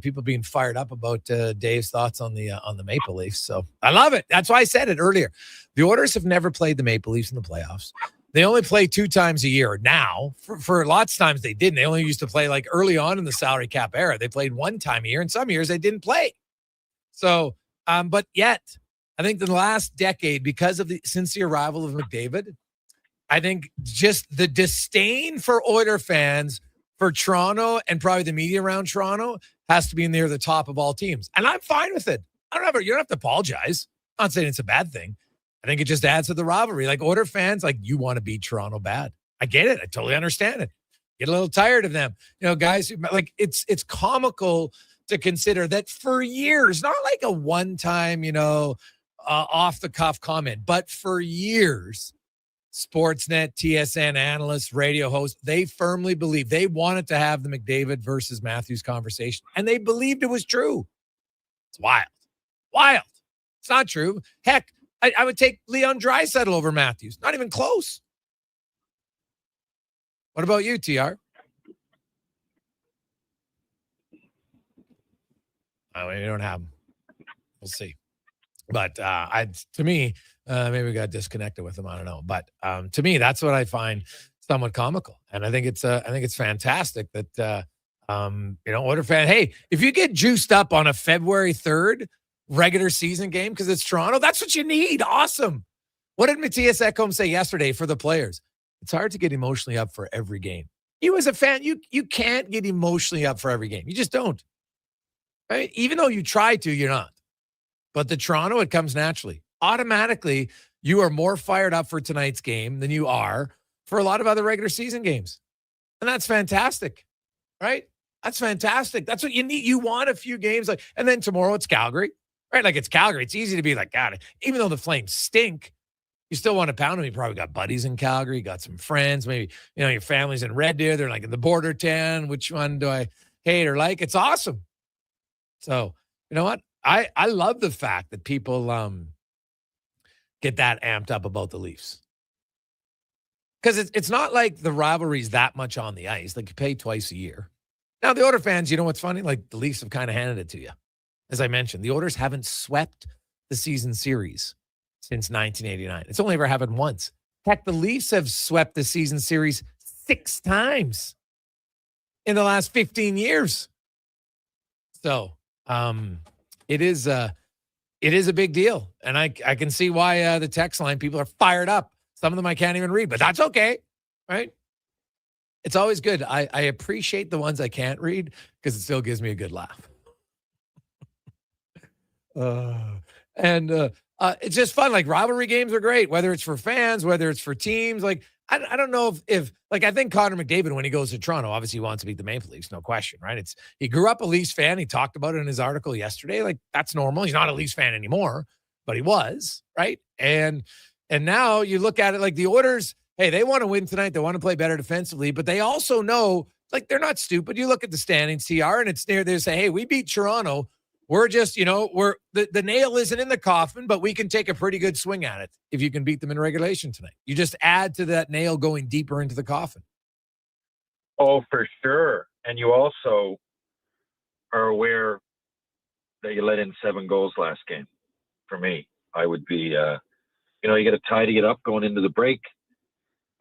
people being fired up about Dave's thoughts on the Maple Leafs. So I love it. That's why I said it earlier. The Oilers have never played the Maple Leafs in the playoffs. They only play 2 times a year. Now, for lots of times they didn't. They only used to play like early on in the salary cap era. They played 1 time a year, and some years they didn't play. So, but yet, I think the last decade, since the arrival of McDavid, I think just the disdain for Oiler fans for Toronto and probably the media around Toronto has to be near the top of all teams. And I'm fine with it. You don't have to apologize. I'm not saying it's a bad thing. I think it just adds to the rivalry. Like Oiler fans, like you want to beat Toronto bad. I get it. I totally understand it. Get a little tired of them. You know, guys, like it's comical to consider that for years, not like a one-time, off the cuff comment, but for years, Sportsnet, TSN analysts, radio hosts, they firmly believe they wanted to have the McDavid versus Matthews conversation. And they believed it was true. It's wild. Wild. It's not true. Heck, I would take Leon Draisaitl over Matthews. Not even close. What about you, TR? We don't have them. We'll see. But to me, maybe we got disconnected with them. I don't know. But to me, that's what I find somewhat comical. And I think it's fantastic that Oiler fan. Hey, if you get juiced up on a February 3rd regular season game because it's Toronto, that's what you need. Awesome. What did Matthias Ekholm say yesterday for the players? It's hard to get emotionally up for every game. You as a fan, you can't get emotionally up for every game. You just don't. Right? Even though you try to, you're not. But the Toronto, it comes naturally. Automatically, you are more fired up for tonight's game than you are for a lot of other regular season games. And that's fantastic. Right? That's fantastic. That's what you need. You want a few games and then tomorrow it's Calgary. Right? Like it's Calgary. It's easy to be like, God, even though the Flames stink, you still want to pound them. You probably got buddies in Calgary, got some friends, maybe, your family's in Red Deer. They're like in the border town. Which one do I hate or like? It's awesome. So, you know what? I love the fact that people get that amped up about the Leafs. Because it's not like the rivalry's that much on the ice. Like you play twice a year. Now, the Oilers fans, you know what's funny? Like the Leafs have kind of handed it to you. As I mentioned, the Oilers haven't swept the season series since 1989. It's only ever happened once. Heck, the Leafs have swept the season series 6 times in the last 15 years. So, it is a big deal. And I can see why the text line people are fired up. Some of them I can't even read, but that's okay. Right? It's always good. I appreciate the ones I can't read because it still gives me a good laugh. It's just fun. Like rivalry games are great, whether it's for fans, whether it's for teams. Like I don't know if I think Connor McDavid, when he goes to Toronto, obviously he wants to beat the Maple Leafs, no question, right? He grew up a Leafs fan. He talked about it in his article yesterday. Like that's normal. He's not a Leafs fan anymore, but he was, right? And now you look at it like the Oilers, hey, they want to win tonight. They want to play better defensively, but they also know, like, they're not stupid. You look at the standings, TR, and it's near. They say, hey, we beat Toronto. We're just, we're the nail isn't in the coffin, but we can take a pretty good swing at it if you can beat them in regulation tonight. You just add to that nail going deeper into the coffin. Oh, for sure. And you also are aware that you let in 7 goals last game. For me, I would be, you get a tie to get up going into the break.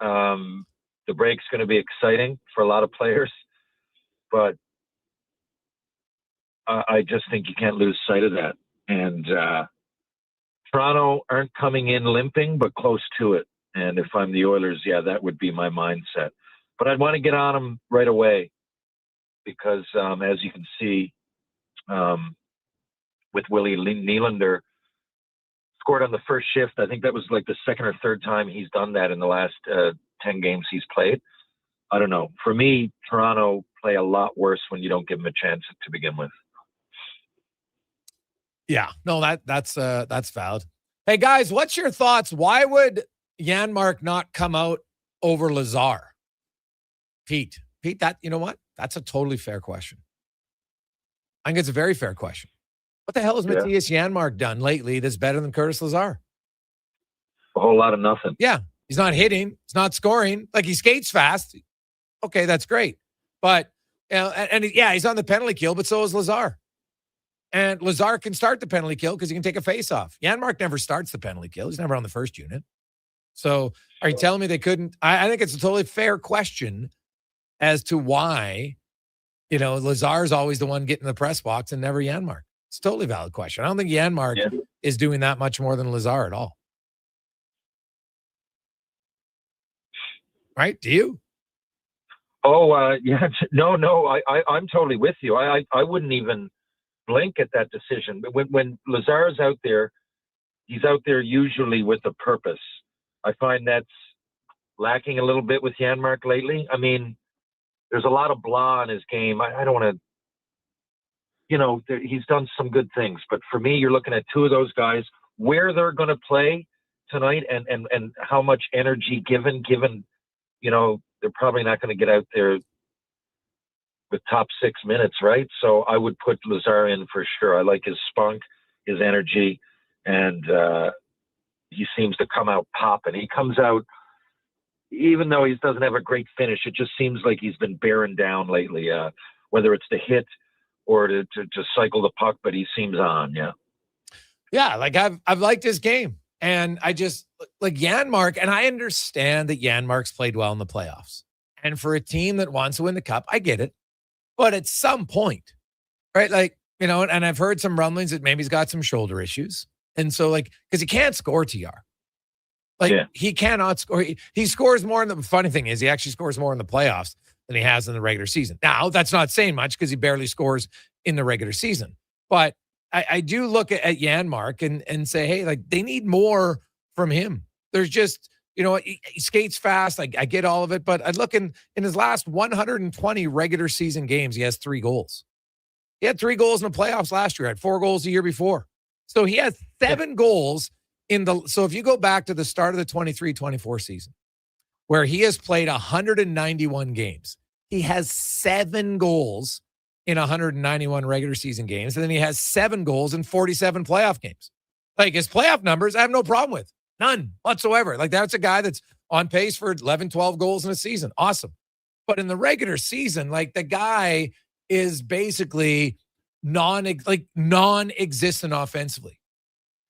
The break's going to be exciting for a lot of players, but I just think you can't lose sight of that. And Toronto aren't coming in limping, but close to it. And if I'm the Oilers, that would be my mindset. But I'd want to get on them right away because, as you can see, with Willie Nylander, scored on the first shift. I think that was like the second or third time he's done that in the last 10 games he's played. I don't know. For me, Toronto play a lot worse when you don't give them a chance to begin with. Yeah, no, that's valid. Hey guys, what's your thoughts? Why would Janmark not come out over Lazar? Pete, that, you know what? That's a totally fair question. I think it's a very fair question. What the hell has Matthias Janmark done lately that's better than Curtis Lazar? A whole lot of nothing. Yeah. He's not hitting. He's not scoring. Like, he skates fast. Okay, that's great. But, he's on the penalty kill, but so is Lazar. And Lazar can start the penalty kill because he can take a face-off. Janmark never starts the penalty kill. He's never on the first unit. So are you telling me they couldn't? I think it's a totally fair question as to why, Lazar is always the one getting the press box and never Janmark. It's a totally valid question. I don't think Janmark is doing that much more than Lazar at all. Right? Do you? Oh, yeah. No. I'm totally with you. I wouldn't even blink at that decision. But when Lazar is out there, he's out there usually with a purpose. I find that's lacking a little bit with Janmark lately. I mean, there's a lot of blah in his game. I don't want to, he's done some good things. But for me, you're looking at two of those guys, where they're going to play tonight and how much energy given, they're probably not going to get out there the top 6 minutes, right? So I would put Lazar in for sure. I like his spunk, his energy, and he seems to come out popping. He comes out, even though he doesn't have a great finish, it just seems like he's been bearing down lately, whether it's to hit or to cycle the puck, but he seems on, Yeah, like I've liked his game. And I just, like Janmark, and I understand that Janmark's played well in the playoffs. And for a team that wants to win the cup, I get it. But at some point, right, like, and I've heard some rumblings that maybe he's got some shoulder issues. And so, like, because he can't score, TR. Like, he cannot score. He scores more. The funny thing is he actually scores more in the playoffs than he has in the regular season. Now, that's not saying much because he barely scores in the regular season. But I do look at Janmark and say, hey, like, they need more from him. There's just, he skates fast. I get all of it. But I look in his last 120 regular season games, he has 3 goals. He had 3 goals in the playoffs last year, had 4 goals the year before. So he has 7 goals so if you go back to the start of the 23-24 season, where he has played 191 games, he has 7 goals in 191 regular season games, and then he has 7 goals in 47 playoff games. Like, his playoff numbers, I have no problem with. None whatsoever. Like, that's a guy that's on pace for 11, 12 goals in a season. Awesome. But in the regular season, like, the guy is basically non-existent offensively.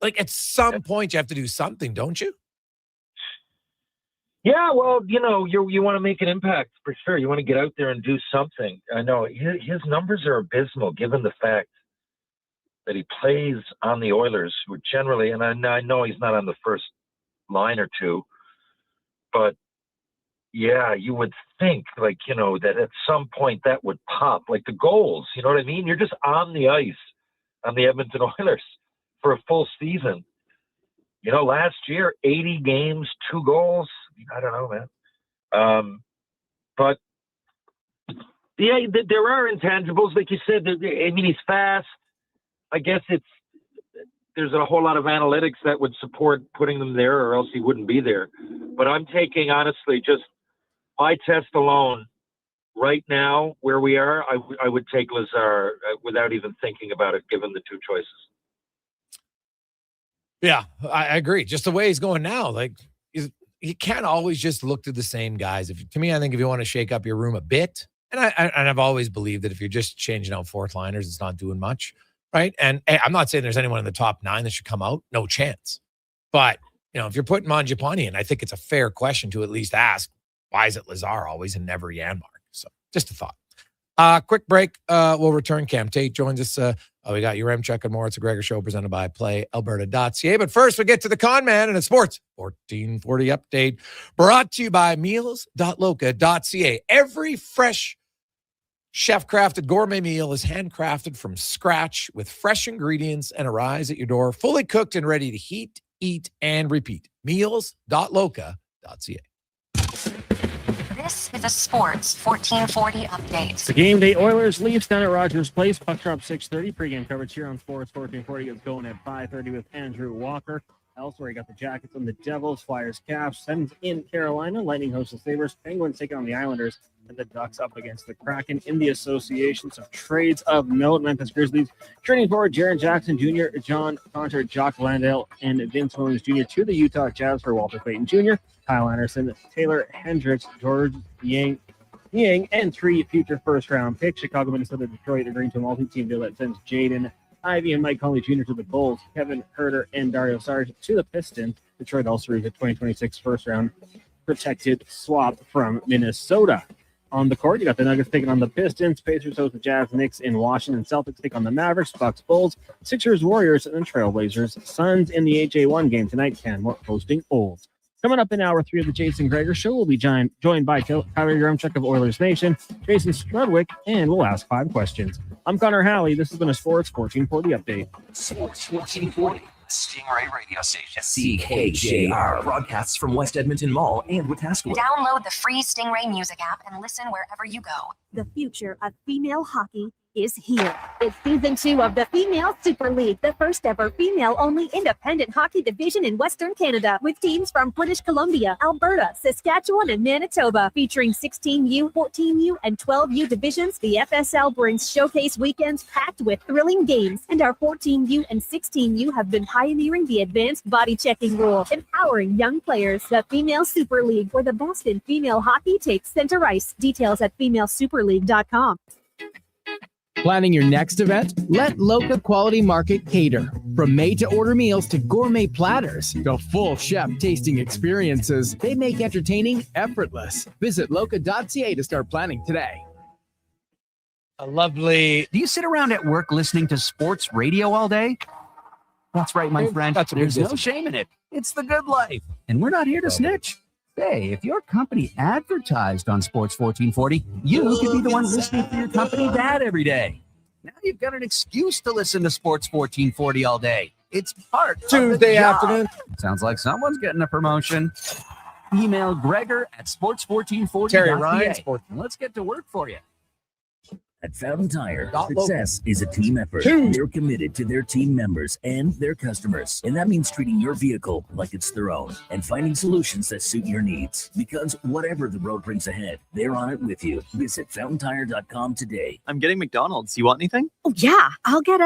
Like, at some point, you have to do something, don't you? Yeah, well, you want to make an impact for sure. You want to get out there and do something. I know his numbers are abysmal given the fact that he plays on the Oilers, who generally, and I know he's not on the first line or two, but yeah, you would think that at some point that would pop, like the goals. You know what I mean? You're just on the ice on the Edmonton Oilers for a full season. Last year, 80 games, 2 goals. I don't know, man. But yeah, there are intangibles, like you said. I mean, he's fast. I guess there's a whole lot of analytics that would support putting them there, or else he wouldn't be there. But I'm taking, honestly, just eye test alone. Right now, where we are, I would take Lazar without even thinking about it, given the 2 choices. Yeah, I agree. Just the way he's going now, like, he can't always just look to the same guys. To me, I think if you want to shake up your room a bit, and I've always believed that if you're just changing out 4th liners, it's not doing much, right? And I'm not saying there's anyone in the top 9 that should come out, no chance. But if you're putting Mangiapane in, I think it's a fair question to at least ask, why is it Lazar always and never Janmark? So just a thought. Quick break. We'll return. Cam Tate joins us. We got your Chuck and more. It's a Gregor Show presented by PlayAlberta.ca. But first, we get to the con man and a sports 1440 update brought to you by meals.loca.ca. Every fresh chef-crafted gourmet meal is handcrafted from scratch with fresh ingredients and arrives at your door, fully cooked and ready to heat, eat, and repeat. Meals.loca.ca. This is a Sports 1440 update. The game day Oilers Leafs down at Rogers Place. Puck drop 6:30. Pregame coverage here on Sports 1440 is going at 5:30 with Andrew Walker. Elsewhere, you got the Jackets and the Devils, Flyers, Caps, Sens in Carolina, Lightning hosts the Sabres, Penguins taking on the Islanders, and the Ducks up against the Kraken. In the association, some trades of note. Memphis Grizzlies trading forward Jaren Jackson Jr., John Conter, Jock Landale, and Vince Williams Jr. to the Utah Jazz for Walter Payton Jr., Kyle Anderson, Taylor Hendricks, George Yang, and 3 future first-round picks. Chicago, Minnesota, Detroit agreeing to a multi-team deal that sends Jaden Ivey and Mike Conley Jr. to the Bulls, Kevin Herter and Dario Saric to the Pistons. Detroit also received a 2026 first-round protected swap from Minnesota. On the court, you got the Nuggets taking on the Pistons, Pacers host the Jazz, Knicks in Washington, Celtics take on the Mavericks, Bucks, Bulls, Sixers, Warriors, and then Trailblazers. Suns in the HA1 game tonight, Canmore hosting Olds. Coming up in hour 3 of the Jason Gregor Show, we'll be joined by Tyler Yaremchuk of Oilers Nation, Jason Strudwick, and we'll ask 5 questions. I'm Connor Halley. This has been a Sports 1440 update. Sports 1440, Stingray Radio Station. CKJR broadcasts from West Edmonton Mall and Wetaskiwin. Download the free Stingray music app and listen wherever you go. The future of female hockey is here. It's season 2 of the Female Super League, the first ever female-only independent hockey division in Western Canada, with teams from British Columbia, Alberta, Saskatchewan, and Manitoba. Featuring 16U, 14U, and 12U divisions, the FSL brings showcase weekends packed with thrilling games, and our 14U and 16U have been pioneering the advanced body checking rule, empowering young players. The Female Super League, where the best in female hockey takes center ice. Details at femalesuperleague.com. Planning your next event? Let Loca Quality Market cater. From made-to-order meals to gourmet platters to full chef tasting experiences, they make entertaining effortless. Visit loca.ca to start planning today. A lovely... Do you sit around at work listening to sports radio all day? That's right, my friend. There's no shame in it. It's the good life. And we're not here to snitch. Hey, if your company advertised on Sports 1440, you could be the one listening to your company's ad every day. Now you've got an excuse to listen to Sports 1440 all day. It's part Tuesday afternoon. Sounds like someone's getting a promotion. Email Gregor at sports1440.ca. Terry Ryan, Sports. Let's get to work for you. At Fountain Tire, Not success is a team effort. They're committed to their team members and their customers. And that means treating your vehicle like it's their own and finding solutions that suit your needs. Because whatever the road brings ahead, they're on it with you. Visit fountaintire.com today. I'm getting McDonald's. You want anything? Oh, yeah. I'll get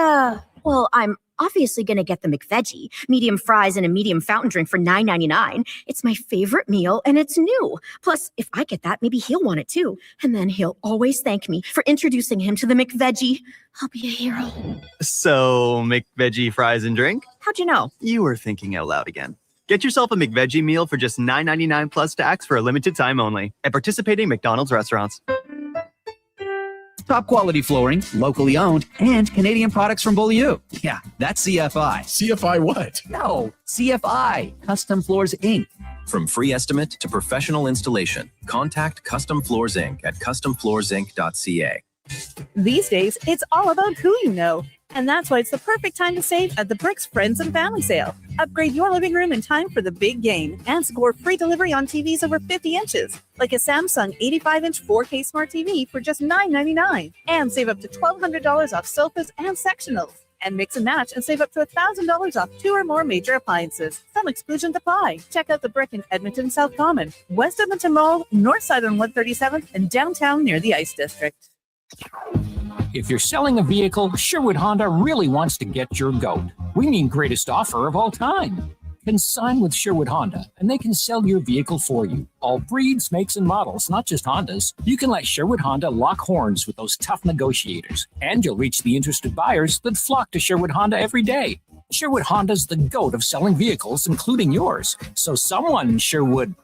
I'm obviously going to get the McVeggie, medium fries and a medium fountain drink for $9.99. It's my favorite meal, and it's new. Plus, if I get that, maybe he'll want it too. And then he'll always thank me for introducing him to the McVeggie. I'll be a hero. So, McVeggie fries and drink? How'd you know? You were thinking out loud again. Get yourself a McVeggie meal for just $9.99 plus tax for a limited time only at participating McDonald's restaurants. Top quality flooring, locally owned, and Canadian products from Beaulieu. Yeah, that's CFI. CFI what? No, CFI, Custom Floors Inc. From free estimate to professional installation, contact Custom Floors Inc. at customfloorsinc.ca. These days, it's all about who you know. And that's why it's the perfect time to save at the Bricks Friends and Family Sale. Upgrade your living room in time for the big game and score free delivery on TVs over 50 inches, like a Samsung 85-inch 4K Smart TV for just $9.99. And save up to $1,200 off sofas and sectionals. And mix and match and save up to $1,000 off 2 or more major appliances. Some exclusions apply. Check out the Brick in Edmonton, South Common, West Edmonton Mall, North Side on 137th, and downtown near the Ice District. If you're selling a vehicle, Sherwood Honda really wants to get your goat. We mean greatest offer of all time. Consign with Sherwood Honda, and they can sell your vehicle for you. All breeds, makes, and models, not just Hondas. You can let Sherwood Honda lock horns with those tough negotiators, and you'll reach the interested buyers that flock to Sherwood Honda every day. Sherwood Honda's the goat of selling vehicles, including yours. So someone sure would...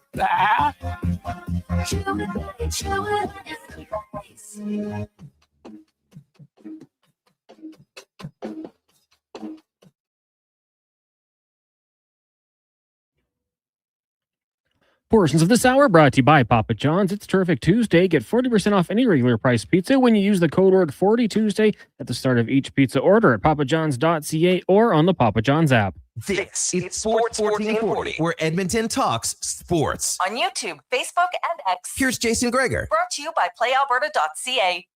Portions of this hour brought to you by Papa John's. It's Terrific Tuesday. Get 40% off any regular price pizza when you use the code word 40Tuesday at the start of each pizza order at papajohns.ca or on the Papa John's app. This is Sports 1440, where Edmonton talks sports. On YouTube, Facebook, and X. Here's Jason Gregor. Brought to you by playalberta.ca.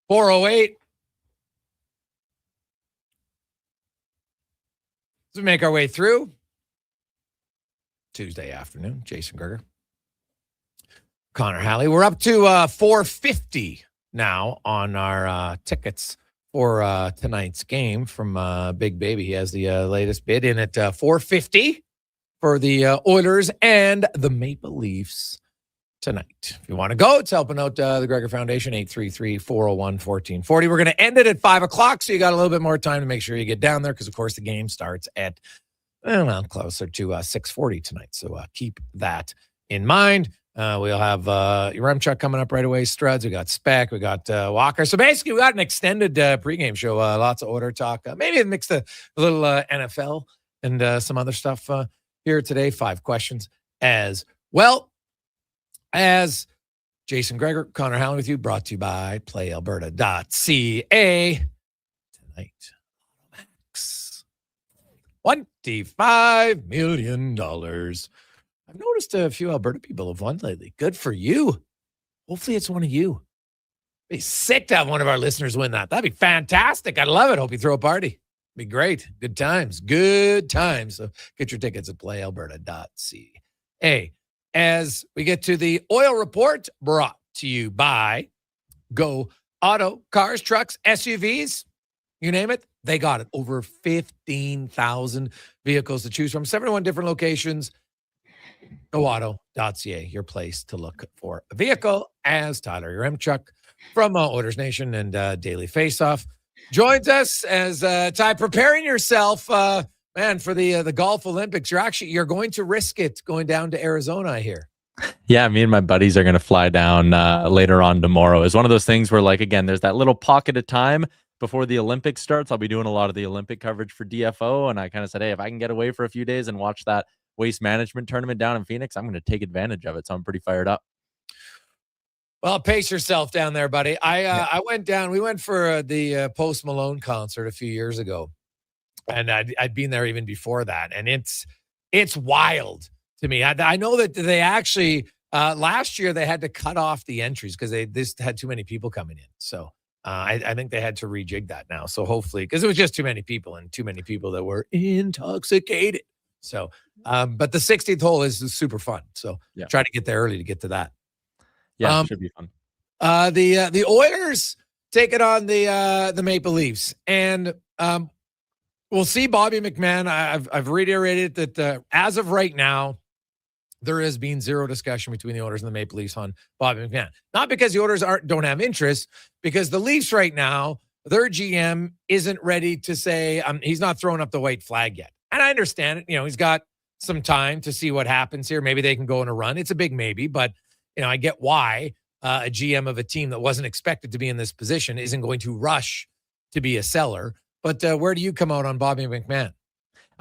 4:08. As we make our way through Tuesday afternoon, Jason Gregor, Connor Halley. We're up to $450 now on our tickets for tonight's game from Big Baby. He has the latest bid in at $450 for the Oilers and the Maple Leafs tonight. If you want to go, it's helping out the Gregor Foundation, 833-401-1440. We're going to end it at 5 o'clock, so you got a little bit more time to make sure you get down there because, of course, the game starts at closer to 6:40 tonight. So keep that in mind. We'll have Yaremchuk coming up right away, Struds. We got Speck. We got Walker. So basically, we got an extended pregame show. Lots of order talk. Maybe mix a little NFL and some other stuff here today. 5 questions as well as Jason Gregor, Connor Halley with you, brought to you by PlayAlberta.ca. Tonight, Max, $25 million. I've noticed a few Alberta people have won lately. Good for you. Hopefully it's one of you. It'd be sick to have one of our listeners win that. That'd be fantastic. I'd love it. Hope you throw a party. Be great. Good times. Good times. So get your tickets at playalberta.ca. As we get to the oil report, brought to you by Go Auto, cars, trucks, SUVs, you name it, they got it. Over 15,000 vehicles to choose from, 71 different locations. GoAuto.ca, your place to look for a vehicle, as Tyler Yaremchuk from Oilers Nation and Daily Faceoff joins us as Ty, preparing yourself, man, for the golf Olympics. You're going to risk it going down to Arizona, I hear. Yeah, me and my buddies are going to fly down later on tomorrow. It's one of those things where, like, again, there's that little pocket of time before the Olympics starts. I'll be doing a lot of the Olympic coverage for DFO, and I kind of said, hey, if I can get away for a few days and watch that waste management tournament down in Phoenix, I'm going to take advantage of it. So I'm pretty fired up. Well, pace yourself down there, buddy. I went down. We went for the Post Malone concert a few years ago, and I'd been there even before that, and it's wild to me. I know that they actually last year they had to cut off the entries because they just had too many people coming in. So I think they had to rejig that now. So hopefully, because it was just too many people and too many people that were intoxicated. So, but the 16th hole is super fun. So try to get there early to get to that. Yeah, it should be fun. The Oilers take it on the Maple Leafs, and we'll see Bobby McMahon. I've reiterated that as of right now, there has been zero discussion between the Oilers and the Maple Leafs on Bobby McMahon. Not because the Oilers don't have interest, because the Leafs right now, their GM isn't ready to say he's not throwing up the white flag yet. And I understand it. You know, he's got some time to see what happens here. Maybe they can go on a run. It's a big maybe, but I get why a GM of a team that wasn't expected to be in this position isn't going to rush to be a seller. But where do you come out on Bobby McMahon?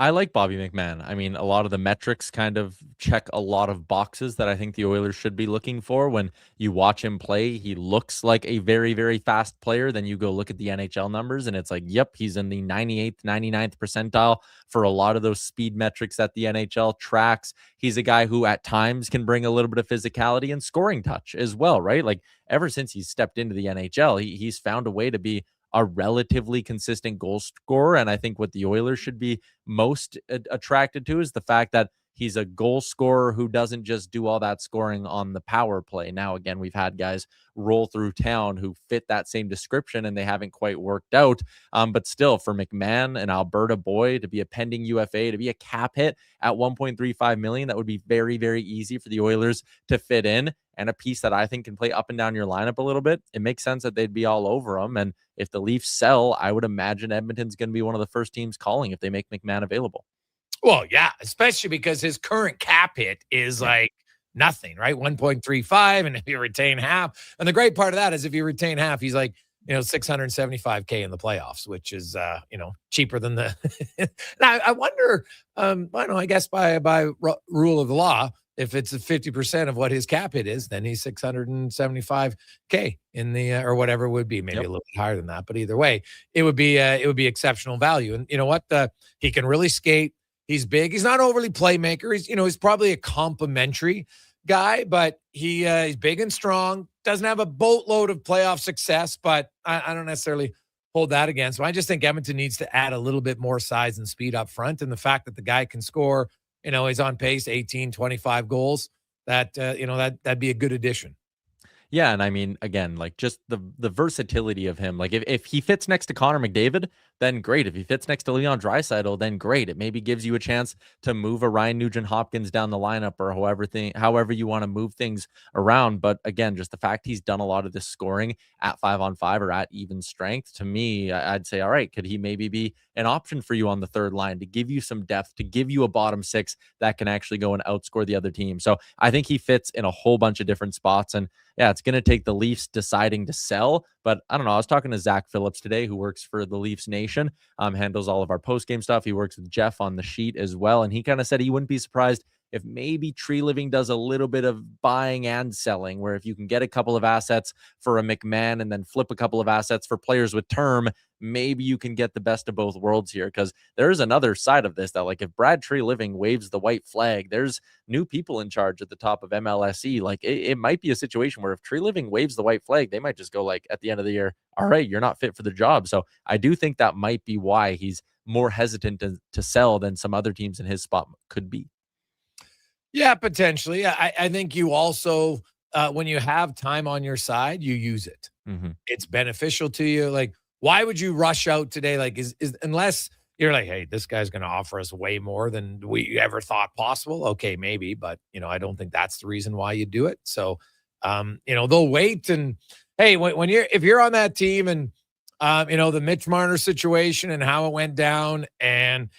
I like Bobby McMahon. I mean, a lot of the metrics kind of check a lot of boxes that I think the Oilers should be looking for. When you watch him play, he looks like a very, very fast player. Then you go look at the NHL numbers and it's like, yep, he's in the 98th, 99th percentile for a lot of those speed metrics that the NHL tracks. He's a guy who at times can bring a little bit of physicality and scoring touch as well, right? Like ever since he's stepped into the NHL, he's found a way to be a relatively consistent goal scorer. And I think what the Oilers should be most attracted to is the fact that he's a goal scorer who doesn't just do all that scoring on the power play. Now, again, we've had guys roll through town who fit that same description and they haven't quite worked out. But still, for McMahon, an Alberta boy, to be a pending UFA, to be a cap hit at $1.35 million, that would be very, very easy for the Oilers to fit in. And a piece that I think can play up and down your lineup a little bit. It makes sense that they'd be all over him. And if the Leafs sell, I would imagine Edmonton's going to be one of the first teams calling if they make McMahon available. Well, yeah, especially because his current cap hit is like nothing, right? 1.35, and if you retain half, and the great part of that is if you retain half, he's like, $675K in the playoffs, which is, cheaper than the. Now, I wonder, I guess by rule of the law, if it's 50% of what his cap hit is, then he's $675K in the or whatever it would be, maybe a little bit higher than that. But either way, it would be exceptional value. And you know what? He can really skate. He's big. He's not overly playmaker. He's probably a complimentary guy, but he's big and strong. doesn't have a boatload of playoff success, but I don't necessarily hold that against him. I just think Edmonton needs to add a little bit more size and speed up front. And the fact that the guy can score, he's on pace, 18, 25 goals, that'd be a good addition. Yeah, and I mean, again, like just the versatility of him. Like if he fits next to Connor McDavid, then great. If he fits next to Leon Draisaitl, then great. It maybe gives you a chance to move a Ryan Nugent-Hopkins down the lineup or however you want to move things around. But again, just the fact he's done a lot of this scoring at 5-on-5 or at even strength, to me, I'd say, all right, could he maybe be an option for you on the third line to give you some depth, to give you a bottom six that can actually go and outscore the other team. So I think he fits in a whole bunch of different spots. And yeah, it's going to take the Leafs deciding to sell. But I don't know. I was talking to Zach Phillips today, who works for the Leafs Nation, handles all of our post-game stuff. He works with Jeff on the sheet as well. And he kind of said he wouldn't be surprised if maybe Tree Living does a little bit of buying and selling, where if you can get a couple of assets for a McMahon and then flip a couple of assets for players with term, maybe you can get the best of both worlds here. Because there's another side of this that, like, if Brad Tree Living waves the white flag, there's new people in charge at the top of MLSE. Like, it might be a situation where if Tree Living waves the white flag, they might just go, like, at the end of the year, all right, you're not fit for the job. So I do think that might be why he's more hesitant to sell than some other teams in his spot could be. Yeah, potentially. I think you also, when you have time on your side, you use it. Mm-hmm. It's beneficial to you. Like, why would you rush out today? Like, unless you're like, hey, this guy's going to offer us way more than we ever thought possible. Okay, maybe, but I don't think that's the reason why you do it. So, they'll wait. And hey, if you're on that team and the Mitch Marner situation and how it went down, and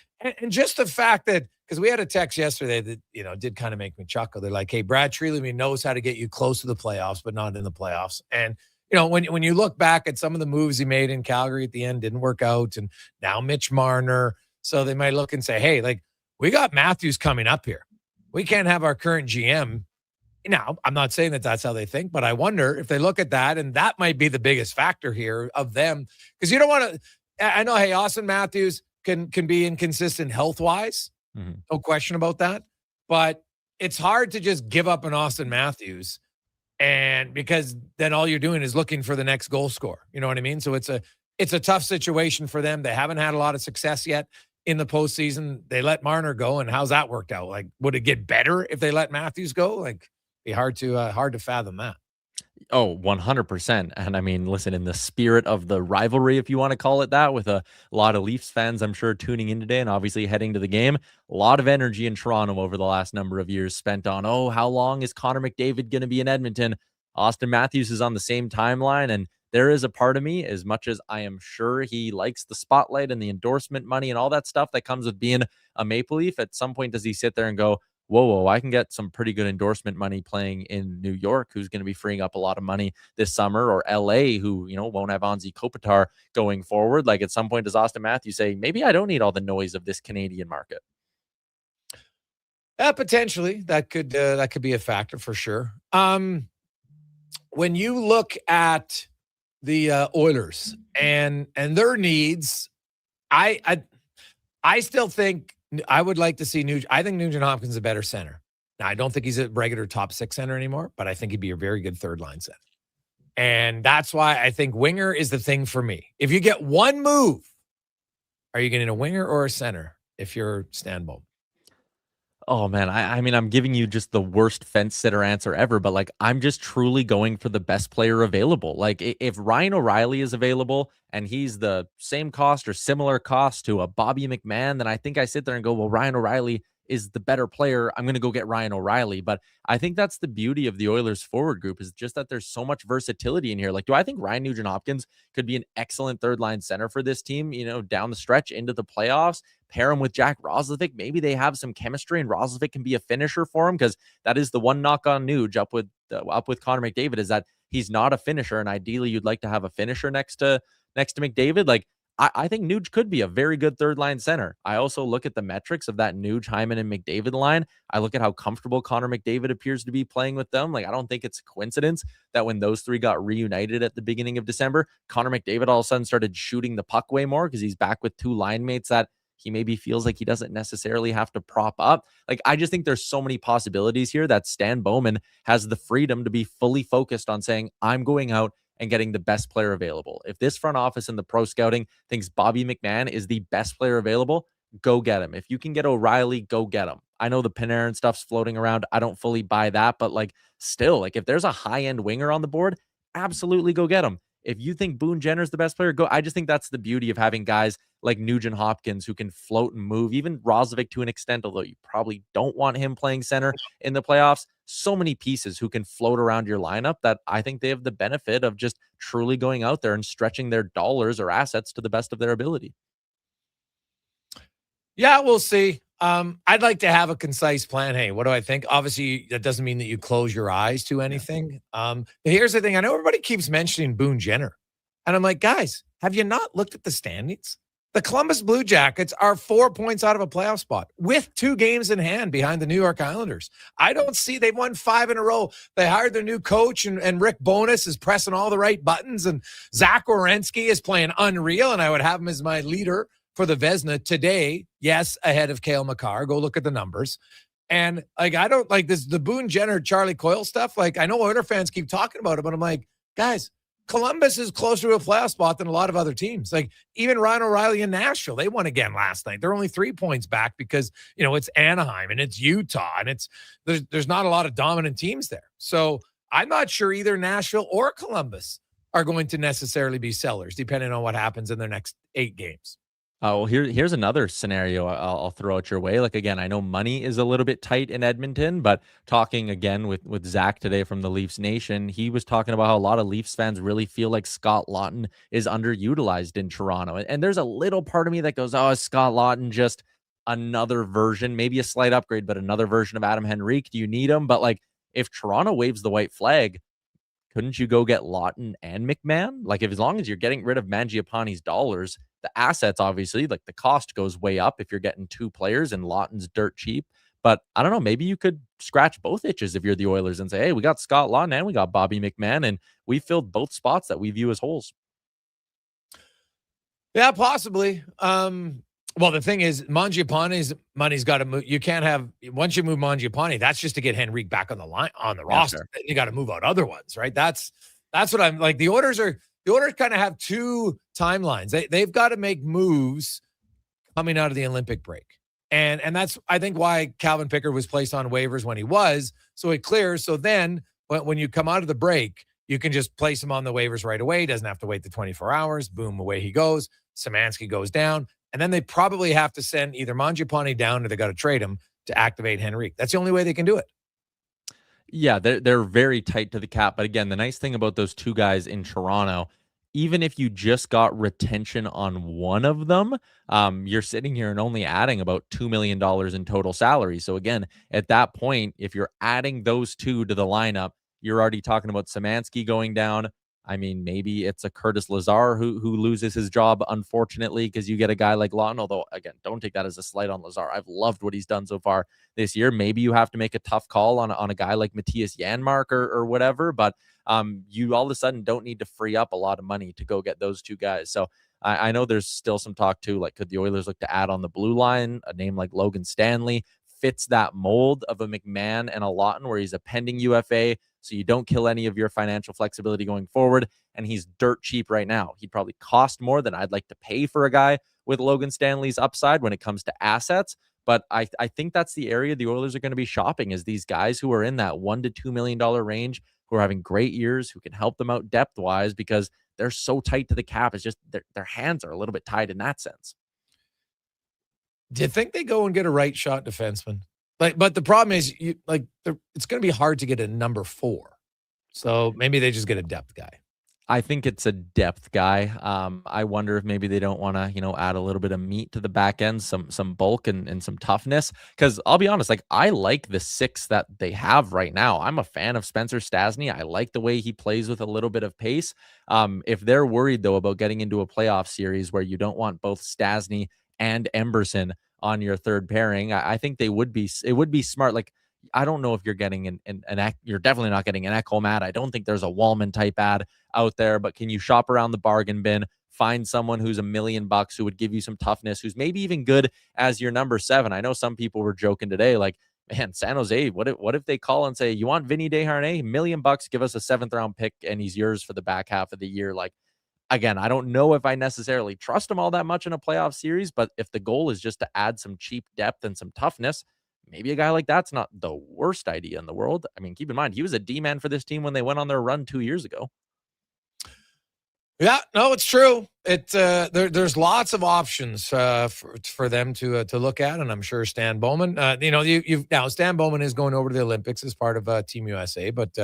just the fact that, because we had a text yesterday that, did kind of make me chuckle. They're like, hey, Brad Tree Living knows how to get you close to the playoffs, but not in the playoffs. And, when you look back at some of the moves he made in Calgary at the end, didn't work out. And now Mitch Marner. So they might look and say, hey, like, we got Matthews coming up here. We can't have our current GM. Now, I'm not saying that that's how they think, but I wonder if they look at that, and that might be the biggest factor here of them. Because you don't want to, I know, hey, Austin Matthews can be inconsistent health-wise. Mm-hmm. No question about that. But it's hard to just give up on Austin Matthews, and because then all you're doing is looking for the next goal scorer. You know what I mean? So it's a tough situation for them. They haven't had a lot of success yet in the postseason. They let Marner go, and how's that worked out? Like, would it get better if they let Matthews go? Like, be hard to fathom that. Oh, 100%. And I mean, listen, in the spirit of the rivalry, if you want to call it that, with a lot of Leafs fans, I'm sure, tuning in today and obviously heading to the game, a lot of energy in Toronto over the last number of years spent on, how long is Connor McDavid going to be in Edmonton? Austin Matthews is on the same timeline. And there is a part of me, as much as I am sure he likes the spotlight and the endorsement money and all that stuff that comes with being a Maple Leaf, at some point does he sit there and go, whoa, I can get some pretty good endorsement money playing in New York, who's going to be freeing up a lot of money this summer, or LA, who, won't have Anze Kopitar going forward. Like, at some point, does Austin Matthews say, maybe I don't need all the noise of this Canadian market? Potentially that could be a factor for sure. When you look at the Oilers and their needs, I still think I would like to see I think Nugent Hopkins is a better center. Now, I don't think he's a regular top six center anymore, but I think he'd be a very good third line center. And that's why I think winger is the thing for me. If you get one move, are you getting a winger or a center if you're Stan Bowman? Oh, man, I mean, I'm giving you just the worst fence sitter answer ever, but like, I'm just truly going for the best player available. Like, if Ryan O'Reilly is available and he's the same cost or similar cost to a Bobby McMahon, then I think I sit there and go, well, Ryan O'Reilly is the better player. I'm going to go get Ryan O'Reilly. But I think that's the beauty of the Oilers forward group, is just that there's so much versatility in here. Like, do I think Ryan Nugent-Hopkins could be an excellent third line center for this team, down the stretch into the playoffs? Pair him with Jack Roslovic. Maybe they have some chemistry and Roslovic can be a finisher for him, because that is the one knock on Nuge up with Connor McDavid, is that he's not a finisher. And ideally you'd like to have a finisher next to McDavid. Like, I think Nuge could be a very good third line center. I also look at the metrics of that Nuge, Hyman, and McDavid line. I look at how comfortable Connor McDavid appears to be playing with them. Like, I don't think it's a coincidence that when those three got reunited at the beginning of December, Connor McDavid all of a sudden started shooting the puck way more, because he's back with two line mates that he maybe feels like he doesn't necessarily have to prop up. Like, I just think there's so many possibilities here that Stan Bowman has the freedom to be fully focused on saying, I'm going out and getting the best player available. If this front office and the pro scouting thinks Bobby McMahon is the best player available, go get him. If you can get O'Reilly, go get him. I know the Panarin stuff's floating around. I don't fully buy that, but like still, like if there's a high-end winger on the board, absolutely go get him. If you think Boone Jenner's the best player, go. I just think that's the beauty of having guys like Nugent Hopkins who can float and move, even Rozovic to an extent, although you probably don't want him playing center in the playoffs. So many pieces who can float around your lineup that I think they have the benefit of just truly going out there and stretching their dollars or assets to the best of their ability. Yeah, we'll see. I'd like to have a concise plan. Hey, what do I think? Obviously, that doesn't mean that you close your eyes to anything. Here's the thing. I know everybody keeps mentioning Boone Jenner. And I'm like, guys, have you not looked at the standings? The Columbus Blue Jackets are 4 points out of a playoff spot with 2 games in hand behind the New York Islanders. I don't see they've won 5 in a row. They hired their new coach, and Rick Bowness is pressing all the right buttons, and Zach Werenski is playing unreal, and I would have him as my leader for the Vezina today. Yes, ahead of Cale Makar. Go look at the numbers. And like, I don't like this, the Boone Jenner, Charlie Coyle stuff. Like, I know Oilers fans keep talking about it, but I'm like, guys, Columbus is closer to a playoff spot than a lot of other teams. Like even Ryan O'Reilly in Nashville, they won again last night. They're only 3 points back because, you know, it's Anaheim and it's Utah and there's not a lot of dominant teams there. So I'm not sure either Nashville or Columbus are going to necessarily be sellers, depending on what happens in their next 8 games. Well, here's another scenario I'll throw at your way. Like, again, I know money is a little bit tight in Edmonton, but talking again with Zach today from the Leafs Nation, he was talking about how a lot of Leafs fans really feel like Scott Laughton is underutilized in Toronto. And there's a little part of me that goes, oh, is Scott Laughton just another version, maybe a slight upgrade, but another version of Adam Henrique? Do you need him? But like, if Toronto waves the white flag, couldn't you go get Laughton and McMahon? Like, if as long as you're getting rid of Mangiapane's dollars, the assets, obviously, like the cost goes way up if you're getting 2 players and Laughton's dirt cheap. But I don't know, maybe you could scratch both itches if you're the Oilers and say, hey, we got Scott Laughton and we got Bobby McMahon, and we filled both spots that we view as holes. Yeah, possibly. Well, the thing is, Mangiapane's money's got to move. You can't have, once you move Mangiapane, that's just to get Henrique back on the line, on the roster. You got to move out other ones, right? That's what I'm like. The Oilers kind of have 2 timelines. They've got to make moves coming out of the Olympic break. And that's, I think, why Calvin Pickard was placed on waivers when he was. So it clears. So then when you come out of the break, you can just place him on the waivers right away. Doesn't have to wait the 24 hours. Boom, away he goes. Szymanski goes down. And then they probably have to send either Mangiapane down or they got to trade him to activate Henrique. That's the only way they can do it. Yeah, they're very tight to the cap. But again, the nice thing about those 2 guys in Toronto, even if you just got retention on one of them, you're sitting here and only adding about $2 million in total salary. So again, at that point, if you're adding those 2 to the lineup, you're already talking about Szymanski going down. I mean, maybe it's a Curtis Lazar who loses his job, unfortunately, because you get a guy like Laughton. Although, again, don't take that as a slight on Lazar. I've loved what he's done so far this year. Maybe you have to make a tough call on a guy like Matthias Janmark or whatever, but you all of a sudden don't need to free up a lot of money to go get those 2 guys. So I know there's still some talk too, like could the Oilers look to add on the blue line? A name like Logan Stanley fits that mold of a McMahon and a Laughton, where he's a pending UFA, so you don't kill any of your financial flexibility going forward, and he's dirt cheap right now. He'd probably cost more than I'd like to pay for a guy with Logan Stanley's upside when it comes to assets, but I think that's the area the Oilers are going to be shopping, is these guys who are in that $1 to $2 million range, who are having great years, who can help them out depth-wise, because they're so tight to the cap. It's just their hands are a little bit tied in that sense. Do you think they go and get a right shot defenseman? But the problem is, it's going to be hard to get a number 4. So maybe they just get a depth guy. I think it's a depth guy. I wonder if maybe they don't want to, add a little bit of meat to the back end, some bulk and some toughness. Because I'll be honest, like I like the 6 that they have right now. I'm a fan of Spencer Stastny. I like the way he plays with a little bit of pace. If they're worried though about getting into a playoff series where you don't want both Stastny and Emberson on your third pairing, I think it would be smart. Like, I don't know if you're getting you're definitely not getting an Ekholm ad. I don't think there's a Wallman type ad out there, but can you shop around the bargain bin find someone who's $1 million who would give you some toughness, who's maybe even good as your number 7. I know some people were joking today, like, man, San Jose, what if they call and say, you want Vinny Desharnais? $1 million, give us a 7th round pick, and he's yours for the back half of the year. Like, again, I don't know if I necessarily trust him all that much in a playoff series, but if the goal is just to add some cheap depth and some toughness, maybe a guy like that's not the worst idea in the world. I mean, keep in mind, he was a D-man for this team when they went on their run 2 years ago. Yeah, no, it's true. There's lots of options for them to look at, and I'm sure Stan Bowman. Now Stan Bowman is going over to the Olympics as part of Team USA, but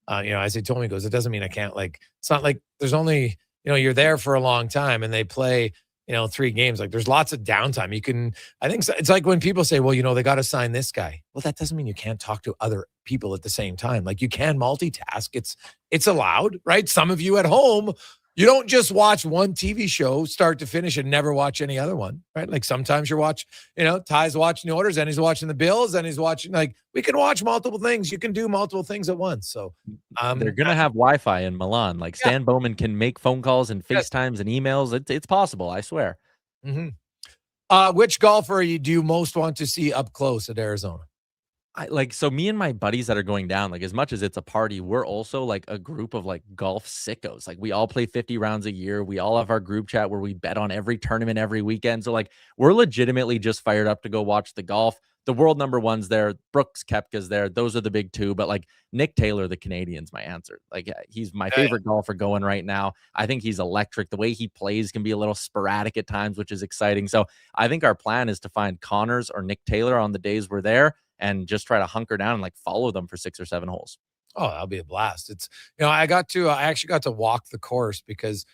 as he told me, he goes, it doesn't mean I can't. Like, it's not like there's only you're there for a long time, and they play 3 games. Like, there's lots of downtime. You can. I think it's like when people say, well, they got to sign this guy. Well, that doesn't mean you can't talk to other people at the same time. Like, you can multitask. It's allowed, right? Some of you at home. You don't just watch one TV show start to finish and never watch any other one, right? Like, sometimes you watch, Ty's watching the Oilers and he's watching the Bills and he's watching, like, we can watch multiple things. You can do multiple things at once. So they're going to have Wi-Fi in Milan. Like, Stan Bowman can make phone calls and FaceTimes and emails. It's possible, I swear. Mm-hmm. Which golfer do you most want to see up close at Arizona? So me and my buddies that are going down, like, as much as it's a party, we're also like a group of like golf sickos. Like, we all play 50 rounds a year. We all have our group chat where we bet on every tournament every weekend. So like, we're legitimately just fired up to go watch the golf. The world number 1's there. Brooks Koepka's there. Those are the big 2. But like, Nick Taylor, the Canadian's my answer. Like, he's my favorite golfer going right now. I think he's electric. The way he plays can be a little sporadic at times, which is exciting. So I think our plan is to find Connors or Nick Taylor on the days we're there, and just try to hunker down and like follow them for 6 or 7 holes. Oh, that'll be a blast. It's, I actually got to walk the course because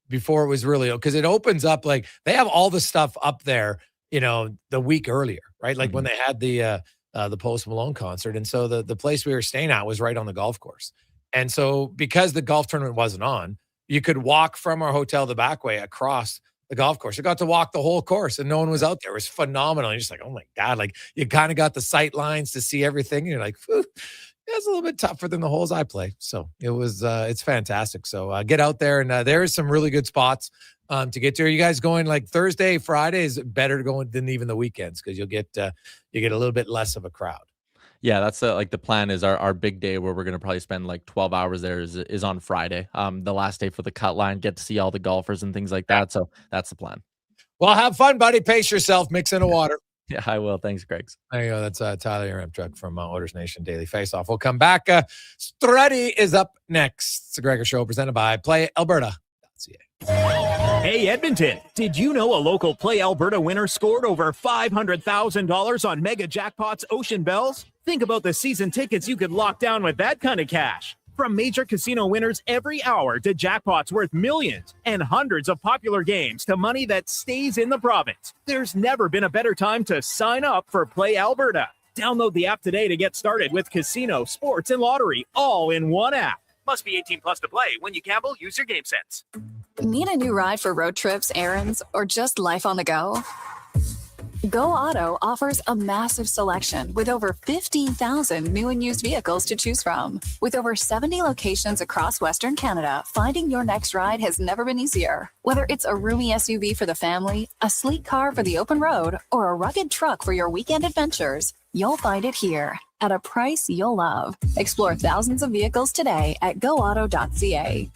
before it was really, because it opens up, like, they have all the stuff up there, the week earlier, right? Like, when they had the Post Malone concert. And so the place we were staying at was right on the golf course. And so because the golf tournament wasn't on, you could walk from our hotel the back way across the golf course. I got to walk the whole course and no one was out there. It was phenomenal. You're just like, oh my God, like, you kind of got the sight lines to see everything. And you're like, it's a little bit tougher than the holes I play. So it was, it's fantastic. So get out there, and there's some really good spots to get to. Are you guys going like Thursday, Friday? Is it better to go than even the weekends? Cause you get a little bit less of a crowd. Yeah, that's like the plan is our big day where we're going to probably spend like 12 hours there is on Friday. The last day for the cut line, get to see all the golfers and things like that. So that's the plan. Well, have fun, buddy. Pace yourself. Mix in a water. Yeah, I will. Thanks, Greg. There you go. That's Tyler Ramchuk from Oilers Nation Daily Faceoff. We'll come back. Struddy is up next. It's the Gregor Show presented by PlayAlberta.ca. Hey, Edmonton, did you know a local Play Alberta winner scored over $500,000 on Mega Jackpots Ocean Bells? Think about the season tickets you could lock down with that kind of cash. From major casino winners every hour to jackpots worth millions and hundreds of popular games to money that stays in the province, there's never been a better time to sign up for Play Alberta. Download the app today to get started with casino, sports, and lottery all in one app. Must be 18 plus to play. When you gamble, use your game sense. Need a new ride for road trips, errands, or just life on the go? Go Auto offers a massive selection with over 15,000 new and used vehicles to choose from. With over 70 locations across Western Canada, finding your next ride has never been easier. Whether it's a roomy SUV for the family, a sleek car for the open road, or a rugged truck for your weekend adventures, you'll find it here at a price you'll love. Explore thousands of vehicles today at goauto.ca.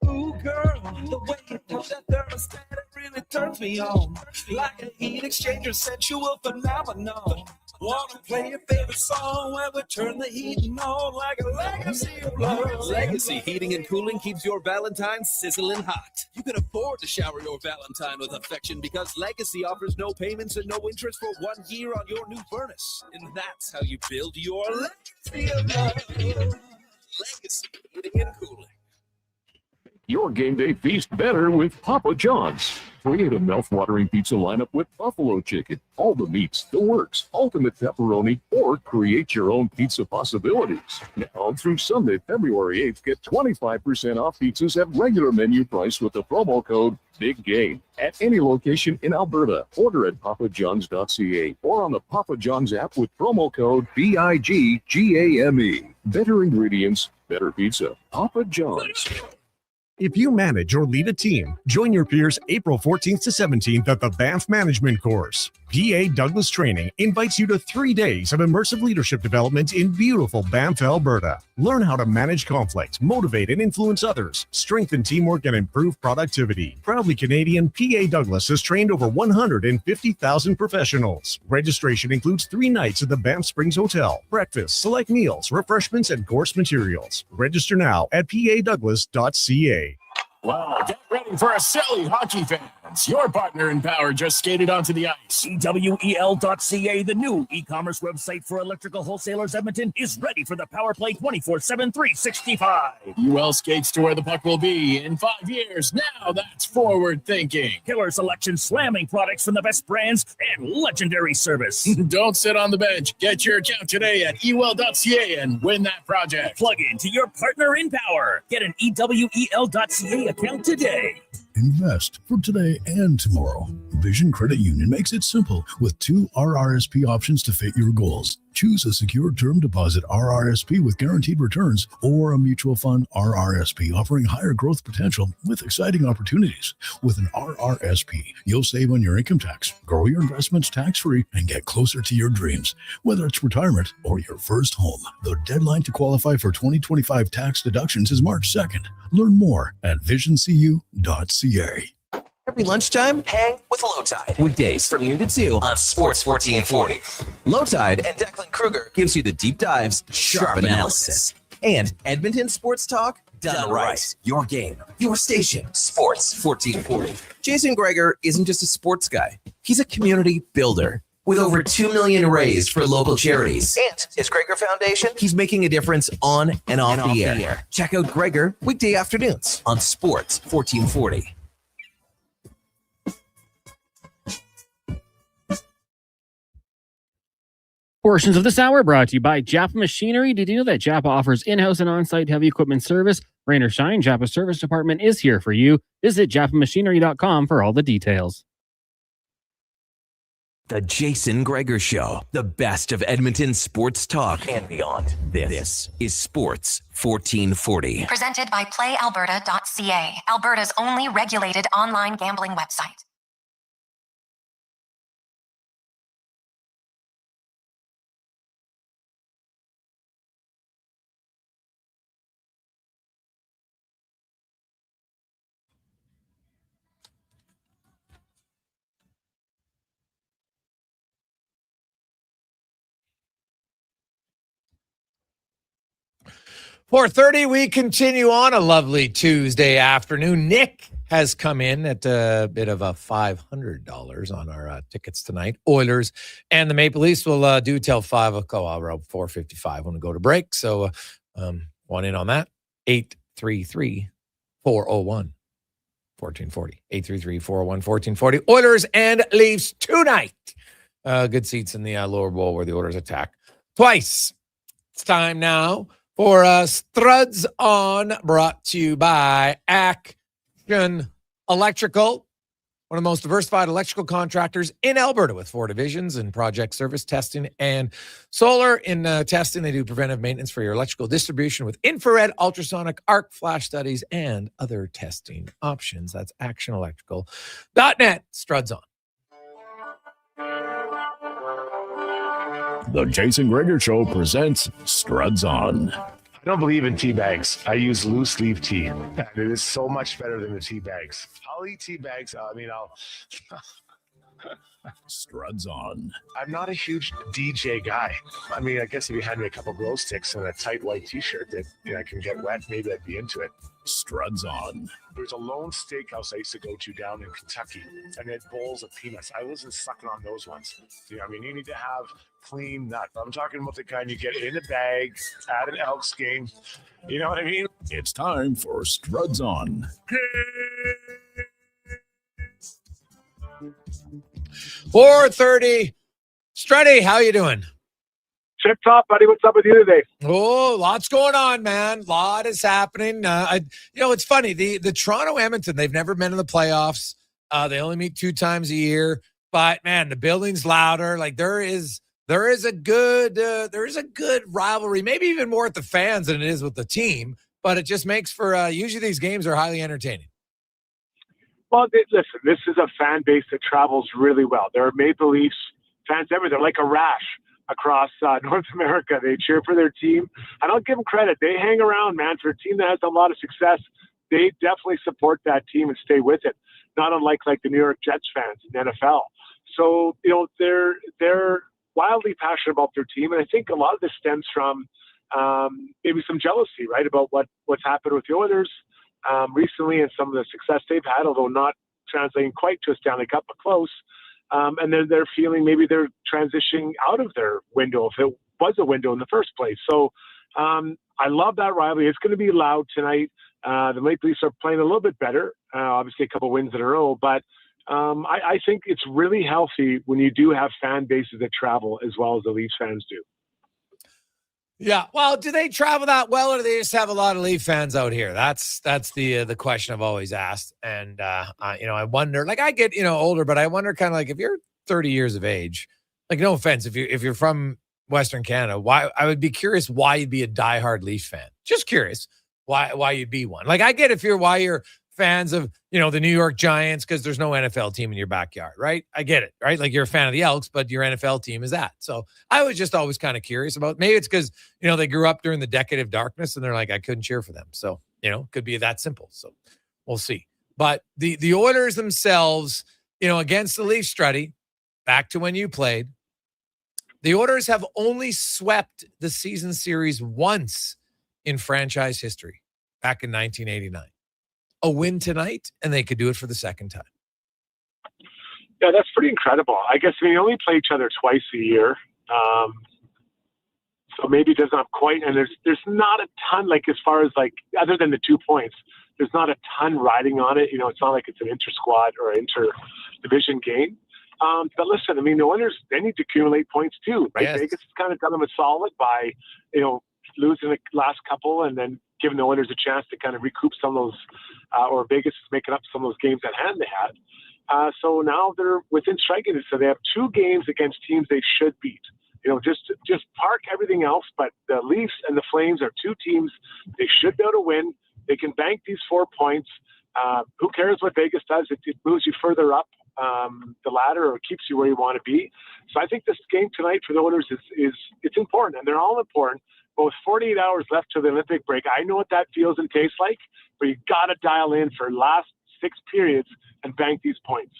Ooh, girl, the way you touch that thermostat, it really turns me on. Like a heat exchanger, sensual phenomenon. Wanna play your favorite song where we turn the heating on like a legacy of love. Legacy Heating and Cooling keeps your Valentine sizzling hot. You can afford to shower your Valentine with affection because Legacy offers no payments and no interest for 1 year on your new furnace. And that's how you build your legacy of love. Legacy Heating and Cooling. Your game day feast better with Papa John's. Create a mouth-watering pizza lineup with buffalo chicken, all the meats, the works, ultimate pepperoni, or create your own pizza possibilities. Now through Sunday, February 8th, get 25% off pizzas at regular menu price with the promo code BIGGAME at any location in Alberta. Order at papajohns.ca or on the Papa John's app with promo code BIGGAME. Better ingredients, better pizza. Papa John's. If you manage or lead a team, join your peers April 14th to 17th at the Banff Management Course. PA Douglas Training invites you to 3 days of immersive leadership development in beautiful Banff, Alberta. Learn how to manage conflict, motivate and influence others, strengthen teamwork, and improve productivity. Proudly Canadian, PA Douglas has trained over 150,000 professionals. Registration includes 3 nights at the Banff Springs Hotel, breakfast, select meals, refreshments, and course materials. Register now at padouglas.ca. Wow, get ready for a silly hockey fans. Your partner in power just skated onto the ice. EWEL.ca, the new e-commerce website for electrical wholesalers Edmonton, is ready for the power play 24/7, 365. UL skates to where the puck will be in 5 years. Now that's forward thinking. Killer selection, slamming products from the best brands, and legendary service. Don't sit on the bench. Get your account today at EWEL.ca and win that project. Plug into your partner in power. Get an EWEL.ca account today. Invest for today and tomorrow. Vision Credit Union makes it simple with 2 RRSP options to fit your goals. Choose a secure term deposit RRSP with guaranteed returns or a mutual fund RRSP offering higher growth potential with exciting opportunities. With an RRSP, you'll save on your income tax, grow your investments tax-free, and get closer to your dreams, whether it's retirement or your first home. The deadline to qualify for 2025 tax deductions is March 2nd. Learn more at visioncu.ca. Every lunchtime, hang with Low Tide. Weekdays from noon to 2 on Sports 1440. Low Tide and Declan Kruger gives you the deep dives, sharp analysis, and Edmonton sports talk done right. Your game, your station, Sports 1440. Jason Gregor isn't just a sports guy. He's a community builder. With over 2 million raised for local charities and his Gregor Foundation, he's making a difference on and off the air. Check out Gregor weekday afternoons on Sports 1440. Portions of this hour brought to you by Japa Machinery. Did you know that Japa offers in-house and on-site heavy equipment service? Rain or shine, Japa's service department is here for you. Visit japamachinery.com for all the details. The Jason Gregor Show, the best of Edmonton sports talk and beyond. This is Sports 1440. Presented by PlayAlberta.ca, Alberta's only regulated online gambling website. .4:30, we continue on a lovely Tuesday afternoon. Nick has come in at a bit of a $500 on our tickets tonight. Oilers and the Maple Leafs will do till 5 o'clock, around 4:55 when we go to break. So one in on that, 833-401-1440. 833-401-1440. Oilers and Leafs tonight. Good seats in the lower bowl where the Oilers attack twice. It's time now for Struds On, brought to you by Action Electrical, one of the most diversified electrical contractors in Alberta with 4 divisions in project service, testing, and solar. In testing, they do preventive maintenance for your electrical distribution with infrared, ultrasonic, arc flash studies, and other testing options. That's actionelectrical.net. Struds On. The Jason Gregor Show presents Struds On. I don't believe in tea bags. I use loose leaf tea. And it is so much better than the tea bags. I'll eat tea bags. I'll Struds On. I'm not a huge DJ guy. I mean, I guess if you had me a couple glow sticks and a tight white t-shirt that I can get wet, maybe I'd be into it. Struds On. There's a lone steakhouse I used to go to down in Kentucky, and they had bowls of peanuts. I wasn't sucking on those ones. You need to have clean nut. I'm talking about the kind you get in a bag at an Elks game. You know what I mean? It's time for Struds On. 4:30. Struddy, how you doing? Tip top, buddy. What's up with you today? Oh, lots going on, man. Lot is happening. It's funny. The Toronto Edmonton, they've never been in the playoffs. They only meet 2 times a year. But man, the building's louder. Like there is a good rivalry. Maybe even more with the fans than it is with the team. but it just makes for usually these games are highly entertaining. Well, listen, this is a fan base that travels really well. There are Maple Leafs fans everywhere. They're like a rash across North America. They cheer for their team. And I'll give them credit. They hang around, man. For a team that has a lot of success, they definitely support that team and stay with it. Not unlike like the New York Jets fans in the NFL. So, they're wildly passionate about their team. And I think a lot of this stems from maybe some jealousy, right, about what's happened with the Oilers recently and some of the success they've had, although not translating quite to a Stanley Cup, but close. And then they're feeling maybe they're transitioning out of their window, if it was a window in the first place. So I love that rivalry. It's going to be loud tonight. The Maple Leafs are playing a little bit better, obviously a couple wins in a row, but I think it's really healthy when you do have fan bases that travel as well as the Leafs fans do. Yeah. Well, do they travel that well, or do they just have a lot of Leaf fans out here? That's the question I've always asked. And, I wonder, like I get, older, but I wonder kind of like if you're 30 years of age, like no offense, if you're from Western Canada, why I would be curious why you'd be a diehard Leaf fan. Just curious why you'd be one. Like I get why you're fans of, the New York Giants because there's no NFL team in your backyard, right? I get it, right? Like you're a fan of the Elks, but your NFL team is that. So I was just always kind of curious about, maybe it's because, they grew up during the decade of darkness and they're like, I couldn't cheer for them. So, could be that simple. So we'll see. But the Oilers themselves, against the Leafs, Strutty, back to when you played, the Oilers have only swept the season series once in franchise history, back in 1989. A win tonight, and they could do it for the second time. Yeah, that's pretty incredible. I guess we only play each other twice a year. So maybe it doesn't have quite, and there's not a ton, like as far as like, other than the 2 points, there's not a ton riding on it. It's not like it's an inter-squad or inter-division game. But listen, the Oilers, they need to accumulate points too, right? Yes. Vegas has kind of done them a solid by, losing the last couple and then giving the Oilers a chance to kind of recoup some of those, or Vegas is making up some of those games at hand they had. So now they're within striking distance. So they have 2 games against teams they should beat. Just park everything else. But the Leafs and the Flames are 2 teams they should be able to win. They can bank these 4 points. Who cares what Vegas does? It moves you further up the ladder or keeps you where you want to be. So I think this game tonight for the Oilers is it's important, and they're all important. But with 48 hours left to the Olympic break, I know what that feels and tastes like, but you got to dial in for last 6 periods and bank these points.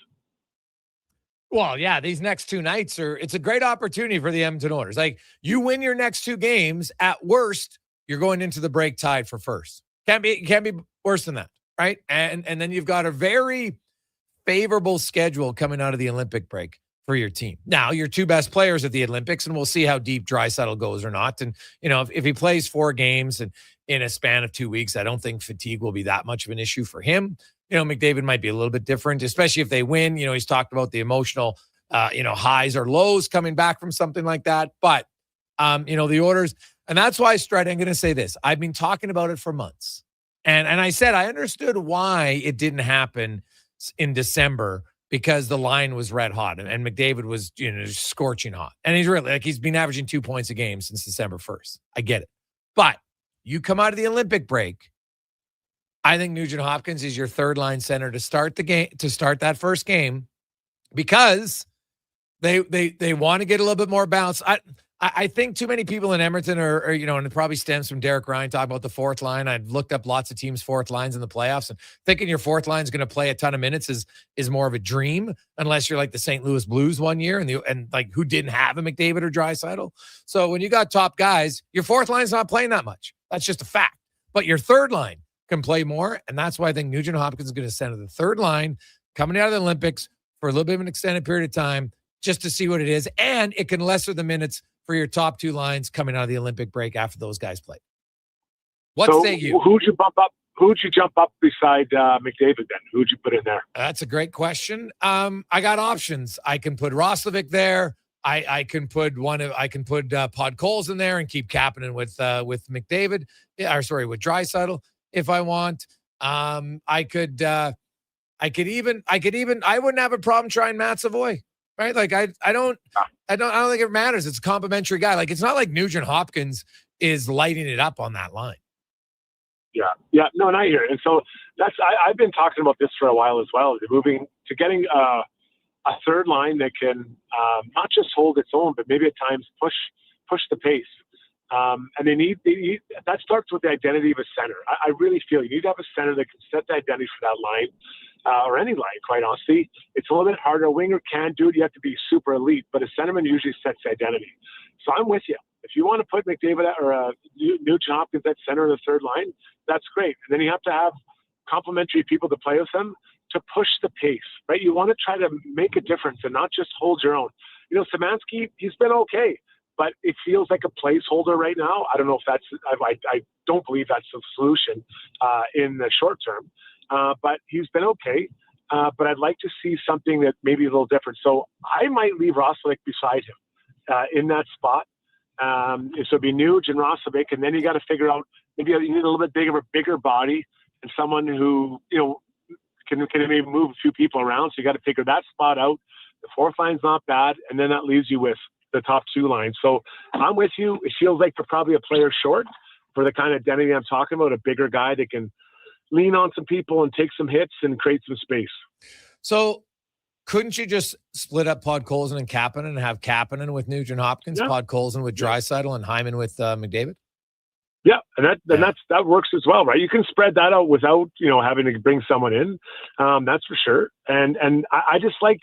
Well, yeah, these next 2 nights it's a great opportunity for the Edmonton Oilers. Like you win your next 2 games, at worst, you're going into the break tied for first. Can't be worse than that, right? And then you've got a very favorable schedule coming out of the Olympic break for your team. Now, your 2 best players at the Olympics, and we'll see how deep Draisaitl goes or not. And, if he plays 4 games and in a span of 2 weeks, I don't think fatigue will be that much of an issue for him. McDavid might be a little bit different, especially if they win. He's talked about the emotional, highs or lows coming back from something like that. But, the Oilers, and that's why, Stride, I'm going to say this. I've been talking about it for months. And I said I understood why it didn't happen in December, because the line was red hot and McDavid was, scorching hot. And he's been averaging 2 points a game since December 1st. I get it. But you come out of the Olympic break, I think Nugent Hopkins is your third line center to start the game, to start that first game, because they want to get a little bit more bounce. I think too many people in Edmonton are, and it probably stems from Derek Ryan talking about the 4th line. I've looked up lots of teams' 4th lines in the playoffs, and thinking your 4th line is going to play a ton of minutes is more of a dream, unless you're like the St. Louis Blues one year and like who didn't have a McDavid or Draisaitl. So when you got top guys, your 4th line's not playing that much. That's just a fact. But your 3rd line can play more, and that's why I think Nugent Hopkins is going to send to the 3rd line coming out of the Olympics for a little bit of an extended period of time, just to see what it is, and it can lesser the minutes for your top 2 lines coming out of the Olympic break after those guys play. What say you? Who'd you bump up? Who'd you jump up beside McDavid then? Who'd you put in there? That's a great question. I got options. I can put Roslovic there. I can put Podkolzin in there and keep Kapanen with McDavid. With Draisaitl if I want. I wouldn't have a problem trying Matt Savoy. Right? Like I don't think it matters. It's a complimentary guy. Like it's not like Nugent Hopkins is lighting it up on that line. Yeah. No, and I hear it. And so I've been talking about this for a while as well, moving to getting a third line that can not just hold its own, but maybe at times push the pace. And they need that starts with the identity of a center. I really feel you need to have a center that can set the identity for that line, or any line, quite honestly. It's a little bit harder. A winger can do it. You have to be super elite, but a centerman usually sets the identity. So I'm with you. If you want to put McDavid or Nugent Hopkins at center of the third line, that's great. And then you have to have complementary people to play with them to push the pace, right? You want to try to make a difference and not just hold your own. You know, Szymanski, he's been okay, but it feels like a placeholder right now. I don't know if that's, I don't believe that's the solution in the short term, but he's been okay. But I'd like to see something that maybe a little different. So I might leave Roslovic beside him in that spot. So it'd be Nuge and Roslovic, and then you got to figure out, maybe you need a little bit bigger body and someone who, you know, can maybe move a few people around. So you got to figure that spot out. The fourth line's not bad, and then that leaves you with the top two lines. So I'm with you. It feels like they're probably a player short for the kind of identity I'm talking about, a bigger guy that can lean on some people and take some hits and create some space. So couldn't you just split up Podkolzin and Kapanen and have Kapanen with Nugent Hopkins, Podkolzin with Draisaitl, and Hyman with McDavid? Yeah, and that works as well, right? You can spread that out without, you know, having to bring someone in. That's for sure. And I just like,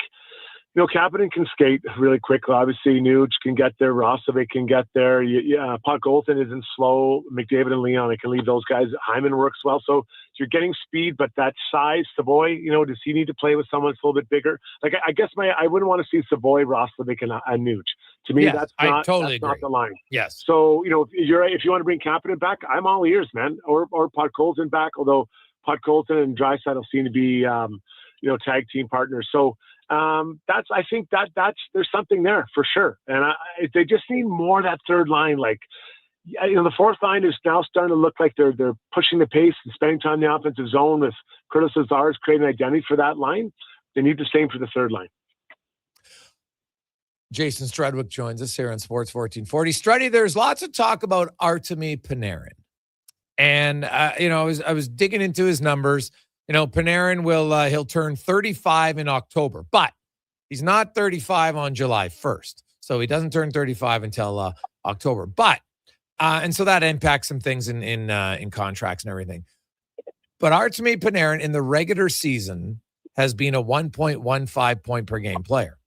you know, Kapanen can skate really quickly. Obviously, Nuge can get there. Roslovic can get there. Podkolzin isn't slow. McDavid and Leon, I can leave those guys. Hyman works well. So you're getting speed, but that size, Savoy, you know, does he need to play with someone that's a little bit bigger? Like, I guess I wouldn't want to see Savoy, Roslovic, and Nuge. To me, that's not the line. Yes. So, you know, if you want to bring Kapanen back, I'm all ears, man. Or Podkolzin back, although Podkolzin and Draisaitl seem to be, you know, tag team partners. So, I think that's there's something there for sure, and they just need more of that third line. Like, you know, the fourth line is now starting to look like they're pushing the pace and spending time in the offensive zone with Curtis Lazar's creating an identity for that line. They need the same for the third line. Jason Strudwick joins us here on Sports 1440. Struddy, there's lots of talk about Artemi Panarin, and you know, I was digging into his numbers. You know, Panarin he'll turn 35 in October, but he's not 35 on July 1st. So he doesn't turn 35 until October. But and so that impacts some things in contracts and everything. But Artemi Panarin in the regular season has been a 1.15 point per game player.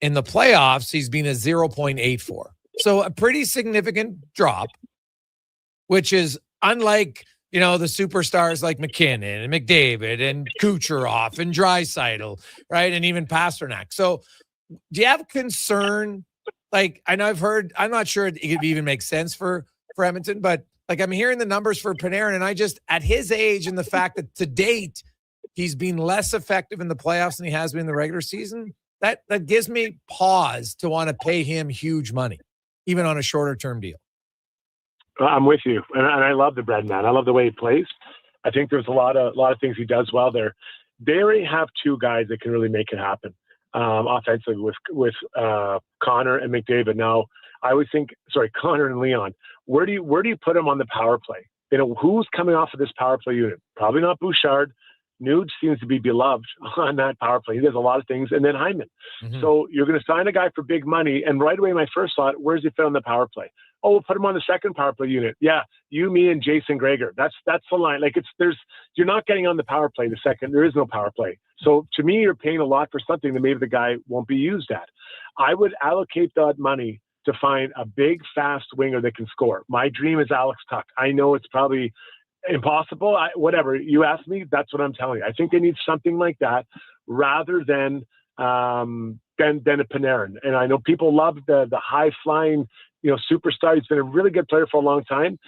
In the playoffs, he's been a 0.84. So a pretty significant drop, which is unlike, you know, the superstars like McKinnon and McDavid and Kucherov and Draisaitl, right? And even Pasternak. So do you have concern? Like, I know I'm not sure it even makes sense for Edmonton, but like, I'm hearing the numbers for Panarin, and I just, at his age and the fact that to date, he's been less effective in the playoffs than he has been in the regular season, that gives me pause to want to pay him huge money, even on a shorter term deal. I'm with you, and I love the bread man. I love the way he plays. I think there's a lot of things he does well there. They already have two guys that can really make it happen offensively with Connor and McDavid. Now, I always think, Connor and Leon. Where do you put them on the power play? You know, who's coming off of this power play unit? Probably not Bouchard. Nuge seems to be beloved on that power play. He does a lot of things, and then Hyman. Mm-hmm. So you're going to sign a guy for big money, and right away my first thought, where's he fit on the power play? Oh, we'll put him on the second power play unit. Yeah, you, me, and Jason Gregor. That's the line. Like, you're not getting on the power play the second. There is no power play. So to me, you're paying a lot for something that maybe the guy won't be used at. I would allocate that money to find a big, fast winger that can score. My dream is Alex Tuch. I know it's probably impossible. Whatever you ask me, that's what I'm telling you. I think they need something like that rather than a Panarin. And I know people love the high flying, you know, superstar. He's been a really good player for a long time.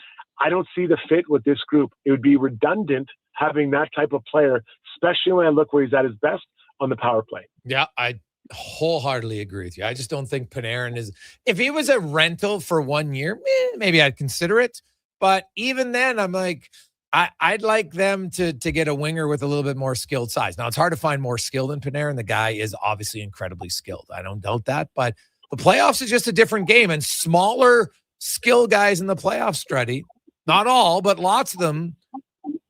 I don't see the fit with this group. It would be redundant having that type of player, especially when I look where he's at his best on the power play. Yeah, I wholeheartedly agree with you. I just don't think Panarin is. If he was a rental for 1 year, maybe I'd consider it. But even then, I'm like, I'd like them to get a winger with a little bit more skilled size. Now, it's hard to find more skill than Panarin. The guy is obviously incredibly skilled. I don't doubt that. But the playoffs is just a different game. And smaller skill guys in the playoffs, Struddy, not all, but lots of them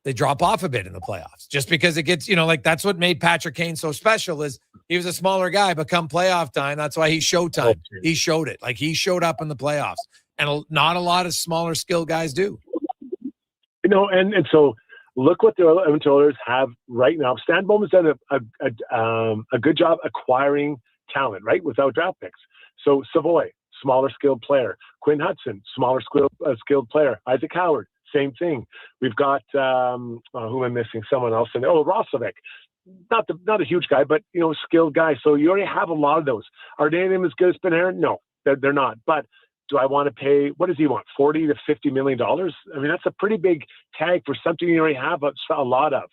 they drop off a bit in the playoffs just because it gets, like that's what made Patrick Kane so special is he was a smaller guy, but come playoff time, that's why he's showtime. He showed it. Like he showed up in the playoffs and not a lot of smaller skill guys do. And so look what the Edmonton Oilers have right now. Stan Bowman's done a good job acquiring talent, right, without draft picks. So Savoy, smaller skilled player. Quinn Hudson, smaller skilled player. Isaac Howard, same thing. We've got who am I missing? Someone else. Roslovic. Not a huge guy, but skilled guy. So you already have a lot of those. Are they as good as Panarin? No, they're not. But do I want to pay? What does he want? $40 to $50 million? I mean, that's a pretty big tag for something you already have a lot of.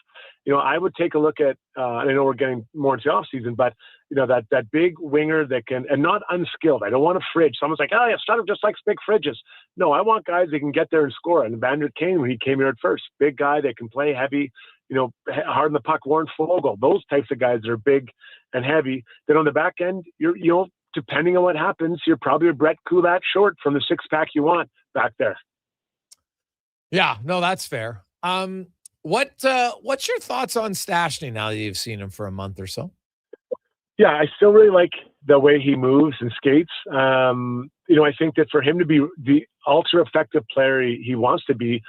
I would take a look at. And I know we're getting more into the off season, but that big winger that can, and not unskilled. I don't want a fridge. Someone's like, oh yeah, Sutter just likes big fridges. No, I want guys that can get there and score. And Evander Kane, when he came here at first, big guy that can play heavy. Hard in the puck. Warren Fogle. Those types of guys that are big and heavy. Then on the back end, you're depending on what happens, you're probably a Brett Kulak short from the 6-pack you want back there. Yeah, no, that's fair. What's your thoughts on Stastny now that you've seen him for a month or so? Yeah, I still really like the way he moves and skates. I think that for him to be the ultra effective player he wants to be,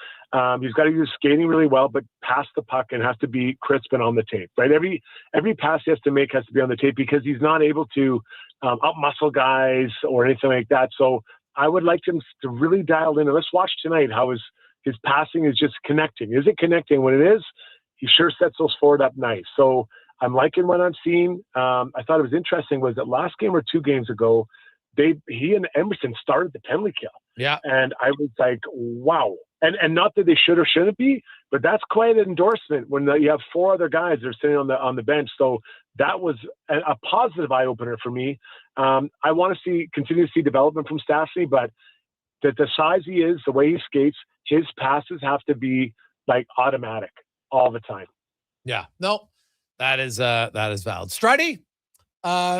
he's got to use skating really well, but pass the puck and has to be crisp and on the tape, right? Every pass he has to make has to be on the tape because he's not able to out-muscle guys or anything like that. So I would like him to really dial in. And let's watch tonight how his passing is just connecting. Is it connecting? When it is, he sure sets those forward up nice. So I'm liking what I'm seeing. I thought it was interesting was that last game or 2 games ago, he and Emerson started the penalty kill. Yeah. And I was like, wow. And not that they should or shouldn't be, but that's quite an endorsement when you have 4 other guys that are sitting on the bench. So that was a positive eye opener for me. I want to continue to see development from Stastny, but the size he is, the way he skates, his passes have to be like automatic all the time. Yeah, no, that is valid. Strutty,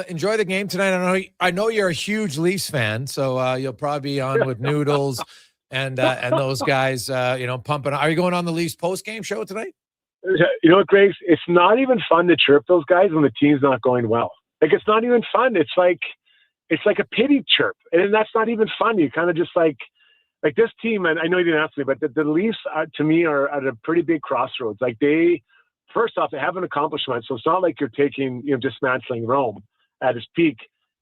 enjoy the game tonight. I know you're a huge Leafs fan, so you'll probably be on with Noodles and those guys, pumping. Are you going on the Leafs post-game show tonight? You know what, Grace? It's not even fun to chirp those guys when the team's not going well. Like, it's not even fun. It's like a pity chirp, and that's not even fun. You kind of just like this team, and I know you didn't ask me, but the Leafs, to me, are at a pretty big crossroads. Like, first off, they have an accomplishment, so it's not like you're taking, dismantling Rome at its peak.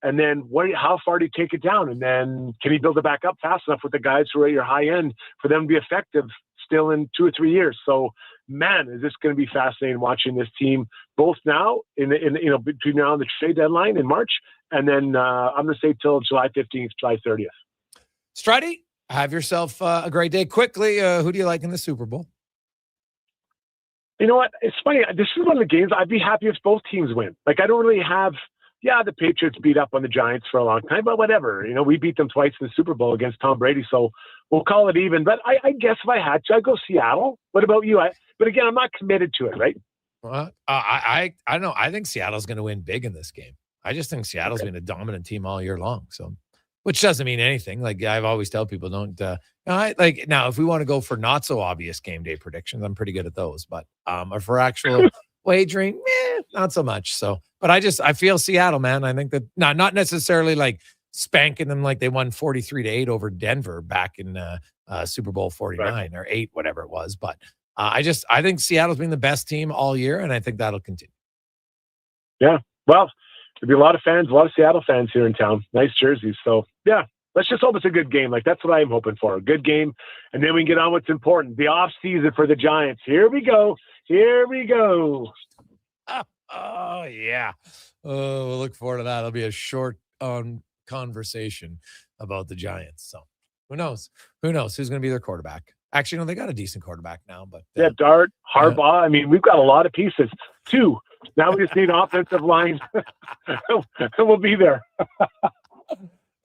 And then how far do you take it down? And then can you build it back up fast enough with the guys who are at your high end for them to be effective still in 2 or 3 years? So, man, is this going to be fascinating watching this team both now between now and the trade deadline in March, and then I'm going to say till July 15th, July 30th. Strutty, have yourself a great day. Quickly, who do you like in the Super Bowl? You know what? It's funny. This is one of the games I'd be happy if both teams win. Like, I don't really have. Yeah, the Patriots beat up on the Giants for a long time, but whatever. We beat them twice in the Super Bowl against Tom Brady, so we'll call it even. But I guess if I had to, I'd go Seattle. What about you? But again, I'm not committed to it, right? Well, I don't know. I think Seattle's going to win big in this game. I just think Seattle's been a dominant team all year long. So, which doesn't mean anything. Like I've always tell people, don't. Now, if we want to go for not so obvious game day predictions, I'm pretty good at those. But for actual wagering, not so much. So. But I feel Seattle, man. I think that not necessarily like spanking them like they won 43-8 over Denver back in Super Bowl 49 or 8, whatever it was. But I think Seattle's been the best team all year, and I think that'll continue. Yeah, well, there'll be a lot of Seattle fans here in town. Nice jerseys. So yeah, let's just hope it's a good game. Like that's what I'm hoping for, a good game, and then we can get on what's important, the off season for the Giants. Here we go. Oh, yeah. Oh, we'll look forward to that. It'll be a short conversation about the Giants. So who knows? Who's going to be their quarterback? Actually, no, they got a decent quarterback now. But Dart, Harbaugh. I mean, we've got a lot of pieces. 2. Now we just need offensive line. And we'll be there.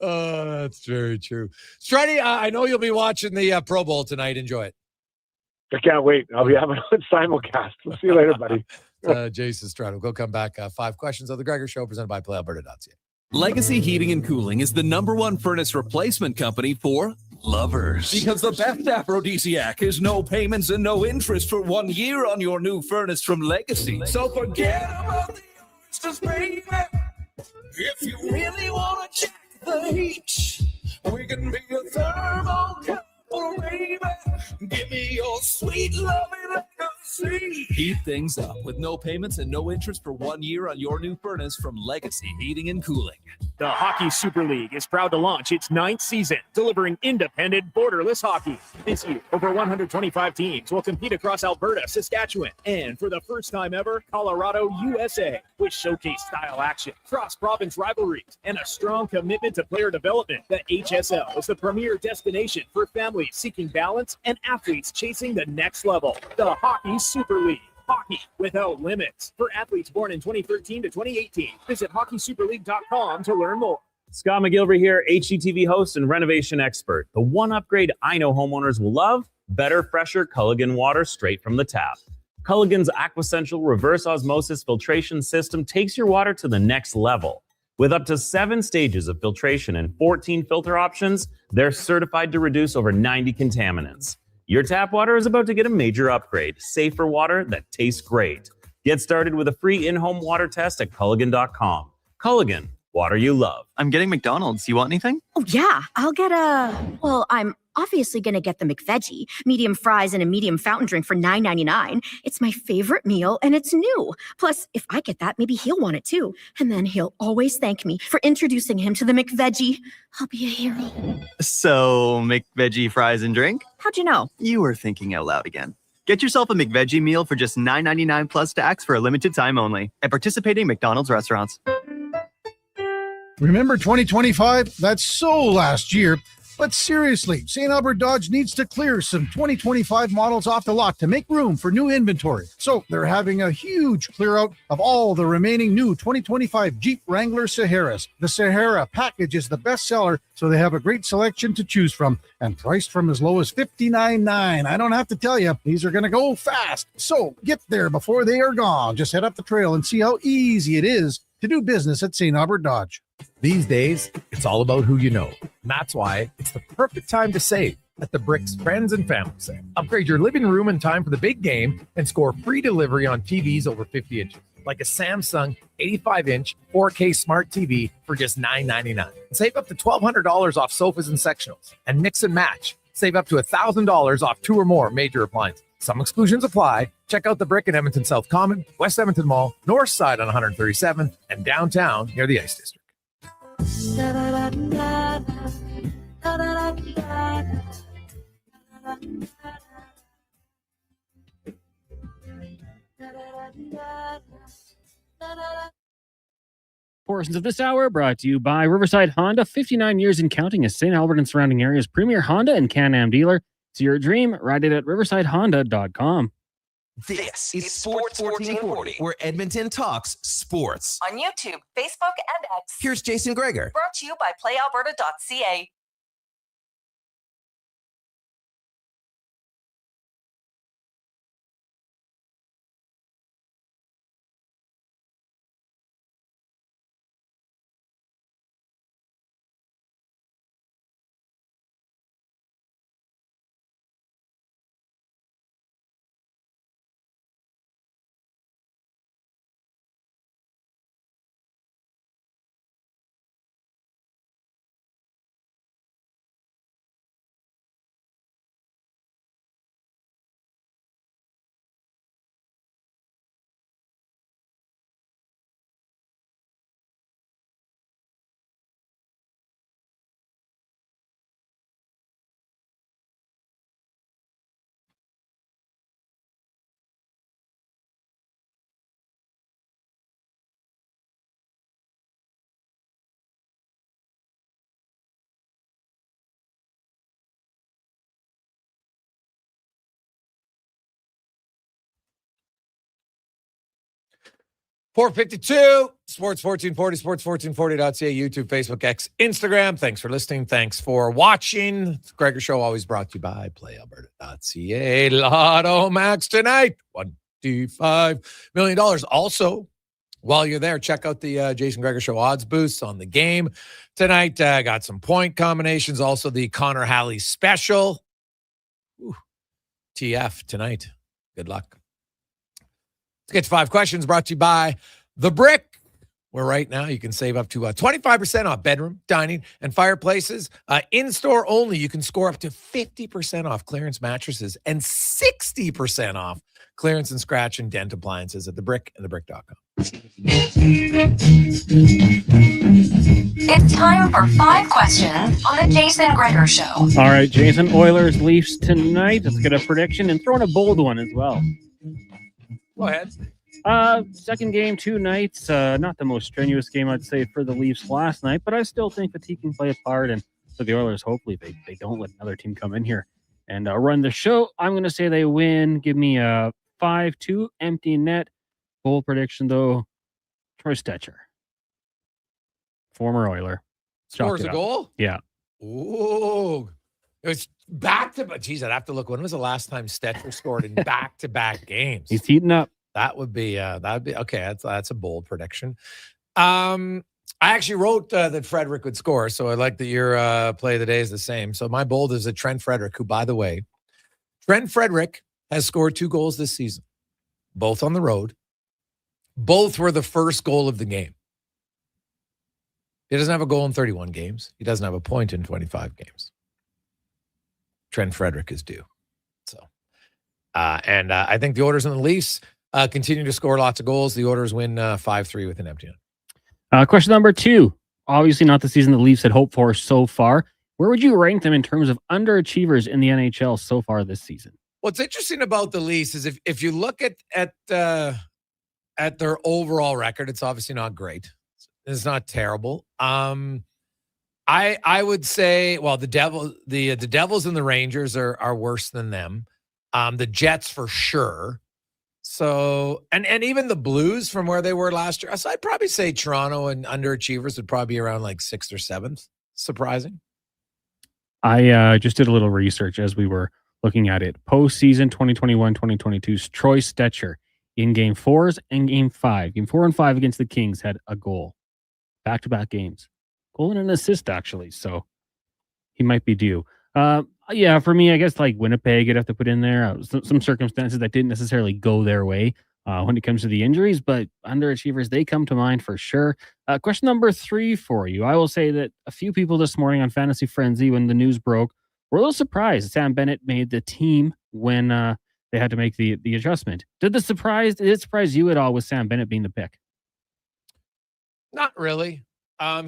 Oh, that's very true. Strutty, I know you'll be watching the Pro Bowl tonight. Enjoy it. I can't wait. I'll be having a simulcast. We'll see you later, buddy. Jason Strato. Go come back. 5 questions of the Gregor Show presented by PlayAlberta.ca. Legacy Heating and Cooling is the #1 furnace replacement company for lovers. Because the best aphrodisiac is no payments and no interest for 1 year on your new furnace from Legacy. So forget about the oysters, baby. If you really want to check the heat, we can be a thermal couple, baby. Give me your sweet loving legacy. Heat things up with no payments and no interest for 1 year on your new furnace from Legacy Heating and Cooling. The Hockey Super League is proud to launch its 9th season, delivering independent, borderless hockey. This year, over 125 teams will compete across Alberta, Saskatchewan, and for the first time ever, Colorado, USA, which showcase style action, cross-province rivalries, and a strong commitment to player development. The HSL is the premier destination for families seeking balance and athletes chasing the next level. The Hockey Super League. Hockey without limits. For athletes born in 2013 to 2018, visit hockeysuperleague.com to learn more. Scott McGilvery here, HGTV host and renovation expert. The one upgrade I know homeowners will love: better, fresher Culligan water straight from the tap. Culligan's Aquasential reverse osmosis filtration system takes your water to the next level. With up to 7 stages of filtration and 14 filter options, they're certified to reduce over 90 contaminants. Your tap water is about to get a major upgrade. Safer water that tastes great. Get started with a free in-home water test at Culligan.com. Culligan, water you love. I'm getting McDonald's. You want anything? Oh, yeah. I'll get I'm obviously going to get the McVeggie, medium fries and a medium fountain drink for $9.99. It's my favorite meal, and it's new. Plus, if I get that, maybe he'll want it too. And then he'll always thank me for introducing him to the McVeggie. I'll be a hero. So, McVeggie fries and drink? How'd you know? You were thinking out loud again. Get yourself a McVeggie meal for just $9.99 plus tax for a limited time only at participating McDonald's restaurants. Remember 2025? That's so last year. But seriously, St. Albert Dodge needs to clear some 2025 models off the lot to make room for new inventory. So they're having a huge clear out of all the remaining new 2025 Jeep Wrangler Saharas. The Sahara package is the best seller, so they have a great selection to choose from and priced from as low as $59.9. I don't have to tell you, these are going to go fast. So get there before they are gone. Just head up the trail and see how easy it is to do business at St. Albert Dodge. These days, it's all about who you know. And that's why it's the perfect time to save at the Bricks Friends and Family Sale. Upgrade your living room in time for the big game and score free delivery on TVs over 50 inches, like a Samsung 85-inch 4K smart TV for just $9.99. And save up to $1,200 off sofas and sectionals. And mix and match. Save up to $1,000 off 2 or more major appliances. Some exclusions apply. Check out the Brick in Edmonton South Common, West Edmonton Mall, North Side on 137th, and downtown near the Ice District. Portions of this hour brought to you by Riverside Honda, 59 years and counting as St. Albert and surrounding areas' premier Honda and Can-Am dealer. To your dream, ride it at riversidehonda.com. This is Sports 1440, where Edmonton talks sports. On YouTube, Facebook, and X. Here's Jason Gregor. Brought to you by playalberta.ca. .452, Sports 1440, sports1440.ca, YouTube, Facebook, X, Instagram. Thanks for listening. Thanks for watching. It's Gregor Show, always brought to you by playalberta.ca. Lotto Max tonight, $25 million. Also, While you're there, check out the Jason Gregor Show odds boosts on the game tonight. Got some point combinations. Also, the Connor Halley special. Ooh, TF tonight. Good luck. Let's get to 5 questions brought to you by The Brick, where right now you can save up to 25% off bedroom, dining, and fireplaces. In-store only, you can score up to 50% off clearance mattresses and 60% off clearance and scratch and dent appliances at The Brick and thebrick.com. It's time for 5 questions on the Jason Gregor Show. All right, Jason, Oilers, Leafs tonight. Let's get a prediction and throw in a bold one as well. Go ahead. Second game, 2 nights. Not the most strenuous game, I'd say, for the Leafs last night, but I still think fatigue can play a part. And for the Oilers, hopefully they don't let another team come in here and run the show. I'm going to say they win. Give me a 5-2 empty net. Bold prediction, though. Troy Stetcher, former Oiler. Scores a goal? Yeah. Ooh. It's back-to-back. Geez, I'd have to look. When was the last time Stetcher scored in back-to-back games? He's heating up. That would be okay. That's a bold prediction. I actually wrote that Frederick would score, so I like that your play of the day is the same. So my bold is that Trent Frederick, who, by the way, Trent Frederick has scored 2 goals this season, both on the road. Both were the first goal of the game. He doesn't have a goal in 31 games. He doesn't have a point in 25 games. Trent Frederick is due. So, and I think the Oilers and the Leafs continue to score lots of goals. The Oilers win 5-3 with an empty net. Question number 2. Obviously not the season the Leafs had hoped for so far. Where would you rank them in terms of underachievers in the NHL so far this season? What's interesting about the Leafs is if you look at their overall record, it's obviously not great. It's not terrible. I would say, well, the Devils and the Rangers are worse than them. The Jets for sure. So, and even the Blues from where they were last year. So I'd probably say Toronto and underachievers would probably be around like 6th or 7th. Surprising. I just did a little research as we were looking at it. Postseason 2021-2022's Troy Stetcher in Game 4s and Game 5. Game 4 and 5 against the Kings had a goal. Back-to-back games. Goal and an assist, actually. So he might be due. Yeah, for me, I guess like Winnipeg, you'd have to put in there some circumstances that didn't necessarily go their way when it comes to the injuries, but underachievers, they come to mind for sure. Question number 3 for you. I will say that a few people this morning on Fantasy Frenzy, when the news broke, were a little surprised Sam Bennett made the team when they had to make the adjustment. Did it surprise you at all with Sam Bennett being the pick? Not really.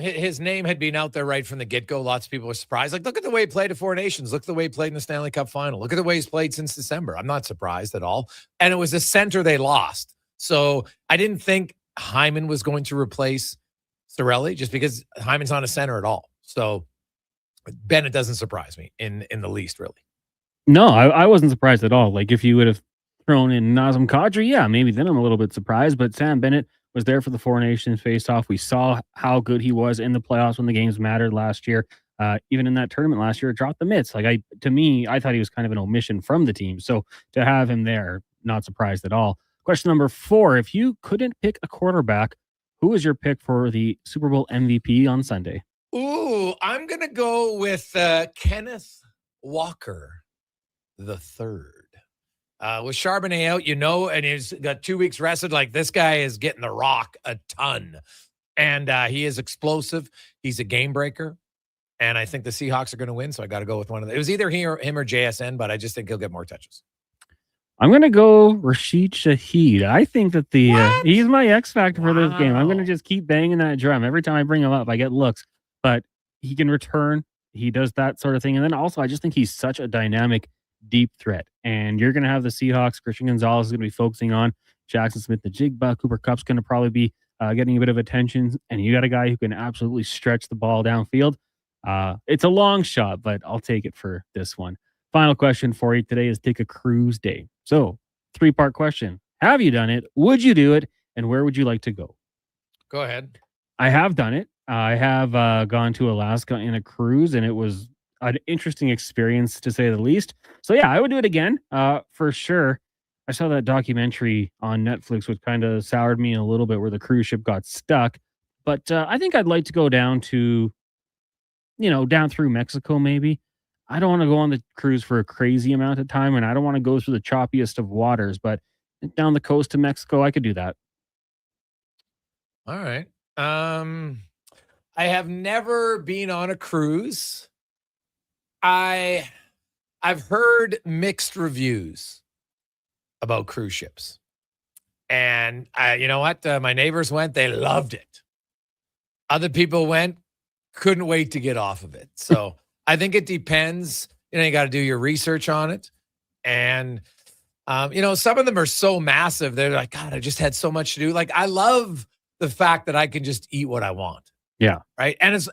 His name had been out there right from the get-go. Lots of people were surprised. Like, look at the way he played at Four Nations. Look at the way he played in the Stanley Cup final. Look at the way he's played since December. I'm not surprised at all. And it was a center they lost. So I didn't think Hyman was going to replace Cirelli just because Hyman's not a center at all. So Bennett doesn't surprise me in the least, really. No, I wasn't surprised at all. Like, if you would have thrown in Nazem Kadri, yeah, maybe then I'm a little bit surprised. But Sam Bennett was there for the Four Nations face-off. We saw how good he was in the playoffs when the games mattered last year. Even in that tournament last year, it dropped the mitts. Like, I thought he was kind of an omission from the team. So to have him there, not surprised at all. Question number 4, if you couldn't pick a quarterback, who was your pick for the Super Bowl MVP on Sunday? Ooh, I'm going to go with Kenneth Walker the third. With Charbonnet out, and he's got 2 weeks rested, like, this guy is getting the rock a ton. And he is explosive. He's a game breaker. And I think the Seahawks are going to win, so I got to go with one of them. It was either him or JSN, but I just think he'll get more touches. I'm going to go Rashid Shaheed. I think that he's my X factor for this game. I'm going to just keep banging that drum. Every time I bring him up, I get looks. But he can return. He does that sort of thing. And then also, I just think he's such a dynamic deep threat. And you're going to have the Seahawks. Christian Gonzalez is going to be focusing on Jackson Smith, the Jigba. Cooper Kupp's going to probably be getting a bit of attention. And you got a guy who can absolutely stretch the ball downfield. It's a long shot, but I'll take it for this one. Final question for you today is take a cruise day. So 3-part question. Have you done it? Would you do it? And where would you like to go? Go ahead. I have done it. I have gone to Alaska in a cruise, and it was an interesting experience, to say the least. So, yeah, I would do it again for sure. I saw that documentary on Netflix, which kind of soured me a little bit, where the cruise ship got stuck. But I think I'd like to go down to, down through Mexico maybe. I don't want to go on the cruise for a crazy amount of time, and I don't want to go through the choppiest of waters, but down the coast of Mexico, I could do that. All right. I have never been on a cruise. I've heard mixed reviews about cruise ships. And you know what? My neighbors went, they loved it. Other people went, couldn't wait to get off of it. So I think it depends. You got to do your research on it. And, some of them are so massive. They're like, God, I just had so much to do. Like, I love the fact that I can just eat what I want. Yeah. Right. And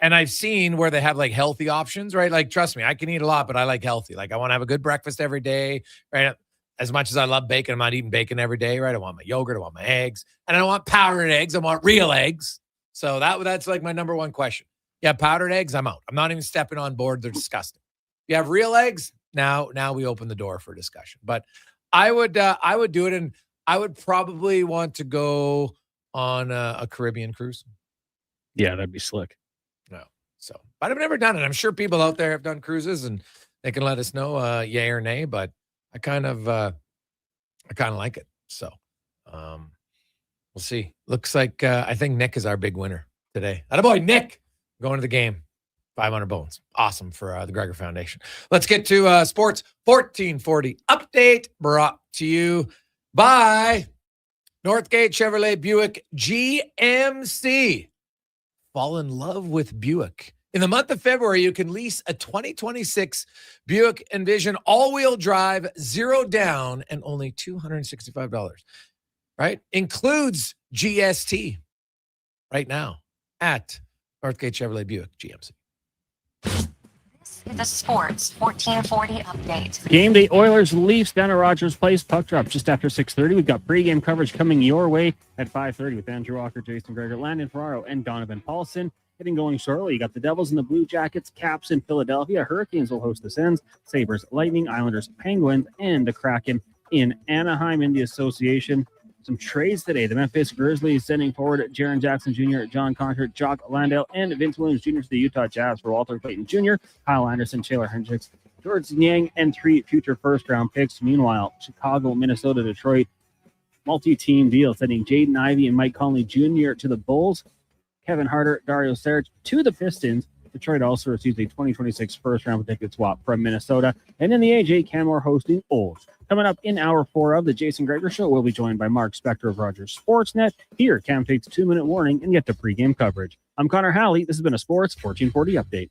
I've seen where they have like healthy options, right? Like, trust me, I can eat a lot, but I like healthy. Like, I want to have a good breakfast every day, right? As much as I love bacon, I'm not eating bacon every day, right? I want my yogurt, I want my eggs, and I don't want powdered eggs. I want real eggs. So that's like my number one question. Yeah, powdered eggs, I'm out. I'm not even stepping on board. They're disgusting. You have real eggs, now we open the door for discussion. But I would do it, and I would probably want to go on a Caribbean cruise. Yeah, that'd be slick. No. So, but I've never done it. I'm sure people out there have done cruises, and they can let us know yay or nay, but I kind of like it. So, we'll see. Looks like I think Nick is our big winner today. Attaboy, Nick, going to the game. 500 bones. Awesome for the Gregor Foundation. Let's get to Sports 1440 update, brought to you by Northgate Chevrolet Buick GMC. Fall in love with Buick. In the month of February, you can lease a 2026 Buick Envision all-wheel drive, 0 down, and only $265, right? Includes GST right now at Northgate Chevrolet Buick GMC. The Sports 1440 update. Game day Oilers Leafs down at Rogers Place. Puck drop just after 6:30. We've got pregame coverage coming your way at 5:30 with Andrew Walker, Jason Gregor, Landon Ferraro, and Donovan Paulson. Getting going shortly. You got the Devils and the Blue Jackets, Caps in Philadelphia. Hurricanes will host the Sens, Sabres, Lightning, Islanders, Penguins, and the Kraken in Anaheim in the association. Some trades today. The Memphis Grizzlies sending forward Jaren Jackson Jr., John Conchert, Jock Landale, and Vince Williams Jr. to the Utah Jazz for Walter Clayton Jr., Kyle Anderson, Taylor Hendricks, George Niang, and 3 future first-round picks. Meanwhile, Chicago, Minnesota, Detroit, multi-team deal sending Jaden Ivey and Mike Conley Jr. to the Bulls, Kevin Harder, Dario Saric to the Pistons. Detroit also receives a 2026 first-round ticket swap from Minnesota. And in the AJ Canmore hosting Olds. Coming up in hour 4 of the Jason Gregor Show, we'll be joined by Mark Spector of Rogers Sportsnet. Here, Cam takes a 2-minute warning and get to pregame coverage. I'm Connor Halley. This has been a Sports 1440 update.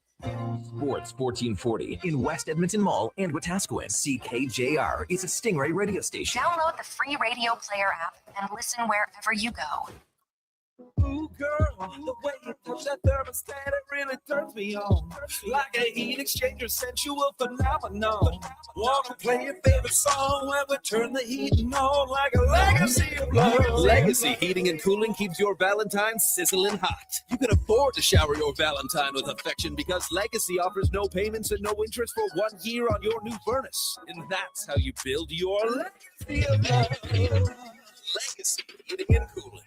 Sports 1440 in West Edmonton Mall and Wetaskiwin. CKJR is a Stingray radio station. Download the free radio player app and listen wherever you go. Ooh, girl, the way you touch that thermostat, it really turns me on. Like a heat exchanger, sensual phenomenon. Wanna play your favorite song when we turn the heat on like a legacy of love. Legacy Heating and Cooling keeps your Valentine sizzling hot. You can afford to shower your Valentine with affection because Legacy offers no payments and no interest for 1 year on your new furnace. And that's how you build your legacy of love. Legacy Heating and Cooling.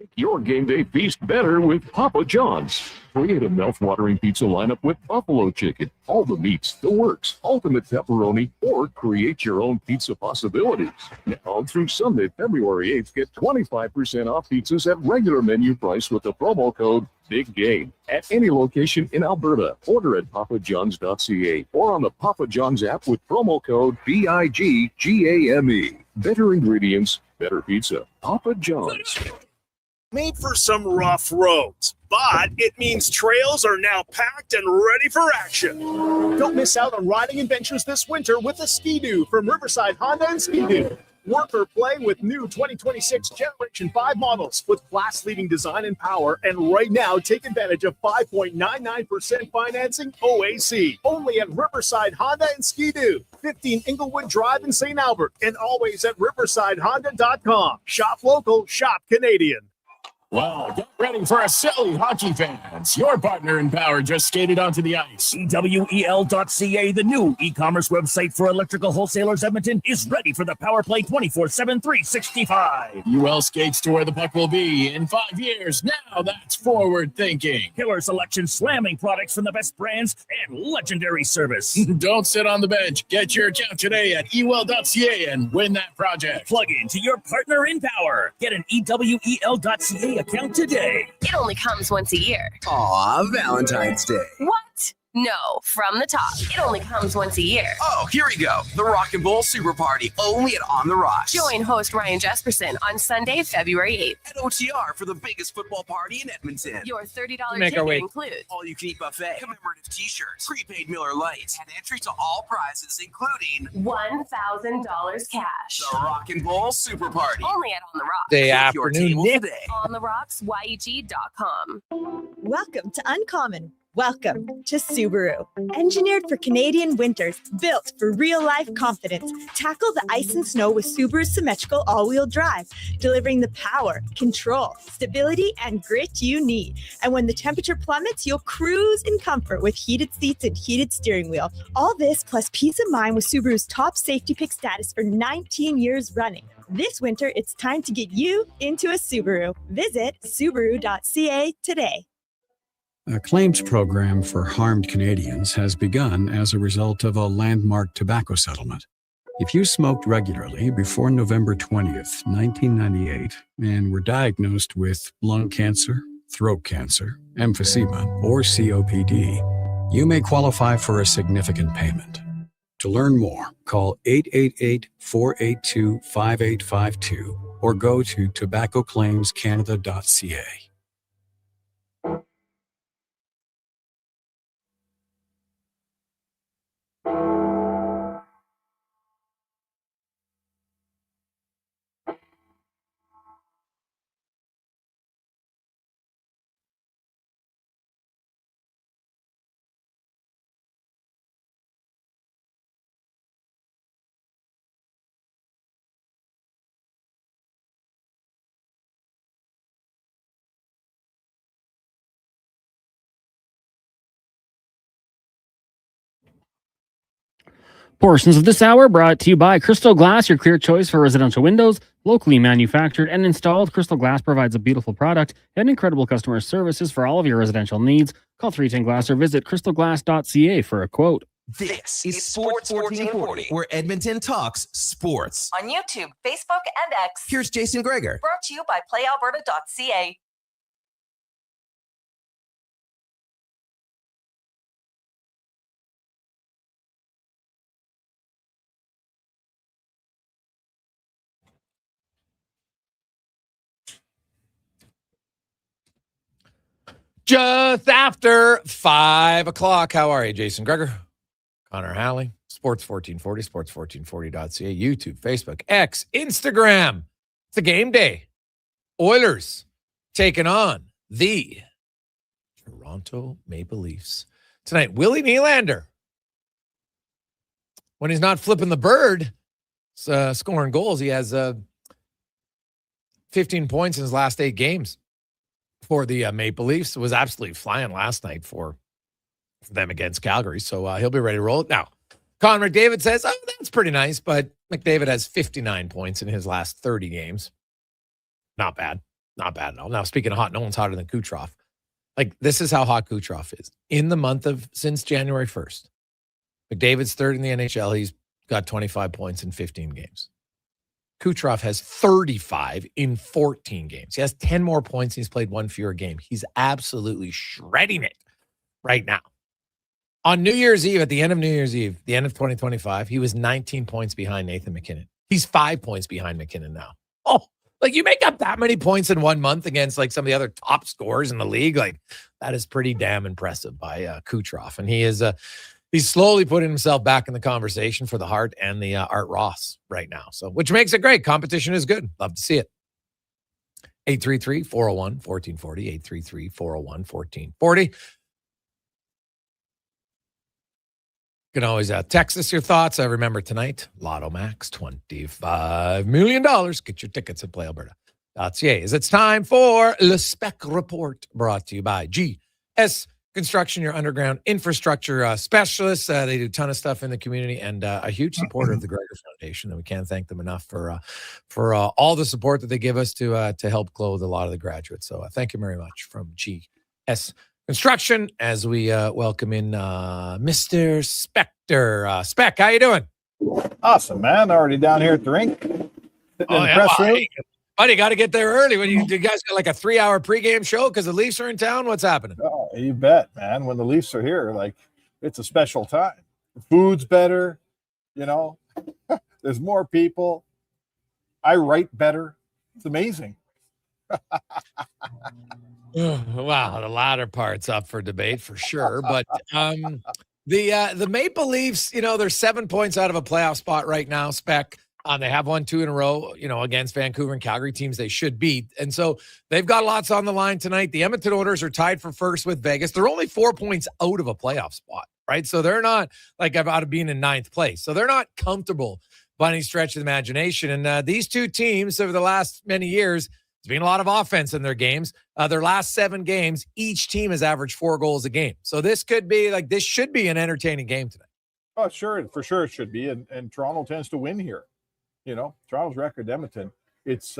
Make your game day feast better with Papa John's. Create a mouth-watering pizza lineup with buffalo chicken, all the meats, the works, ultimate pepperoni, or create your own pizza possibilities. Now through Sunday, February 8th, get 25% off pizzas at regular menu price with the promo code BIGGAME at any location in Alberta. Order at papajohns.ca or on the Papa John's app with promo code BIGGAME. Better ingredients, better pizza. Papa John's. Made for some rough roads, but it means trails are now packed and ready for action. Don't miss out on riding adventures this winter with a Ski-Doo from Riverside Honda and Ski-Doo. Work or play with new 2026 Generation 5 models with class-leading design and power. And right now, take advantage of 5.99% financing OAC. Only at Riverside Honda and Ski-Doo. 15 Inglewood Drive in St. Albert. And always at riversidehonda.com. Shop local, shop Canadian. Well, get ready for a silly hockey fans. Your partner in power just skated onto the ice. EWEL.ca, the new e-commerce website for electrical wholesalers Edmonton, is ready for the Power Play 24/7 365. UL skates to where the puck will be in 5 years. Now that's forward thinking. Killer selection, slamming products from the best brands, and legendary service. Don't sit on the bench. Get your account today at ewell.ca and win that project. Plug into your partner in power. Get an EWEL.ca account today. It only comes once a year. Aw, Valentine's Day. What? No, from the top. It only comes once a year. Oh, here we go. The Rock and Bowl Super Party, only at On the Rocks. Join host Ryan Jesperson on Sunday, February 8th. At OTR for the biggest football party in Edmonton. Your $30 Make our ticket way. includes all-you-can-eat buffet, commemorative t-shirts, prepaid Miller Lights, and entry to all prizes, including $1,000 cash. the Rock and Bowl Super Party. Only at On the Rocks. Day Book your afternoon. table Nick. today. OnTheRocksYEG.com. Welcome to Uncommon. Welcome to Subaru. Engineered for Canadian winters, built for real-life confidence. Tackle the ice and snow with Subaru's symmetrical all-wheel drive, delivering the power, control, stability, and grit you need. And when the temperature plummets, you'll cruise in comfort with heated seats and heated steering wheel. All this plus peace of mind with Subaru's top safety pick status for 19 years running. This winter, it's time to get you into a Subaru. Visit Subaru.ca today. A claims program for harmed Canadians has begun as a result of a landmark tobacco settlement. If you smoked regularly before November 20th, 1998, and were diagnosed with lung cancer, throat cancer, emphysema, or COPD, you may qualify for a significant payment. To learn more, call 888-482-5852 or go to tobaccoclaimscanada.ca. Portions of this hour brought to you by Crystal Glass, your clear choice for residential windows. Locally manufactured and installed, Crystal Glass provides a beautiful product and incredible customer services for all of your residential needs. Call 310 Glass or visit crystalglass.ca for a quote. This is Sports 1440, where Edmonton talks sports. On YouTube, Facebook, and X. Here's Jason Gregor. Brought to you by PlayAlberta.ca. Just after 5 o'clock. How are you, Jason Gregor? Connor Halley, Sports 1440, sports1440.ca, YouTube, Facebook, X, Instagram. It's a game day. Oilers taking on the Toronto Maple Leafs tonight. Willie Nylander, when he's not flipping the bird, scoring goals, he has 15 points in his last 8 games. For the Maple Leafs. It was absolutely flying last night for them against Calgary. So he'll be ready to roll it. Now, Connor McDavid says, oh, that's pretty nice. But McDavid has 59 points in his last 30 games. Not bad. Not bad at all. Now, speaking of hot, no one's hotter than Kucherov. Like, this is how hot Kucherov is. In the month of, since January 1st, McDavid's third in the NHL. He's got 25 points in 15 games. Kucherov has 35 in 14 games. He has 10 more points. He's played one fewer game. He's absolutely shredding it right now. On New Year's Eve, at the end of New Year's Eve, the end of 2025, he was 19 points behind Nathan McKinnon. He's 5 points behind McKinnon now. Oh, like you make up that many points in 1 month against like some of the other top scorers in the league. Like that is pretty damn impressive by Kucherov. And he is he's slowly putting himself back in the conversation for the Hart and the Art Ross right now. So, which makes it great. Competition is good. Love to see it. 833-401-1440, 833-401-1440. You can always text us your thoughts. I remember tonight, Lotto Max, $25 million. Get your tickets at PlayAlberta. As it's time for Le Spec Report, brought to you by GS Construction, your underground infrastructure specialists. They do a ton of stuff in the community, and a huge supporter of the Gregor Foundation. And we can't thank them enough for all the support that they give us to help clothe a lot of the graduates. So thank you very much from GS Construction as we welcome in Mr. Spector. Spec, how you doing? Awesome, man. Already down here at the rink. Press room. Buddy, got to get there early. When you guys got like a 3-hour pregame show because the Leafs are in town? What's happening? Oh, you bet, man. When the Leafs are here, like, it's a special time. The food's better, there's more people. I write better. It's amazing. Wow, the latter part's up for debate for sure. But the Maple Leafs, they're 7 points out of a playoff spot right now, Spec. They have won 2 in a row, against Vancouver and Calgary, teams they should beat. And so they've got lots on the line tonight. The Edmonton Oilers are tied for first with Vegas. They're only 4 points out of a playoff spot, right? So they're not like out of being in 9th place. So they're not comfortable by any stretch of the imagination. And these two teams over the last many years, there's been a lot of offense in their games. Their last 7 games, each team has averaged 4 goals a game. So this should be an entertaining game tonight. Oh, sure. For sure it should be. And Toronto tends to win here. Toronto's record, Edmonton, it's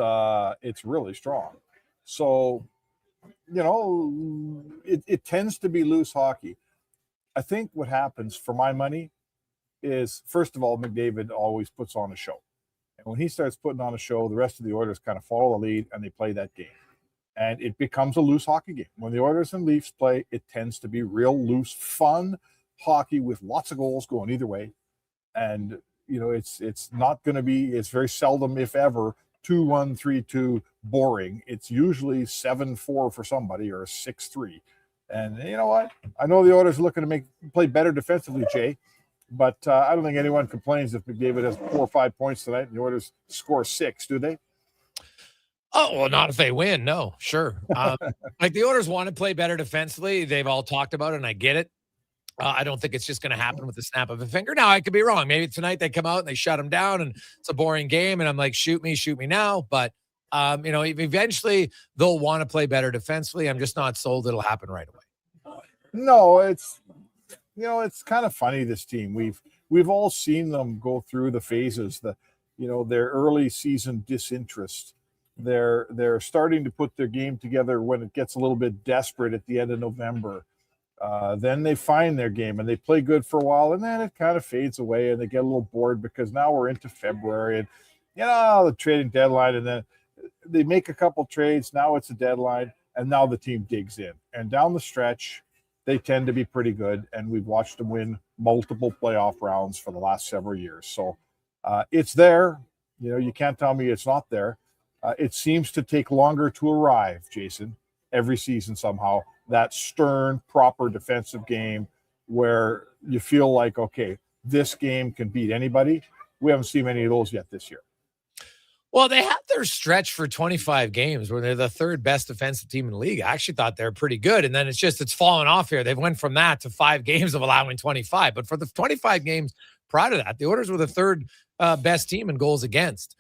really strong. So, it tends to be loose hockey. I think what happens, for my money, is, first of all, McDavid always puts on a show. And when he starts putting on a show, the rest of the Oilers kind of follow the lead and they play that game. And it becomes a loose hockey game. When the Oilers and Leafs play, it tends to be real loose, fun hockey with lots of goals going either way. And it's not going to be, it's very seldom, if ever, 2-1, 3-2 boring. It's usually 7-4 for somebody or 6-3. And you know what? I know the Oilers are looking to play better defensively, Jay, but I don't think anyone complains if McDavid has 4 or 5 points tonight and the Oilers score 6, do they? Oh, well, not if they win. No, sure. Like the Oilers want to play better defensively. They've all talked about it, and I get it. I don't think it's just going to happen with the snap of a finger. Now, I could be wrong. Maybe tonight they come out and they shut them down and it's a boring game and I'm like, shoot me now. But, eventually they'll want to play better defensively. I'm just not sold it'll happen right away. No, it's kind of funny, this team. We've all seen them go through the phases, their early season disinterest. They're starting to put their game together when it gets a little bit desperate at the end of November. Then they find their game and they play good for a while, and then it kind of fades away and they get a little bored because now we're into February and the trading deadline, and then they make a couple trades. Now it's a deadline, and now the team digs in. And down the stretch, they tend to be pretty good, and we've watched them win multiple playoff rounds for the last several years. So it's there. You can't tell me it's not there. It seems to take longer to arrive, Jason, every season somehow. That stern, proper defensive game where you feel like, okay, this game can beat anybody. We haven't seen many of those yet this year. Well, they had their stretch for 25 games where they're the 3rd best defensive team in the league. I actually thought they were pretty good. And then it's fallen off here. They've went from that to 5 games of allowing 25. But for the 25 games prior to that, the Oilers were the 3rd best team in goals against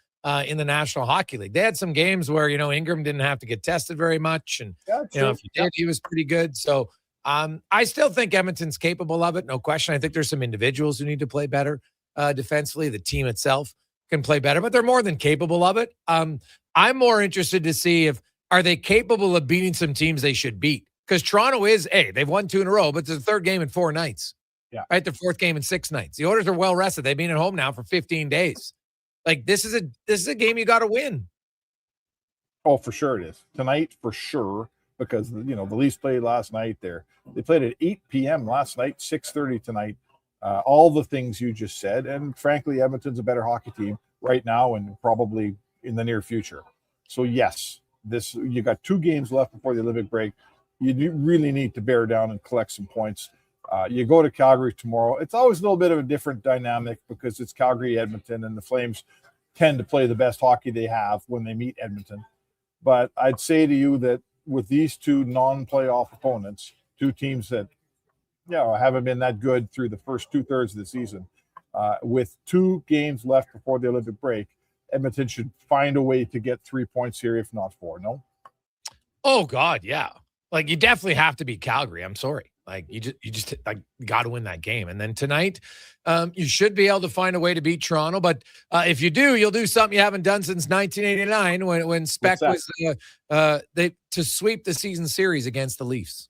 in the National Hockey League. They had some games where, Ingram didn't have to get tested very much. And, if he did, he was pretty good. So I still think Edmonton's capable of it. No question. I think there's some individuals who need to play better defensively. The team itself can play better, but they're more than capable of it. I'm more interested to see are they capable of beating some teams they should beat? Because Toronto they've won 2 in a row, but it's the 3rd game in 4 nights. Yeah. Right? The 4th game in 6 nights. The Oilers are well rested. They've been at home now for 15 days. Like this is a game you got to win. Oh, for sure it is. Tonight, for sure, because the Leafs played last night there. They played at 8 p.m. last night, 6:30 tonight. All the things you just said. And frankly, Edmonton's a better hockey team right now and probably in the near future. So yes, you got 2 games left before the Olympic break. You really need to bear down and collect some points. You go to Calgary tomorrow. It's always a little bit of a different dynamic because it's Calgary, Edmonton, and the Flames tend to play the best hockey they have when they meet Edmonton. But I'd say to you that with these 2 non-playoff opponents, 2 teams that haven't been that good through the first 2/3 of the season, with 2 games left before the Olympic break, Edmonton should find a way to get 3 points here, if not 4. No. Oh God, yeah. Like you definitely have to beat Calgary. I'm sorry. Like you just like got to win that game. And then tonight, you should be able to find a way to beat Toronto. But if you do, you'll do something you haven't done since 1989 when Speck was to sweep the season series against the Leafs.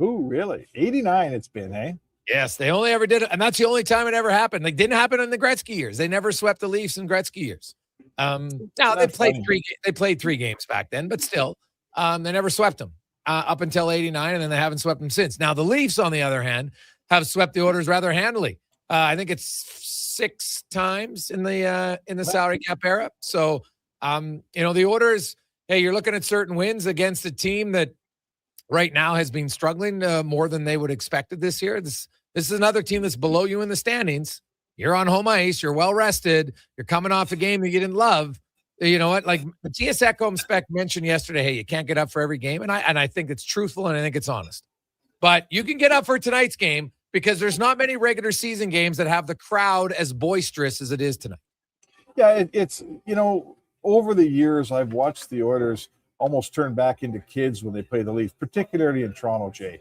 Ooh, really? 89 it's been, eh? Yes, they only ever did it, and that's the only time it ever happened. Like didn't happen in the Gretzky years. They never swept the Leafs in Gretzky years. Now they played They played 3 games back then, but still, they never swept them up until 89, and then they haven't swept them since. Now the Leafs, on the other hand, have swept the Oilers rather handily. I think it's 6 times in the salary cap era. So, the Oilers. Hey, you're looking at certain wins against a team that right now has been struggling more than they would expected this year. This is another team that's below you in the standings. You're on home ice. You're well rested. You're coming off a game that you didn't love. You know what? Like Matthias Ekholm Speck mentioned yesterday, hey, you can't get up for every game. And I think it's truthful and I think it's honest. But you can get up for tonight's game because there's not many regular season games that have the crowd as boisterous as it is tonight. Yeah, it's over the years, I've watched the Oilers almost turn back into kids when they play the Leafs, particularly in Toronto, Jay.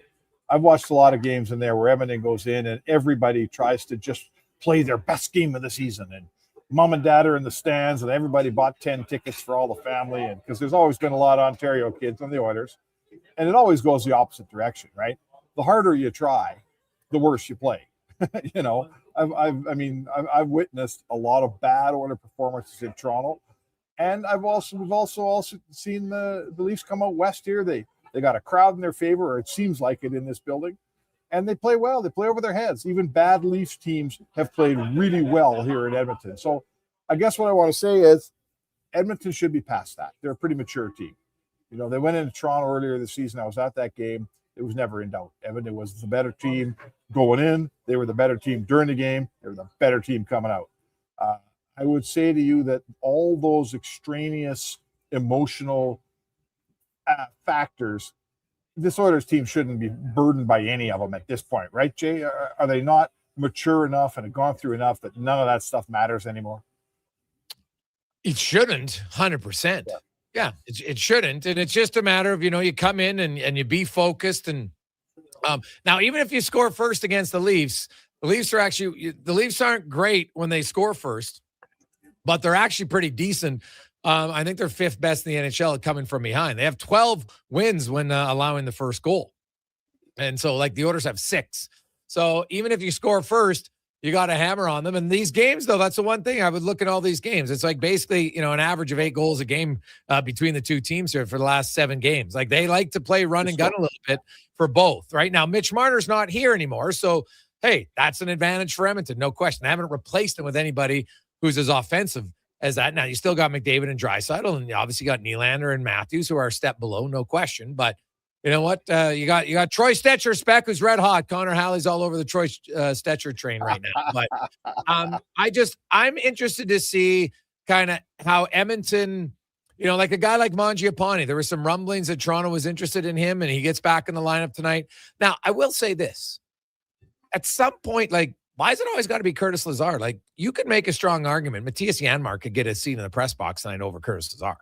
I've watched a lot of games in there where Edmonton goes in and everybody tries to just play their best game of the season. And mom and dad are in the stands and everybody bought 10 tickets for all the family. And because there's always been a lot of Ontario kids on the Oilers. And it always goes the opposite direction, right? The harder you try, the worse you play. I've witnessed a lot of bad Oiler performances in Toronto. And we've also seen the Leafs come out west here. They got a crowd in their favor, or it seems like it in this building, and they play well. They play over their heads. Even bad Leafs teams have played really well here in Edmonton. So I guess what I want to say is Edmonton should be past that. They're a pretty mature team. They went into Toronto earlier this season. I was at that game. It was never in doubt. Edmonton was the better team going in. They were the better team during the game. They were the better team coming out. I would say to you that all those extraneous emotional factors, this Oilers team shouldn't be burdened by any of them at this point, right, Jay? Are they not mature enough and have gone through enough that none of that stuff matters anymore? It shouldn't, 100%. Yeah, it shouldn't. And it's just a matter of, you come in and you be focused. And now, even if you score first against the Leafs aren't great when they score first. But they're actually pretty decent. I think they're 5th best in the NHL coming from behind. They have 12 wins when allowing the first goal. And so, the Oilers have 6. So even if you score first, you got a hammer on them. And these games, though, that's the one thing I would look at all these games. It's like basically, an average of 8 goals a game between the two teams here for the last 7 games. Like they like to play run and gun a little bit for both. Right now, Mitch Marner's not here anymore. So, hey, that's an advantage for Edmonton. No question. I haven't replaced him with anybody who's as offensive as that. Now, you still got McDavid and Draisaitl, and you obviously got Nylander and Matthews, who are a step below, no question. But you know what? You got Troy Stecher, Speck, who's red hot. Connor Halley's all over the Troy Stecher train right now. But I'm interested to see kind of how Edmonton, like a guy like Mangiapane, there were some rumblings that Toronto was interested in him, and he gets back in the lineup tonight. Now, I will say this. At some point, why is it always got to be Curtis Lazar? You could make a strong argument. Matthias Janmark could get a seat in the press box tonight over Curtis Lazar.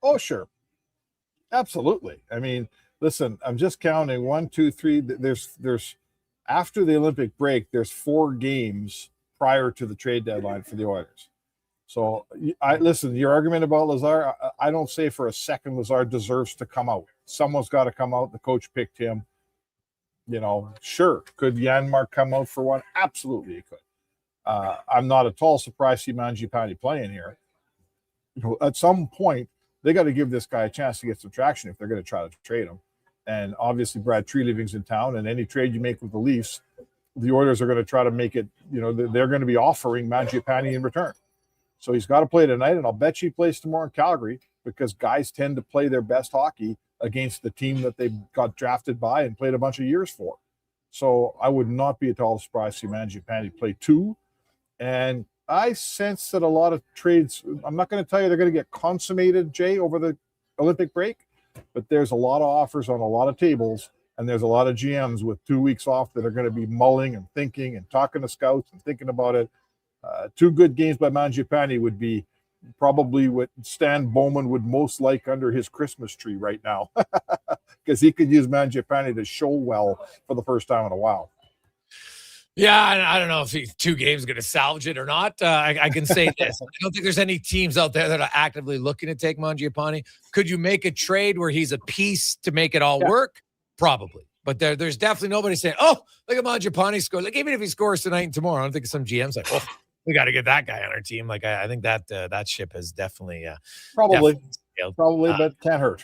Oh, sure. Absolutely. I mean, listen, I'm just counting 1, 2, 3. There's after the Olympic break, there's 4 games prior to the trade deadline for the Oilers. So listen, your argument about Lazar, I don't say for a second Lazar deserves to come out. Someone's got to come out. The coach picked him. Sure. Could Janmark come out for one? Absolutely, he could. I'm not at all surprised to see Mangiapane playing here. At some point, they got to give this guy a chance to get some traction if they're going to try to trade him. And obviously, Brad Treliving's in town, and any trade you make with the Leafs, the Oilers are going to try to make it, they're going to be offering Mangiapane in return. So he's got to play tonight, and I'll bet you he plays tomorrow in Calgary because guys tend to play their best hockey against the team that they got drafted by and played a bunch of years for. So I would not be at all surprised to see Mangiapane play 2. And I sense that a lot of trades, I'm not going to tell you they're going to get consummated, Jay, over the Olympic break, but there's a lot of offers on a lot of tables, and there's a lot of GMs with 2 weeks off that are going to be mulling and thinking and talking to scouts and thinking about it. 2 good games by Mangiapane would be probably what Stan Bowman would most like under his Christmas tree right now, because he could use Mangiapane to show well for the first time in a while. Yeah, I don't know if 2 games going to salvage it or not. I can say this. I don't think there's any teams out there that are actively looking to take Mangiapane. Could you make a trade where he's a piece to make it all work? Probably. But there's definitely nobody saying, oh, look at Mangiapane score. Like, even if he scores tonight and tomorrow, I don't think some GM's like, oh, we got to get that guy on our team. Like, I think that ship has definitely Probably, but can't hurt.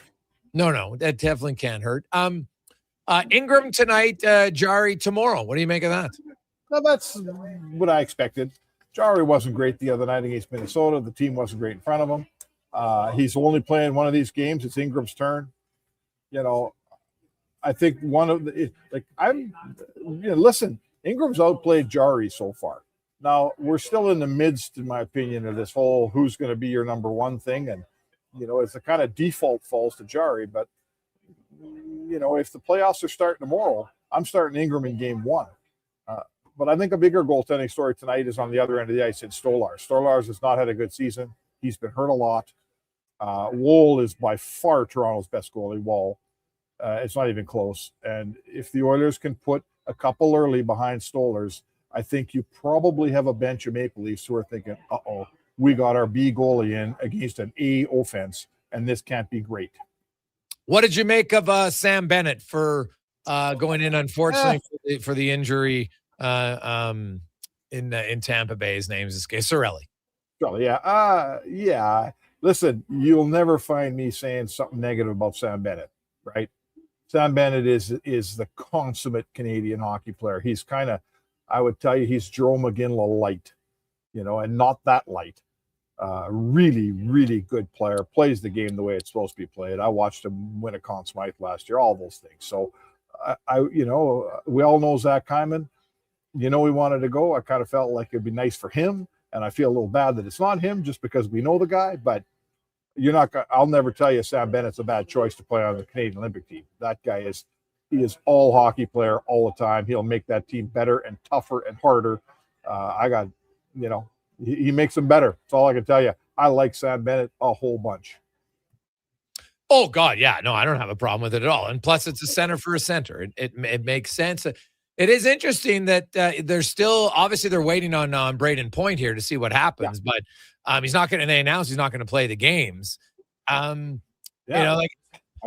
No, that definitely can't hurt. Ingram tonight, Jari tomorrow. What do you make of that? Well, that's what I expected. Jari wasn't great the other night against Minnesota. The team wasn't great in front of him. He's only playing one of these games. It's Ingram's turn. I think listen, Ingram's outplayed Jari so far. Now, we're still in the midst, in my opinion, of this whole who's going to be your number one thing. And, it's the kind of default falls to Jari. But, if the playoffs are starting tomorrow, I'm starting Ingram in game 1. But I think a bigger goaltending story tonight is on the other end of the ice. It's Stolarz. Stolarz has not had a good season. He's been hurt a lot. Woll is by far Toronto's best goalie. Woll. It's not even close. And if the Oilers can put a couple early behind Stolarz, I think you probably have a bench of Maple Leafs who are thinking, we got our B goalie in against an A offense, and this can't be great. What did you make of Sam Bennett for going in, unfortunately, for the injury in Tampa Bay? His name is Cirelli. Yeah. Listen, you'll never find me saying something negative about Sam Bennett, right? Sam Bennett is the consummate Canadian hockey player. He's kind of, I would tell you, he's Joe McGinley light, and not that light. Really, really good player. Plays the game the way it's supposed to be played. I watched him win a Conn Smythe last year. All those things. So, we all know Zach Hyman. He wanted to go. I kind of felt like it'd be nice for him, and I feel a little bad that it's not him, just because we know the guy. But I'll never tell you Sam Bennett's a bad choice to play on the Canadian Olympic team. That guy he is all hockey player all the time. He'll make that team better and tougher and harder. He makes them better. That's all I can tell you. I like Sam Bennett a whole bunch. Oh, God, yeah. No, I don't have a problem with it at all. And plus, it's a center for a center. It makes sense. It is interesting that they're still, obviously, they're waiting on Braden Point here to see what happens. Yeah. But he's not going to, they announce he's not going to play the games. I don't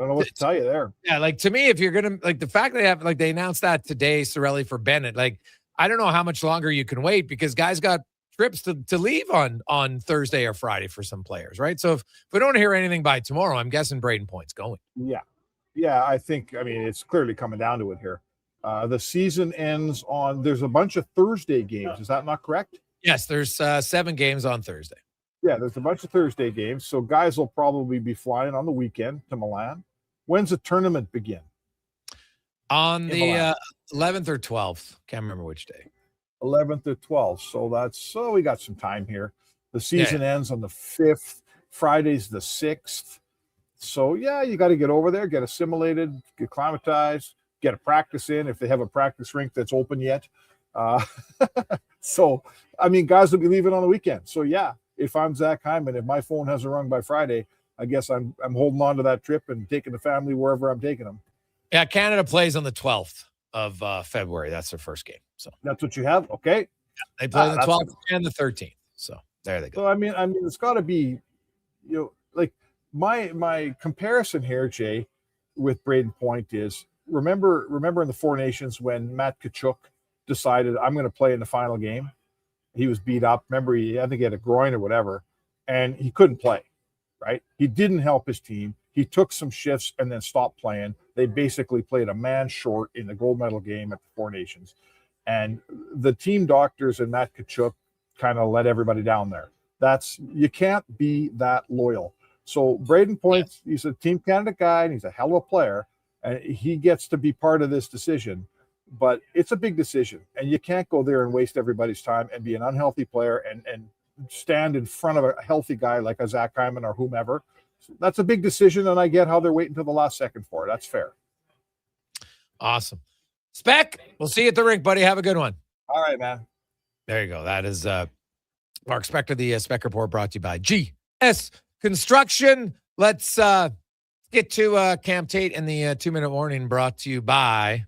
know what to tell you there. Yeah, to me, if you're going to, the fact they have, they announced that today, Cirelli for Bennett, I don't know how much longer you can wait, because guys got trips to leave on Thursday or Friday for some players, right? So if we don't hear anything by tomorrow, I'm guessing Braden Point's going. Yeah, I think, it's clearly coming down to it here. The season ends there's a bunch of Thursday games. Is that not correct? Yes, there's 7 games on Thursday. Yeah, there's a bunch of Thursday games. So guys will probably be flying on the weekend to Milan. When's the tournament begin? On the 11th or 12th. Can't remember which day. 11th or 12th. So we got some time here. The season ends on the 5th. Friday's the 6th. So, you got to get over there, get assimilated, get acclimatized, get a practice in if they have a practice rink that's open yet. So, guys will be leaving on the weekend. So, if I'm Zach Hyman, if my phone hasn't rung by Friday, I guess I'm holding on to that trip and taking the family wherever I'm taking them. Yeah, Canada plays on the 12th of February. That's their first game. So that's what you have? Okay. Yeah, they play on the 12th and the 13th. So there they go. So, it's got to be, my comparison here, Jay, with Braden Point is, remember in the Four Nations when Matt Tkachuk decided, I'm going to play in the final game? He was beat up. Remember, I think he had a groin or whatever, and he couldn't play, right? He didn't help his team. He took some shifts and then stopped playing. They basically played a man short in the gold medal game at the Four Nations. And the team doctors and Matt Tkachuk kind of let everybody down there. You can't be that loyal. So Braden Point, he's a Team Canada guy, and he's a hell of a player, and he gets to be part of this decision. But it's a big decision, and you can't go there and waste everybody's time and be an unhealthy player and stand in front of a healthy guy like a Zach Hyman or whomever. So that's a big decision, and I get how they're waiting until the last second for it. That's fair. Awesome. Spec, we'll see you at the rink, buddy. Have a good one. All right, man. There you go. That is Mark Spector, the Spec Report, brought to you by S Construction. Let's get to Cam Tate and the 2-minute warning brought to you by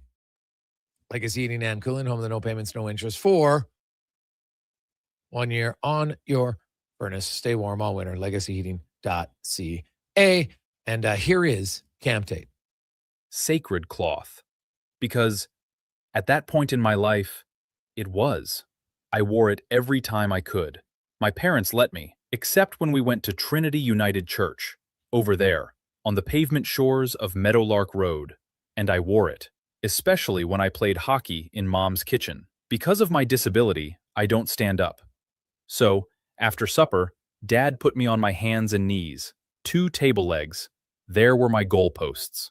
Legacy Heating and Cooling, home of the no payments, no interest for 1 year on your furnace. Stay warm all winter. LegacyHeating.ca. And here is Cam Tate. Sacred cloth. Because at that point in my life, it was. I wore it every time I could. My parents let me, except when we went to Trinity United Church, over there, on the pavement shores of Meadowlark Road, and I wore it, especially when I played hockey in Mom's kitchen. Because of my disability, I don't stand up. So, after supper, Dad put me on my hands and knees, 2 table legs. There were my goalposts.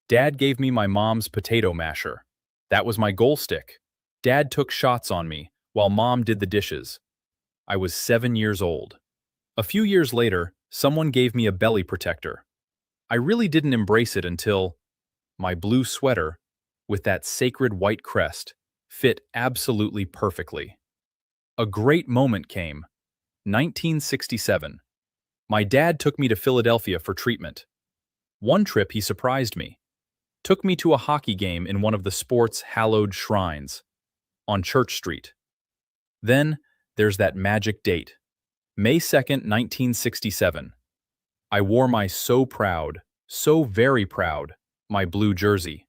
Dad gave me my mom's potato masher. That was my goal stick. Dad took shots on me, while Mom did the dishes. I was 7 years old. A few years later, someone gave me a belly protector. I really didn't embrace it until my blue sweater, with that sacred white crest, fit absolutely perfectly. A great moment came. 1967. My dad took me to Philadelphia for treatment. One trip he surprised me. Took me to a hockey game in one of the sport's hallowed shrines, on Church Street. Then, there's that magic date, May 2nd, 1967. I wore my so proud, so very proud, my blue jersey.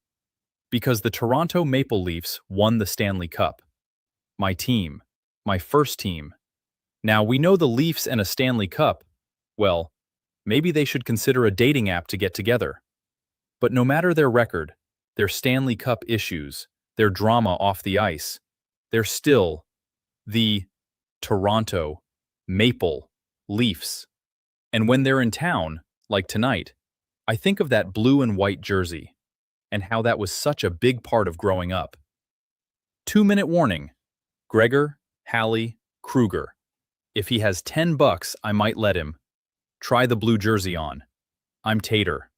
Because the Toronto Maple Leafs won the Stanley Cup. My team, my first team. Now, we know the Leafs and a Stanley Cup, well, maybe they should consider a dating app to get together. But no matter their record, their Stanley Cup issues, their drama off the ice, they're still the Toronto Maple Leafs. And when they're in town, like tonight, I think of that blue and white jersey and how that was such a big part of growing up. 2-minute warning. Gregor, Halley, Kruger. If he has $10, I might let him. Try the blue jersey on. I'm Tater.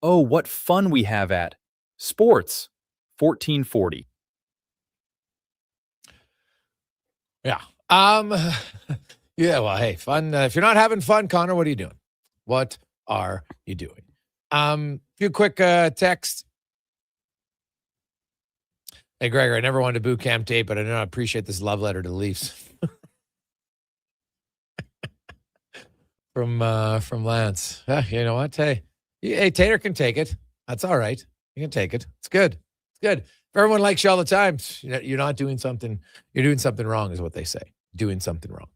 Oh, what fun we have at Sports 1440. Yeah. Yeah, well, hey, fun. If you're not having fun, Connor, what are you doing? What are you doing? Few quick texts. Hey, Gregor, I never wanted to boo Cam Tate, but I know I appreciate this love letter to the Leafs. From Lance. You know what? Hey, Tater can take it. That's all right. You can take it. It's good. It's good. If everyone likes you all the time, you're not doing something. You're doing something wrong, is what they say. Doing something wrong.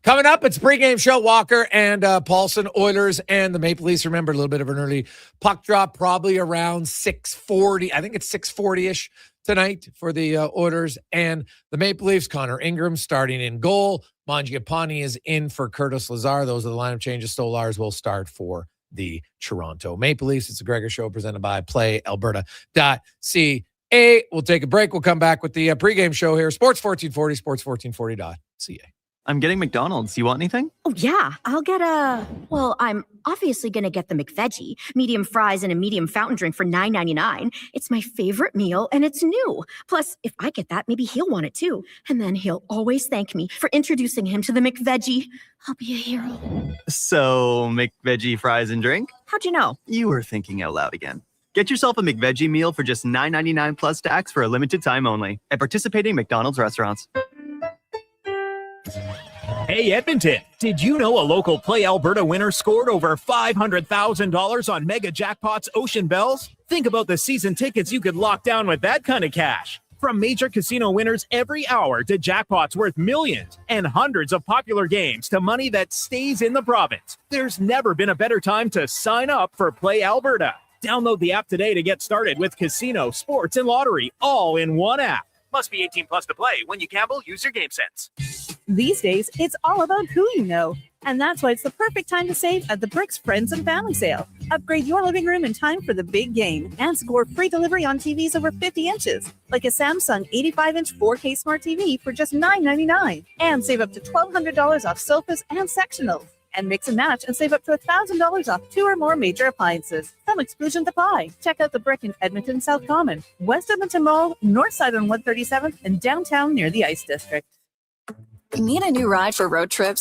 Coming up, it's pregame show. Walker and Paulson, Oilers and the Maple Leafs. Remember, a little bit of an early puck drop, probably around 6:40. I think it's 6:40-ish tonight for the Oilers and the Maple Leafs. Connor Ingram starting in goal. Mangiapane is in for Curtis Lazar. Those are the lineup changes. Stolars will start for the Toronto Maple Leafs. It's a Gregor Show presented by PlayAlberta.ca. We'll take a break. We'll come back with the pregame show here. Sports 1440, sports1440.ca. I'm getting McDonald's. You want anything? Oh, yeah. I'll get I'm obviously going to get the McVeggie, medium fries and a medium fountain drink for $9.99. It's my favorite meal, and it's new. Plus, if I get that, maybe he'll want it too. And then he'll always thank me for introducing him to the McVeggie. I'll be a hero. So, McVeggie fries and drink? How'd you know? You were thinking out loud again. Get yourself a McVeggie meal for just $9.99 plus tax for a limited time only at participating McDonald's restaurants. Hey, Edmonton, did you know a local Play Alberta winner scored over $500,000 on Mega Jackpots Ocean Bells? Think about the season tickets you could lock down with that kind of cash. From major casino winners every hour to jackpots worth millions and hundreds of popular games to money that stays in the province, there's never been a better time to sign up for Play Alberta. Download the app today to get started with casino, sports, and lottery all in one app. Must be 18 plus to play. When you gamble, use your game sense. These days, it's all about who you know. And that's why it's the perfect time to save at the Bricks Friends and Family Sale. Upgrade your living room in time for the big game and score free delivery on TVs over 50 inches, like a Samsung 85-inch 4K Smart TV for just $9.99. And save up to $1,200 off sofas and sectionals. And mix and match and save up to $1,000 off 2 or more major appliances. Some exclusions apply. Check out the Brick in Edmonton, South Common, West Edmonton Mall, North Side on 137th, and downtown near the Ice District. Need a new ride for road trips?